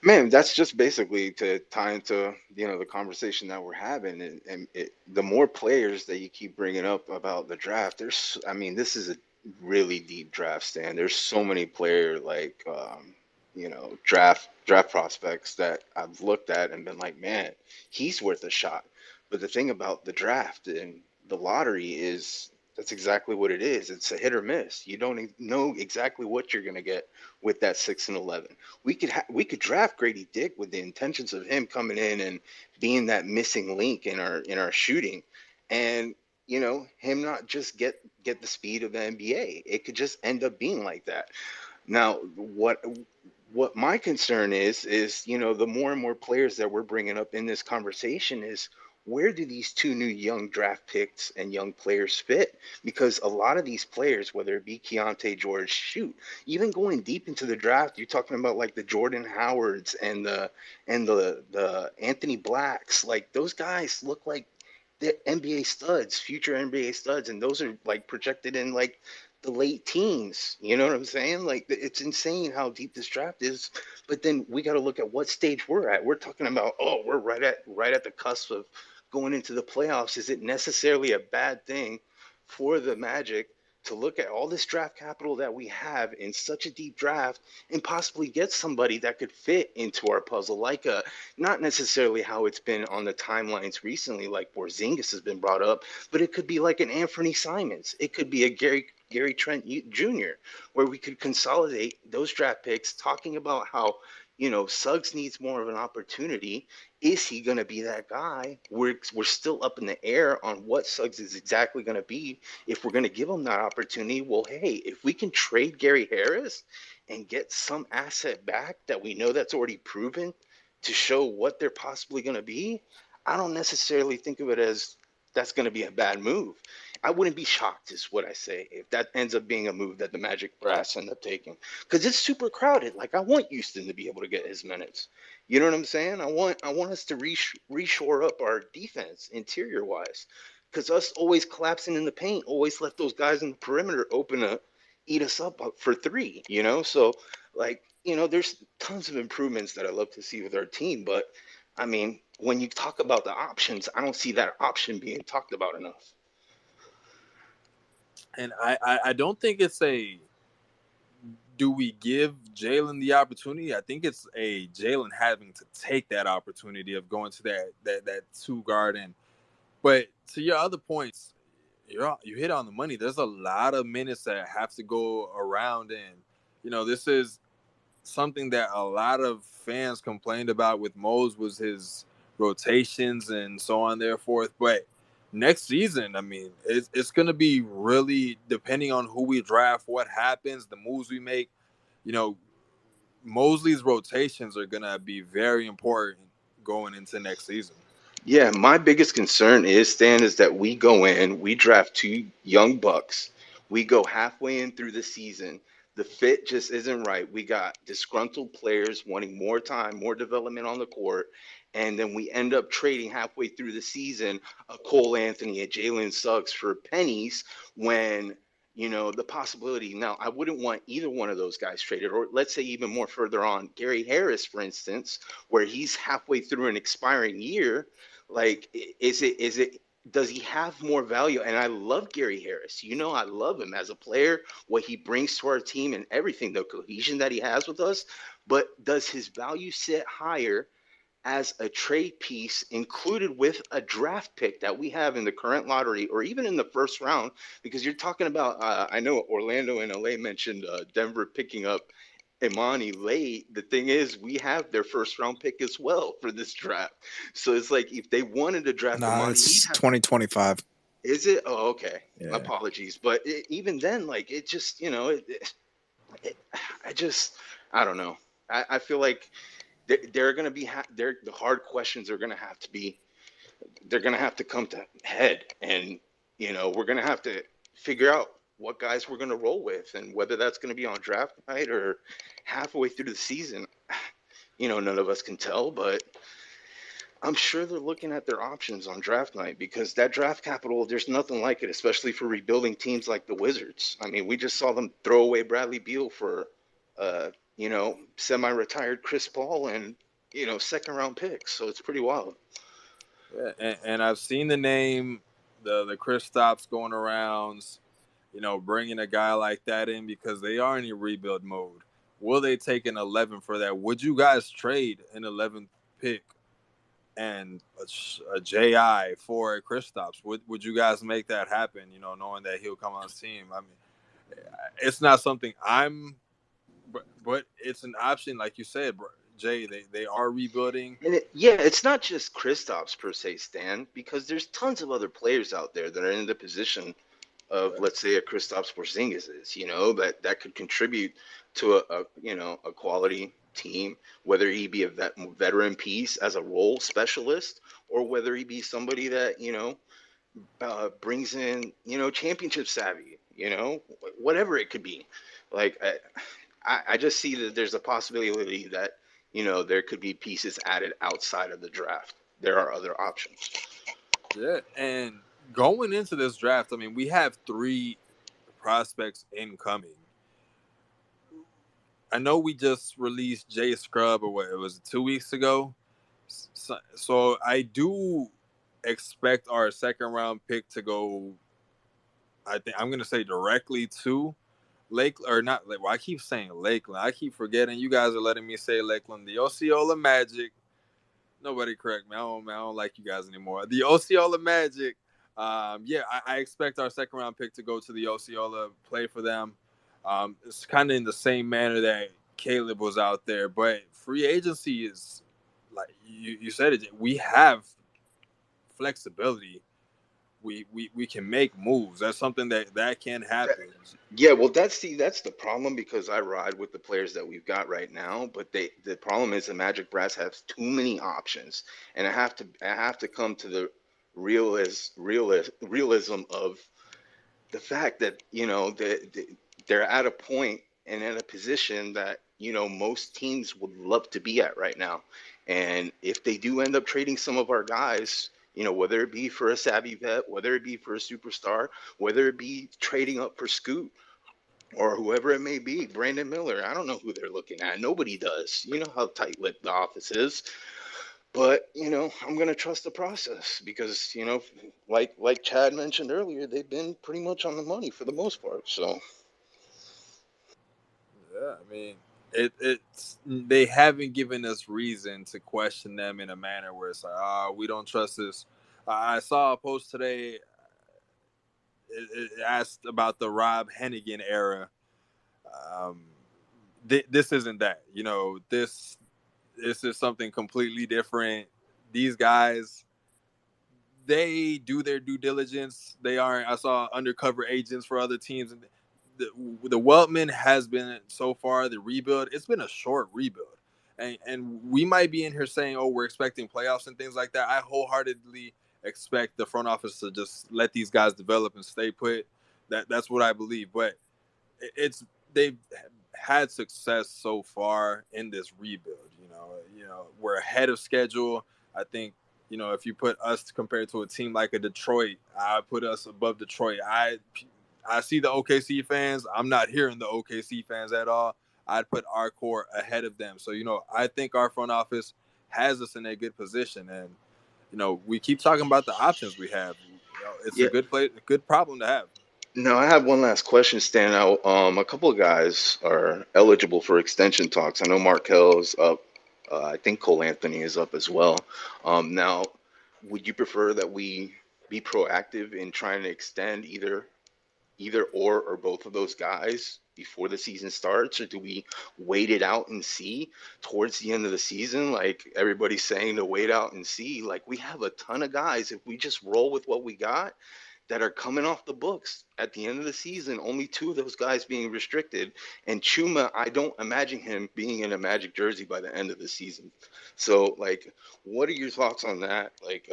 Man, that's just basically to tie into the conversation that we're having, and the more players that you keep bringing up about the draft, I mean, this is a really deep draft stand. There's so many player like draft prospects that I've looked at and been like, man, he's worth a shot. But the thing about the draft and the lottery is that's exactly what it is. It's a hit or miss. You don't know exactly what you're gonna get with that 6 and 11. We could draft Grady Dick with the intentions of him coming in and being that missing link in our shooting, and him not just get the speed of the NBA. It could just end up being like that. Now, what my concern is the more and more players that we're bringing up in this conversation is where do these two new young draft picks and young players fit? Because a lot of these players, whether it be Keontae George, shoot, even going deep into the draft, you're talking about like the Jordan Howards and the Anthony Blacks. Like those guys look like the NBA studs, future NBA studs, and those are like projected in like the late teens. You know what I'm saying? Like, it's insane how deep this draft is. But then we got to look at what stage we're at. We're talking about, oh, we're right at the cusp of going into the playoffs. Is it necessarily a bad thing for the Magic to look at all this draft capital that we have in such a deep draft and possibly get somebody that could fit into our puzzle, like a not necessarily how it's been on the timelines recently, like Porzingis has been brought up, but it could be like an Anthony Simons. It could be a Gary Trent Jr., where we could consolidate those draft picks, talking about how Suggs needs more of an opportunity. Is he going to be that guy? We're still up in the air on what Suggs is exactly going to be. If we're going to give him that opportunity, well, hey, if we can trade Gary Harris and get some asset back that we know that's already proven to show what they're possibly going to be, I don't necessarily think of it as that's going to be a bad move. I wouldn't be shocked, is what I say, if that ends up being a move that the Magic brass end up taking, because it's super crowded. Like, I want Houston to be able to get his minutes. You know what I'm saying? I want us to reshore up our defense interior wise, because us always collapsing in the paint always let those guys in the perimeter open up, eat us up for three. So like there's tons of improvements that I love to see with our team, but I mean, when you talk about the options, I don't see that option being talked about enough. And I don't think it's a do we give Jalen the opportunity? I think it's a Jalen having to take that opportunity of going to that two guard. And but to your other points, you hit on the money. There's a lot of minutes that have to go around, and this is something that a lot of fans complained about with Mose was his rotations and so on and there forth. But next season, I mean, it's going to be really depending on who we draft, what happens, the moves we make. You know, Mosley's rotations are going to be very important going into next season. Yeah, my biggest concern is, Stan, is that we go in, we draft two young bucks, we go halfway in through the season, the fit just isn't right. We got disgruntled players wanting more time, more development on the court, and then we end up trading halfway through the season a Cole Anthony, a Jalen Suggs for pennies when the possibility. Now, I wouldn't want either one of those guys traded, or let's say even more further on, Gary Harris, for instance, where he's halfway through an expiring year. Like, is it does he have more value? And I love Gary Harris. I love him as a player, what he brings to our team and everything, the cohesion that he has with us. But does his value sit higher as a trade piece included with a draft pick that we have in the current lottery or even in the first round? Because you're talking about, I know Orlando and LA mentioned Denver picking up Imani late. The thing is, we have their first round pick as well for this draft. So it's like, if they wanted to draft Nah, Imani, we'd it's have. 2025. Is it? Oh, okay. My Yeah. apologies. But even then, like, it just, I just, I don't know. I feel like they're going to be, the hard questions are going to have to be, they're going to have to come to head. And, we're going to have to figure out what guys we're going to roll with, and whether that's going to be on draft night or halfway through the season. None of us can tell, but I'm sure they're looking at their options on draft night, because that draft capital, there's nothing like it, especially for rebuilding teams like the Wizards. I mean, we just saw them throw away Bradley Beal for, semi-retired Chris Paul and, second round picks. So it's pretty wild. Yeah, and I've seen the name, the Chris Stops going around, bringing a guy like that in because they are in a rebuild mode. Will they take an 11 for that? Would you guys trade an 11th pick and a JI for a Chris Stops? Would you guys make that happen, knowing that he'll come on the team? I mean, it's not something but it's an option, like you said, Jay. They are rebuilding. And it's not just Kristaps per se, Stan, because there's tons of other players out there that are in the position of, let's say, a Kristaps Porzingis is, that could contribute to a quality team, whether he be a veteran piece as a role specialist, or whether he be somebody that brings in championship savvy, whatever it could be. Like, I just see that there's a possibility that there could be pieces added outside of the draft. There are other options. Yeah, and going into this draft, I mean, we have three prospects incoming. I know we just released Jay Scrub, or what it was 2 weeks ago. So I do expect our second round pick to go. I think I'm gonna say directly to Lake, or not. Well, I keep saying Lakeland. I keep forgetting. You guys are letting me say Lakeland. The Osceola Magic. Nobody correct me. I don't like you guys anymore. The Osceola Magic. Yeah, I expect our second round pick to go to the Osceola, play for them. It's kind of in the same manner that Caleb was out there, but free agency is like you said it. We have flexibility. We can make moves. That's something that can happen. Yeah, well, that's the problem because I ride with the players that we've got right now, but the problem is the Magic Brass has too many options, and I have to come to the realism of the fact that they're at a point and at a position that most teams would love to be at right now, and if they do end up trading some of our guys. Whether it be for a savvy vet, whether it be for a superstar, whether it be trading up for Scoot, or whoever it may be, Brandon Miller. I don't know who they're looking at. Nobody does. You know how tight-lipped the office is. But I'm gonna trust the process because like Chad mentioned earlier, they've been pretty much on the money for the most part. So Yeah, I mean, it's they haven't given us reason to question them in a manner where it's like, we don't trust this. I saw a post today. It asked about the Rob Hennigan era. Um, this isn't that. This is something completely different. These guys, they do their due diligence. They aren't. I saw undercover agents for other teams, and the Weltman has been so far the rebuild. It's been a short rebuild, and we might be in here saying, "Oh, we're expecting playoffs and things like that." I wholeheartedly expect the front office to just let these guys develop and stay put. That's what I believe, but it's they've had success so far in this rebuild. We're ahead of schedule. I think if you put us compared to a team like a Detroit, I put us above Detroit. I see the OKC fans. I'm not hearing the OKC fans at all. I'd put our core ahead of them. So I think our front office has us in a good position, and we keep talking about the options we have. It's a yeah. good play, a good problem to have. No, I have one last question, Stan. Out. A couple of guys are eligible for extension talks. I know Markel's up. I think Cole Anthony is up as well. Now, would you prefer that we be proactive in trying to extend either or both of those guys before the season starts, or do we wait it out and see towards the end of the season? Like everybody's saying to wait out and see. Like we have a ton of guys. If we just roll with what we got, that are coming off the books at the end of the season, only two of those guys being restricted. And Chuma, I don't imagine him being in a Magic jersey by the end of the season. So, like, what are your thoughts on that? Like,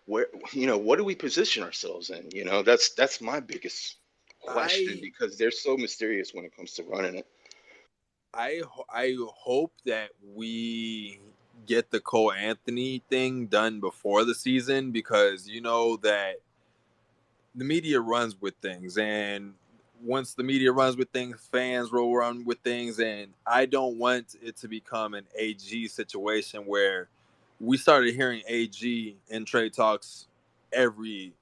where what do we position ourselves in? That's my biggest question I because they're so mysterious when it comes to running it. I hope that we get the Cole Anthony thing done before the season, because that the media runs with things, and once the media runs with things, fans will run with things, and I don't want it to become an AG situation where we started hearing AG in trade talks every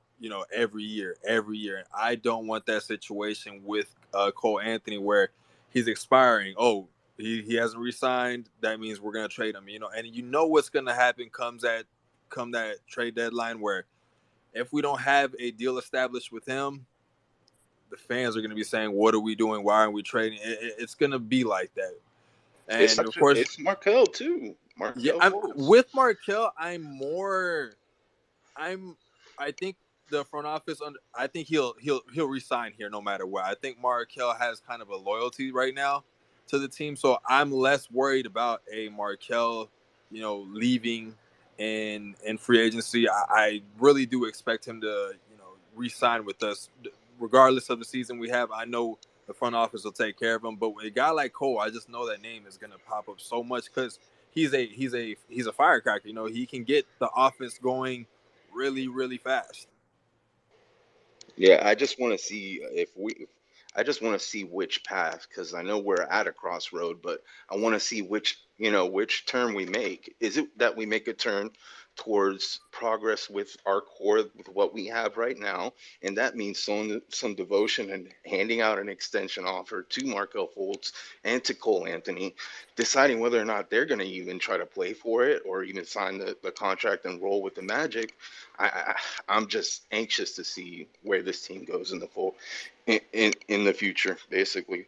every year. And I don't want that situation with Cole Anthony where he's expiring. Oh, he hasn't re-signed. That means we're gonna trade him. And what's gonna happen come that trade deadline, where if we don't have a deal established with him, the fans are going to be saying, "What are we doing? Why aren't we trading?" It's going to be like that. It's And of actually course, it's Markel too. yeah, Markel I'm Fultz. with Markel. I'm I think the front office I think he'll resign here no matter what. I think Markel has kind of a loyalty right now to the team, so I'm less worried about a Markel, leaving in free agency. I really do expect him to, resign with us regardless of the season we have. I know the front office will take care of him, but with a guy like Cole, I just know that name is going to pop up so much because he's a firecracker. He can get the offense going really, really fast. Yeah, I just want to see I just want to see which path, because I know we're at a crossroad, but I want to see which turn we make. Is it that we make a turn towards progress with our core, with what we have right now, and that means some devotion and handing out an extension offer to Markel Fultz and to Cole Anthony, deciding whether or not they're going to even try to play for it or even sign the contract and roll with the Magic. I'm just anxious to see where this team goes in the in the future, basically.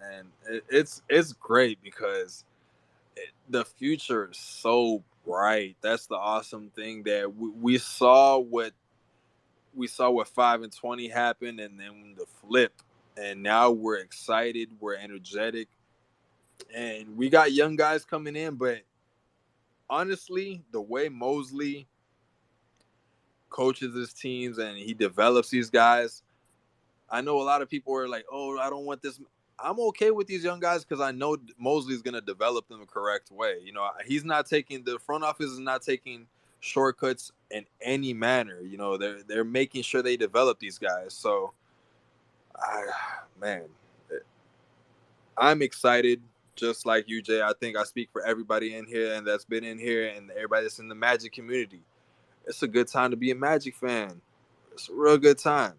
And it's great because the future is so bright. That's the awesome thing that we saw what 5-20 happened, and then the flip, and now we're excited, we're energetic, and we got young guys coming in. But honestly, the way Mosley coaches his teams and he develops these guys, I know a lot of people are like, "Oh, I don't want this." I'm okay with these young guys because I know Mosley's going to develop them the correct way. He's not taking the front office is not taking shortcuts in any manner. They're making sure they develop these guys. So, man, I'm excited. Just like you, Jay. I think I speak for everybody in here and that's been in here and everybody that's in the Magic community. It's a good time to be a Magic fan. It's a real good time.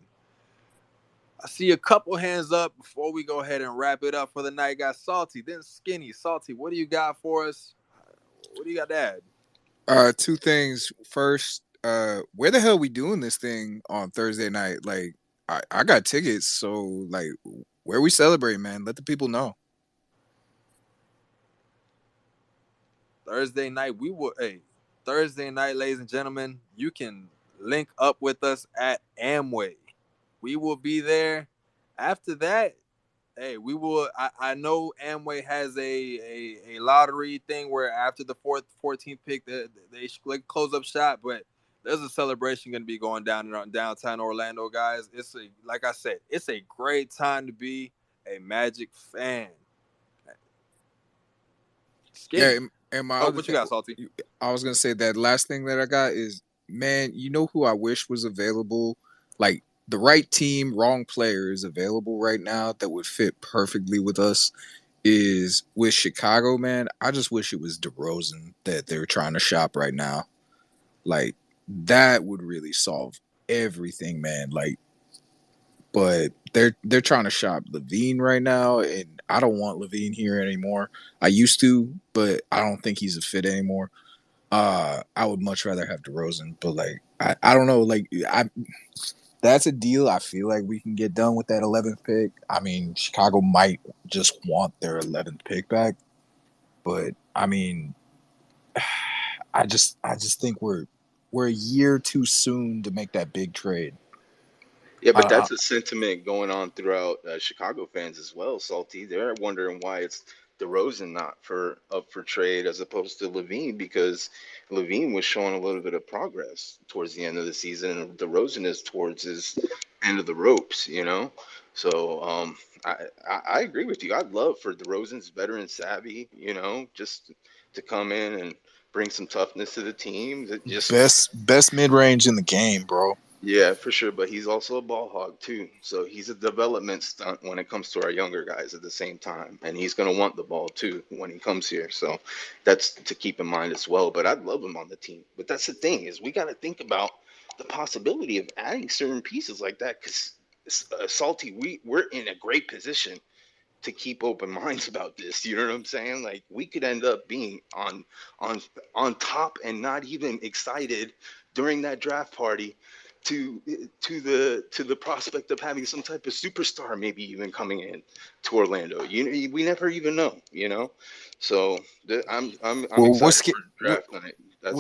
I see a couple hands up before we go ahead and wrap it up for the night. Got Salty, then Skinny. Salty, what do you got for us? What do you got to add? Two things. First, where the hell we doing this thing on Thursday night? Like, I got tickets, so like, where we celebrate, man? Let the people know. Thursday night, Thursday night, ladies and gentlemen, you can link up with us at Amway. We will be there. After that, hey, we will. I know Amway has a lottery thing where after the 14th pick, they close up shop, but there's a celebration going to be going down in downtown Orlando, guys. Like I said, it's a great time to be a Magic fan. Yeah, Skinny. and my Oh, other what you thing, got, Salty? I was gonna say that last thing that I got is, man, you know who I wish was available? Like the right team, wrong player is available right now that would fit perfectly with us. Is with Chicago, man. I just wish it was DeRozan that they're trying to shop right now. Like that would really solve everything, man. Like, but they're trying to shop Levine right now, and I don't want Levine here anymore. I used to, but I don't think he's a fit anymore. I would much rather have DeRozan, but like I don't know, like I that's a deal I feel like we can get done with that 11th pick. I mean, Chicago might just want their 11th pick back, but I mean, I just think we're a year too soon to make that big trade. Yeah, but Uh, that's a sentiment going on throughout Chicago fans as well. Salty, they're wondering why it's DeRozan not for up for trade as opposed to Levine, because Levine was showing a little bit of progress towards the end of the season, and DeRozan is towards his end of the ropes. So I agree with you. I'd love for DeRozan's veteran savvy, just to come in and bring some toughness to the team. That just best mid range in the game, bro. Yeah, for sure. But he's also a ball hog too. So he's a development stunt when it comes to our younger guys at the same time. And he's going to want the ball too when he comes here. So that's to keep in mind as well. But I'd love him on the team. But that's the thing, is we got to think about the possibility of adding certain pieces like that, because Salty, we're in a great position to keep open minds about this. You know what I'm saying? Like, we could end up being on on top and not even excited during that draft party to to the prospect of having some type of superstar maybe even coming in to Orlando. We never even know. So I'm Well, excited for draft night. I'll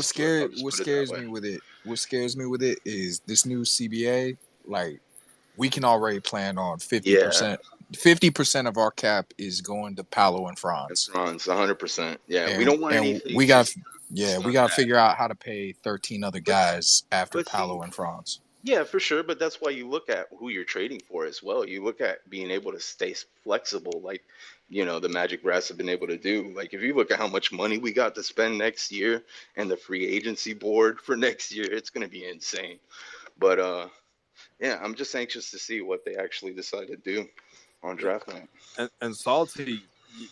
just what put it that scares way. me with it? What scares me with it is this new CBA. Like we can already plan on fifty Yeah, percent. 50% of our cap is going to Paolo and and Franz, Franz, 100%. Yeah, we and don't want and anything we got just yeah we stunt got to that. figure out how to pay 13 other But guys after but see, Paolo and Franz. yeah, for sure. But that's why you look at who you're trading for as well. You look at being able to stay flexible, like, the Magic Brass have been able to do. Like, if you look at how much money we got to spend next year and the free agency board for next year, it's going to be insane. But Yeah, I'm just anxious to see what they actually decide to do on draft night. And Salty,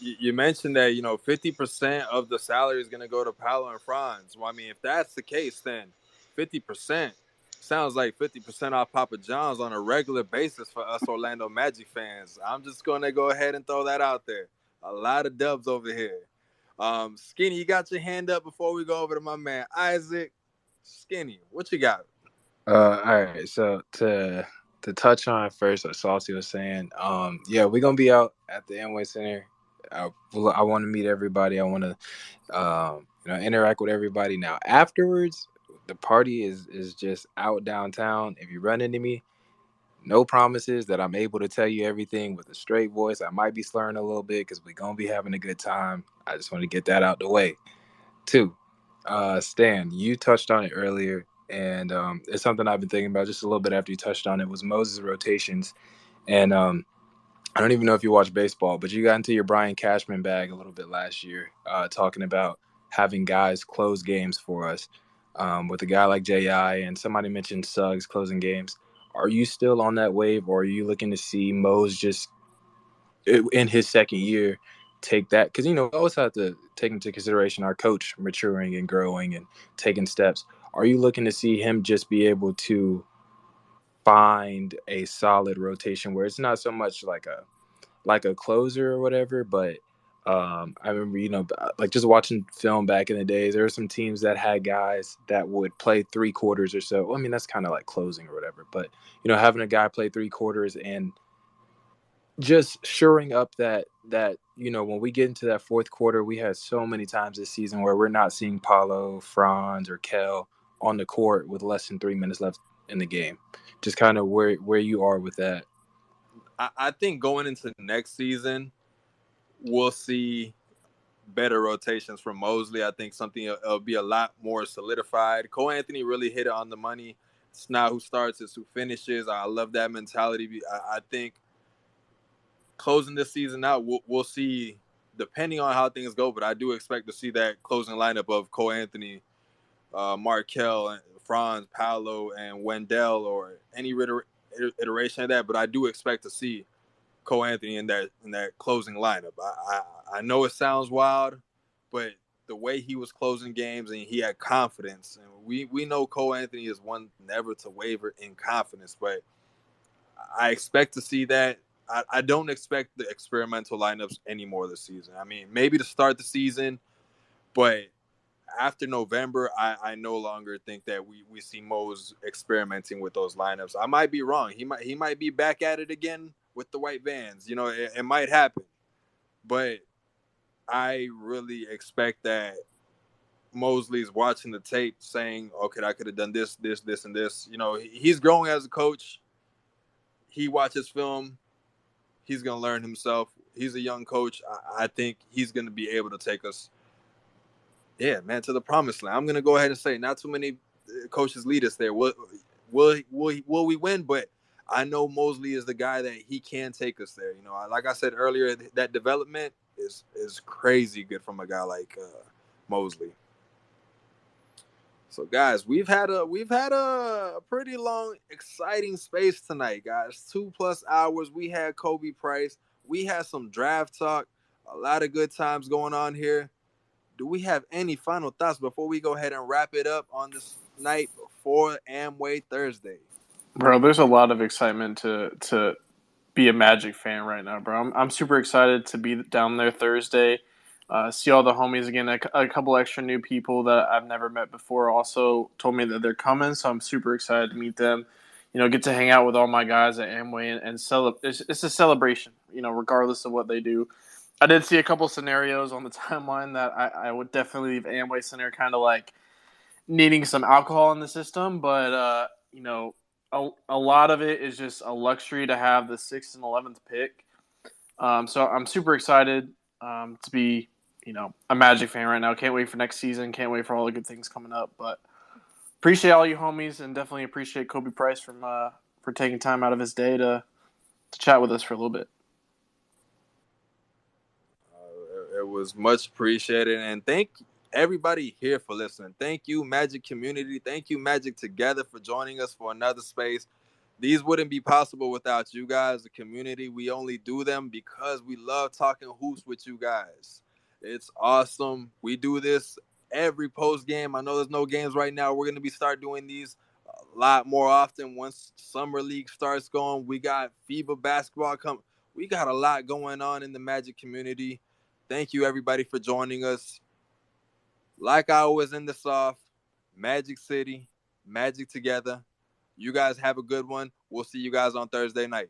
you mentioned that 50% of the salary is going to go to Paolo and Franz. Well, I mean, if that's the case, then 50% sounds like 50% off Papa John's on a regular basis for us Orlando Magic fans. I'm just going to go ahead and throw that out there. A lot of dubs over here. Skinny, you got your hand up before we go over to my man Isaac. Skinny, what you got? All right. So to touch on first what Saucy was saying, yeah, we're gonna be out at the Amway Center. I want to meet everybody. I want to, interact with everybody. Now afterwards, the party is just out downtown. If you run into me, no promises that I'm able to tell you everything with a straight voice. I might be slurring a little bit because we're gonna be having a good time. I just want to get that out the way. Two, Stan, you touched on it earlier, and it's something I've been thinking about just a little bit after you touched on it. Was Moses' rotations, and I don't even know if you watch baseball, but you got into your Brian Cashman bag a little bit last year, talking about having guys close games for us, with a guy like Ji and somebody mentioned Suggs closing games. Are you still on that wave, or are you looking to see Mose just in his second year take that? Because we always have to take into consideration our coach maturing and growing and taking steps. Are you looking to see him just be able to find a solid rotation where it's not so much like a closer or whatever, but I remember, like just watching film back in the days, there were some teams that had guys that would play 3 quarters or so. Well, I mean, that's kind of like closing or whatever, but having a guy play 3 quarters and just shoring up that when we get into that fourth quarter, we had so many times this season where we're not seeing Paolo, Franz, or Kel on the court with less than 3 minutes left in the game. Just kind of where you are with that. I think going into next season, we'll see better rotations from Mosley. I think something will be a lot more solidified. Cole Anthony really hit it on the money. It's not who starts, it's who finishes. I love that mentality. I think closing this season out, we'll see, depending on how things go, but I do expect to see that closing lineup of Cole Anthony, Markel, Franz, Paolo, and Wendell, or any iteration of that. But I do expect to see Cole Anthony in that closing lineup. I know it sounds wild, but the way he was closing games and he had confidence, and we know Cole Anthony is one never to waver in confidence, but I expect to see that. I don't expect the experimental lineups anymore this season. I mean, maybe to start the season, but after November, I no longer think that we see Mose experimenting with those lineups. I might be wrong. He might be back at it again with the white vans. It might happen, but I really expect that Mosley's watching the tape, saying, "Okay, I could have done this, this, this, and this." He's growing as a coach. He watches film. He's gonna learn himself. He's a young coach. I think he's gonna be able to take us, yeah, man, to the promised land. I'm gonna go ahead and say, not too many coaches lead us there. Will we win? But I know Mosley is the guy that he can take us there. Like I said earlier, that development is crazy good from a guy like Mosley. So guys, we've had a pretty long, exciting space tonight, guys. 2+ hours. We had Khobi Price. We had some draft talk. A lot of good times going on here. Do we have any final thoughts before we go ahead and wrap it up on this night before Amway Thursday? Bro, there's a lot of excitement to be a Magic fan right now, bro. I'm super excited to be down there Thursday. See all the homies again. A couple extra new people that I've never met before also told me that they're coming, so I'm super excited to meet them. Get to hang out with all my guys at Amway and it's a celebration, regardless of what they do. I did see a couple scenarios on the timeline that I would definitely leave Amway Center kind of like needing some alcohol in the system, but a lot of it is just a luxury to have the 6th and 11th pick. So I'm super excited to be, a Magic fan right now. Can't wait for next season. Can't wait for all the good things coming up. But appreciate all you homies, and definitely appreciate Khobi Price for taking time out of his day to chat with us for a little bit. It was much appreciated, and thank everybody here for listening. Thank you, Magic community. Thank you, Magic Together, for joining us for another space. These wouldn't be possible without you guys, the community. We only do them because we love talking hoops with you guys. It's awesome. We do this every post game. I know there's no games right now. We're gonna be start doing these a lot more often once summer league starts going. We got FIBA basketball come. We got a lot going on in the Magic community. Thank you everybody for joining us. Like I always end this off, Magic City, Magic together. You guys have a good one. We'll see you guys on Thursday night.